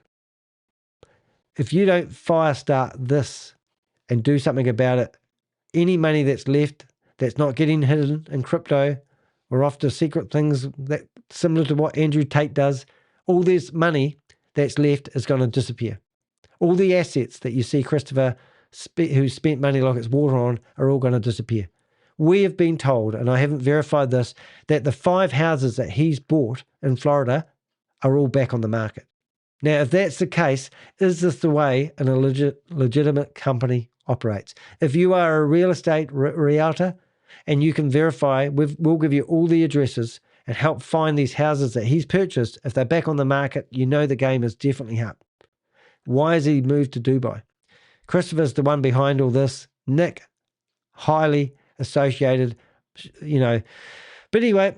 If you don't fire start this and do something about it, any money that's left that's not getting hidden in crypto or off to secret things that similar to what Andrew Tate does, all this money that's left is going to disappear. All the assets that you see Christopher who spent money like it's water on are all going to disappear. We have been told, and I haven't verified this, that the 5 houses that he's bought in Florida are all back on the market. Now, if that's the case, is this the way a legitimate company operates? If you are a real estate realtor and you can verify, we'll give you all the addresses and help find these houses that he's purchased. If they're back on the market, you know the game is definitely up. Why has he moved to Dubai? Christopher's the one behind all this. Nick, highly associated, you know. But anyway,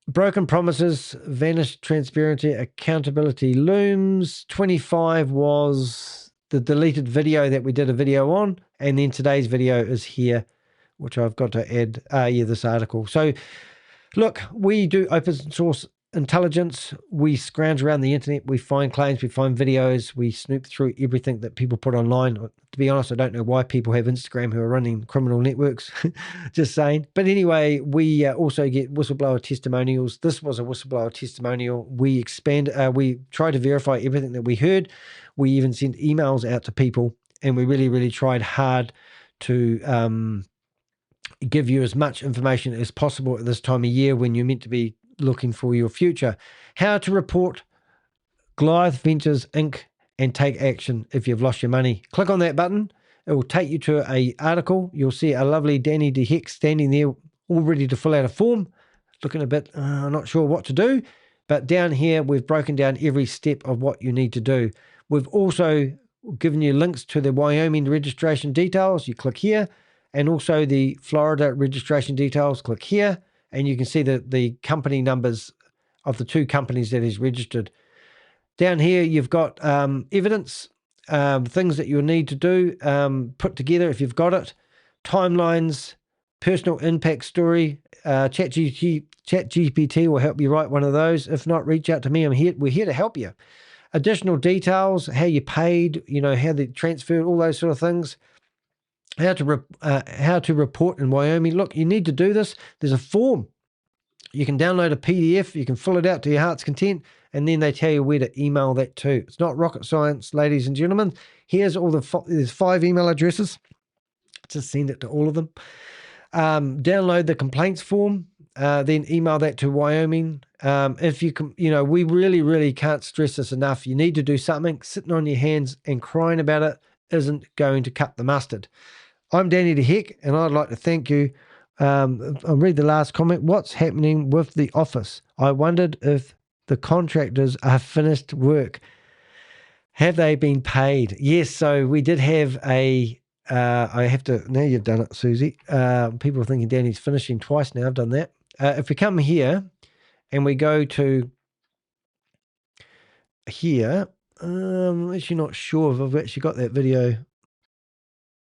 broken promises, vanished transparency, accountability looms. 25 was the deleted video that we did a video on, and then today's video is here, which I've got to add, this article. So look, we do open source intelligence, we scrounge around the internet, we find claims, we find videos, we snoop through everything that people put online. To be honest, I don't know why people have Instagram who are running criminal networks, just saying. But anyway, we also get whistleblower testimonials. This was a whistleblower testimonial. We try to verify everything that we heard. We even sent emails out to people, and we really, really tried hard to give you as much information as possible at this time of year when you're meant to be looking for your future. How to report Goliath Ventures Inc. and take action if you've lost your money. Click on that button. It will take you to an article. You'll see a lovely Danny DeHeck standing there all ready to fill out a form, looking a bit not sure what to do. But down here, we've broken down every step of what you need to do. We've also given you links to the Wyoming registration details. You click here. And also the Florida registration details. Click here. And you can see the company numbers of the two companies that he's registered. Down here, you've got evidence, things that you'll need to do, put together if you've got it, timelines, personal impact story. ChatGPT will help you write one of those. If not, reach out to me. We're here to help you. Additional details, how you paid, how they transferred, all those sort of things. How to report in Wyoming. Look, you need to do this. There's a form. You can download a PDF. You can fill it out to your heart's content, and then they tell you where to email that to. It's not rocket science, ladies and gentlemen. Here's there's 5 email addresses. Just send it to all of them. Download the complaints form. Then email that to Wyoming. If you can, we really, really can't stress this enough. You need to do something. Sitting on your hands and crying about it isn't going to cut the mustard. I'm Danny DeHeck, and I'd like to thank you. I'll read the last comment. What's happening with the office? I wondered if the contractors are finished work. Have they been paid? Yes, so we did have now you've done it, Susie. People are thinking Danny's finishing twice now. I've done that. If we come here and we go to here, I'm actually not sure if I've actually got that video.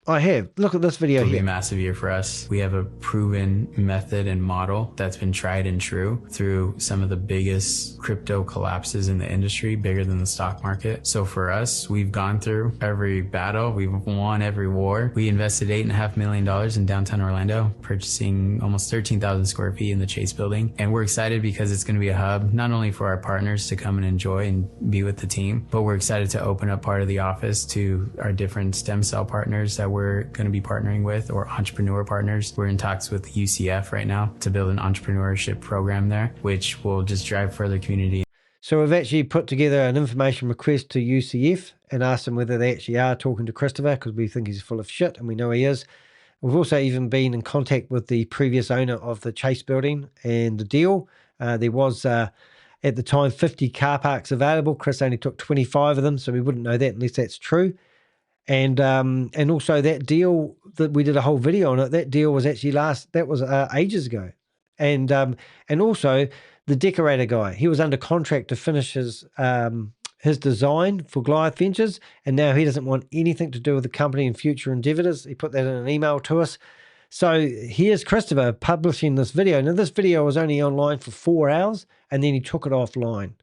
I have. Look at this video It'll here. be a massive year for us. We have a proven method and model that's been tried and true through some of the biggest crypto collapses in the industry, bigger than the stock market. So for us, we've gone through every battle. We've won every war. We invested $8.5 million in downtown Orlando, purchasing almost 13,000 square feet in the Chase building. And we're excited because it's going to be a hub, not only for our partners to come and enjoy and be with the team, but we're excited to open up part of the office to our different stem cell partners that we're going to be partnering with, or entrepreneur partners. We're in talks with UCF right now to build an entrepreneurship program there, which will just drive further community. So we've actually put together an information request to UCF and asked them whether they actually are talking to Christopher, because we think he's full of shit, and we know he is. We've also even been in contact with the previous owner of the Chase building and the deal. There was, at the time, 50 car parks available. Chris only took 25 of them, so we wouldn't know that unless that's true. And also that deal that we did a whole video on it, that deal was actually ages ago. And also the decorator guy, he was under contract to finish his design for Goliath Ventures, and now he doesn't want anything to do with the company and future endeavors. He put that in an email to us. So here's Christopher publishing this video. Now this video was only online for 4 hours, and then he took it offline,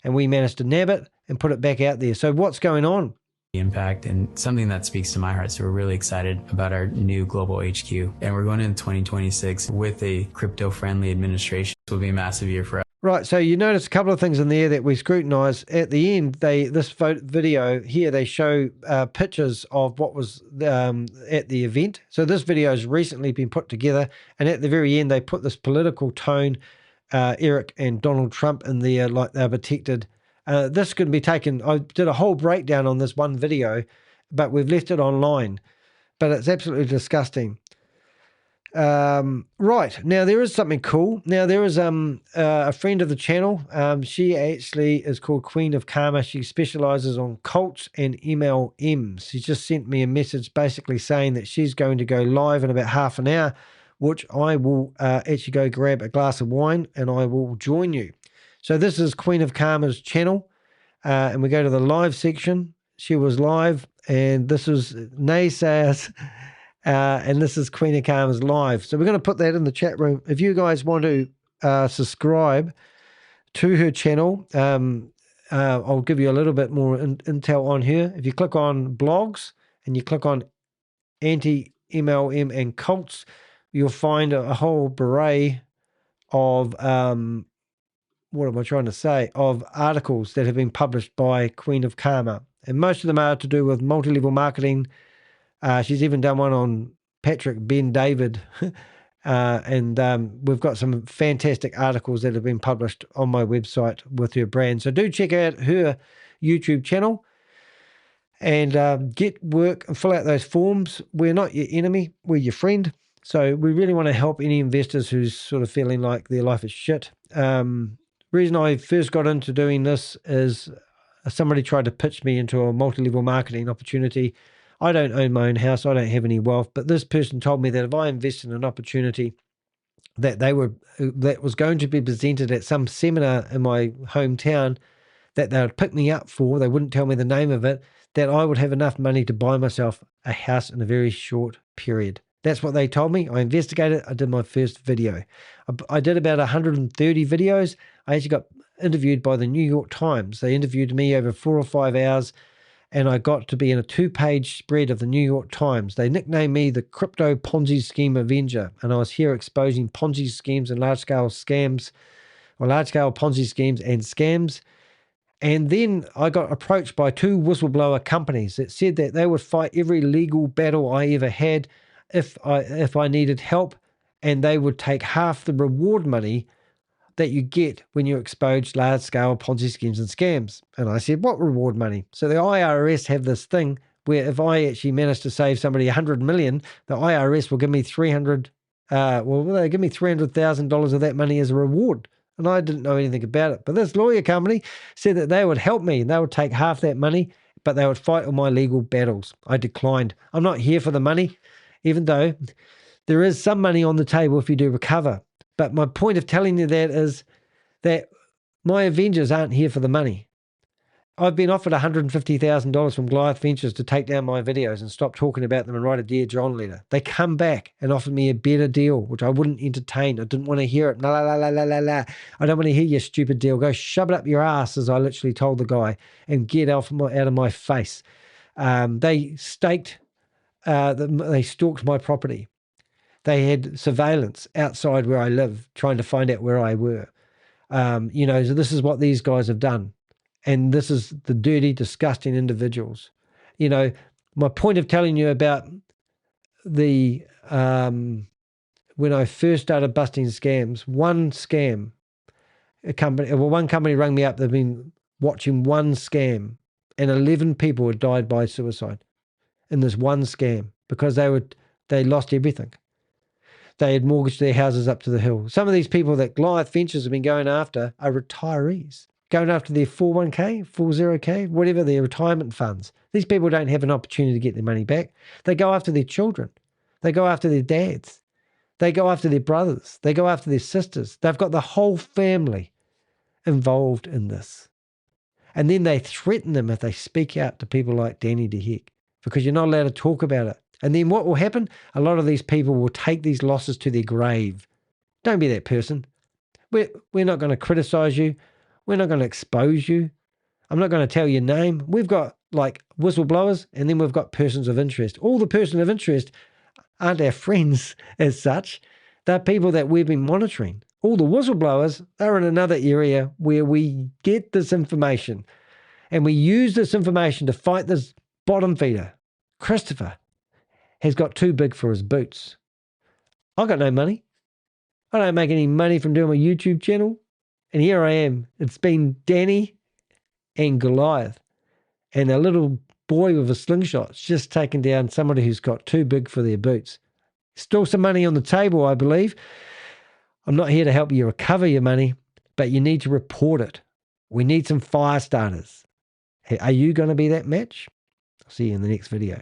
and we managed to nab it and put it back out there. So what's going on? Impact, and something that speaks to my heart. So we're really excited about our new global HQ, and we're going into 2026 with a crypto-friendly administration. This will be a massive year for us. Right, so you notice a couple of things in there that we scrutinize. At the end, this video here, they show pictures of what was at the event. So this video has recently been put together, and at the very end, they put this political tone, Eric and Donald Trump in there, like they're protected. This could be taken. I did a whole breakdown on this one video, but we've left it online. But it's absolutely disgusting. Right, now there is something cool. Now there is a friend of the channel. She actually is called Queen of Karma. She specializes on cults and MLMs. She just sent me a message basically saying that she's going to go live in about half an hour, which I will actually go grab a glass of wine and I will join you. So this is Queen of Karma's channel, and we go to the live section. She was live, and this is Naysayers, and this is Queen of Karma's live. So we're going to put that in the chat room. If you guys want to subscribe to her channel. I'll give you a little bit more intel on her. If you click on blogs and you click on anti-MLM and cults, you'll find a whole array of, what am I trying to say, of articles that have been published by Queen of Karma. And most of them are to do with multi-level marketing. She's even done one on Patrick Ben David. And we've got some fantastic articles that have been published on my website with her brand. So do check out her YouTube channel and get work and fill out those forms. We're not your enemy, we're your friend. So we really want to help any investors who's sort of feeling like their life is shit. Reason I first got into doing this is somebody tried to pitch me into a multi-level marketing opportunity. I don't own my own house. I don't have any wealth. But this person told me that if I invest in an opportunity that was going to be presented at some seminar in my hometown that they would pick me up for, they wouldn't tell me the name of it, that I would have enough money to buy myself a house in a very short period. That's what they told me. I investigated. I did my first video. I did about 130 videos. I actually got interviewed by the New York Times. They interviewed me over 4 or 5 hours, and I got to be in a 2-page spread of the New York Times. They nicknamed me the Crypto Ponzi Scheme Avenger, and I was here exposing Ponzi schemes and large-scale scams, or large-scale Ponzi schemes and scams. And then I got approached by 2 whistleblower companies that said that they would fight every legal battle I ever had if I needed help, and they would take half the reward money that you get when you expose large-scale Ponzi schemes and scams. And I said, what reward money? So the IRS have this thing where if I actually manage to save somebody $100 million, the IRS will give me they give me $300,000 of that money as a reward. And I didn't know anything about it. But this lawyer company said that they would help me and they would take half that money, but they would fight all my legal battles. I declined. I'm not here for the money, even though there is some money on the table if you do recover. But my point of telling you that is that my Avengers aren't here for the money. I've been offered $150,000 from Goliath Ventures to take down my videos and stop talking about them and write a Dear John letter. They come back and offered me a better deal, which I wouldn't entertain. I didn't want to hear it. La, la, la, la, la, la. I don't want to hear your stupid deal. Go shove it up your ass, as I literally told the guy, and get out of my face. They stalked my property. They had surveillance outside where I live, trying to find out where I were. So this is what these guys have done. And this is the dirty, disgusting individuals. My point of telling you about the, when I first started busting scams, one company rang me up. They've been watching one scam, and 11 people had died by suicide in this one scam because they lost everything. They had mortgaged their houses up to the hill. Some of these people that Goliath Ventures have been going after are retirees, going after their 401k, 40k, whatever, their retirement funds. These people don't have an opportunity to get their money back. They go after their children. They go after their dads. They go after their brothers. They go after their sisters. They've got the whole family involved in this. And then they threaten them if they speak out to people like Danny DeHeck, because you're not allowed to talk about it. And then what will happen? A lot of these people will take these losses to their grave. Don't be that person. We're not going to criticize you. We're not going to expose you. I'm not going to tell your name. We've got like whistleblowers, and then we've got persons of interest. All the persons of interest aren't our friends as such. They're people that we've been monitoring. All the whistleblowers are in another area where we get this information, and we use this information to fight this bottom feeder. Christopher has got too big for his boots. I got no money. I don't make any money from doing my YouTube channel. And here I am. It's been Danny and Goliath, and a little boy with a slingshot's just taken down somebody who's got too big for their boots. Still some money on the table, I believe. I'm not here to help you recover your money, but you need to report it. We need some fire starters. Hey, are you going to be that match? I'll see you in the next video.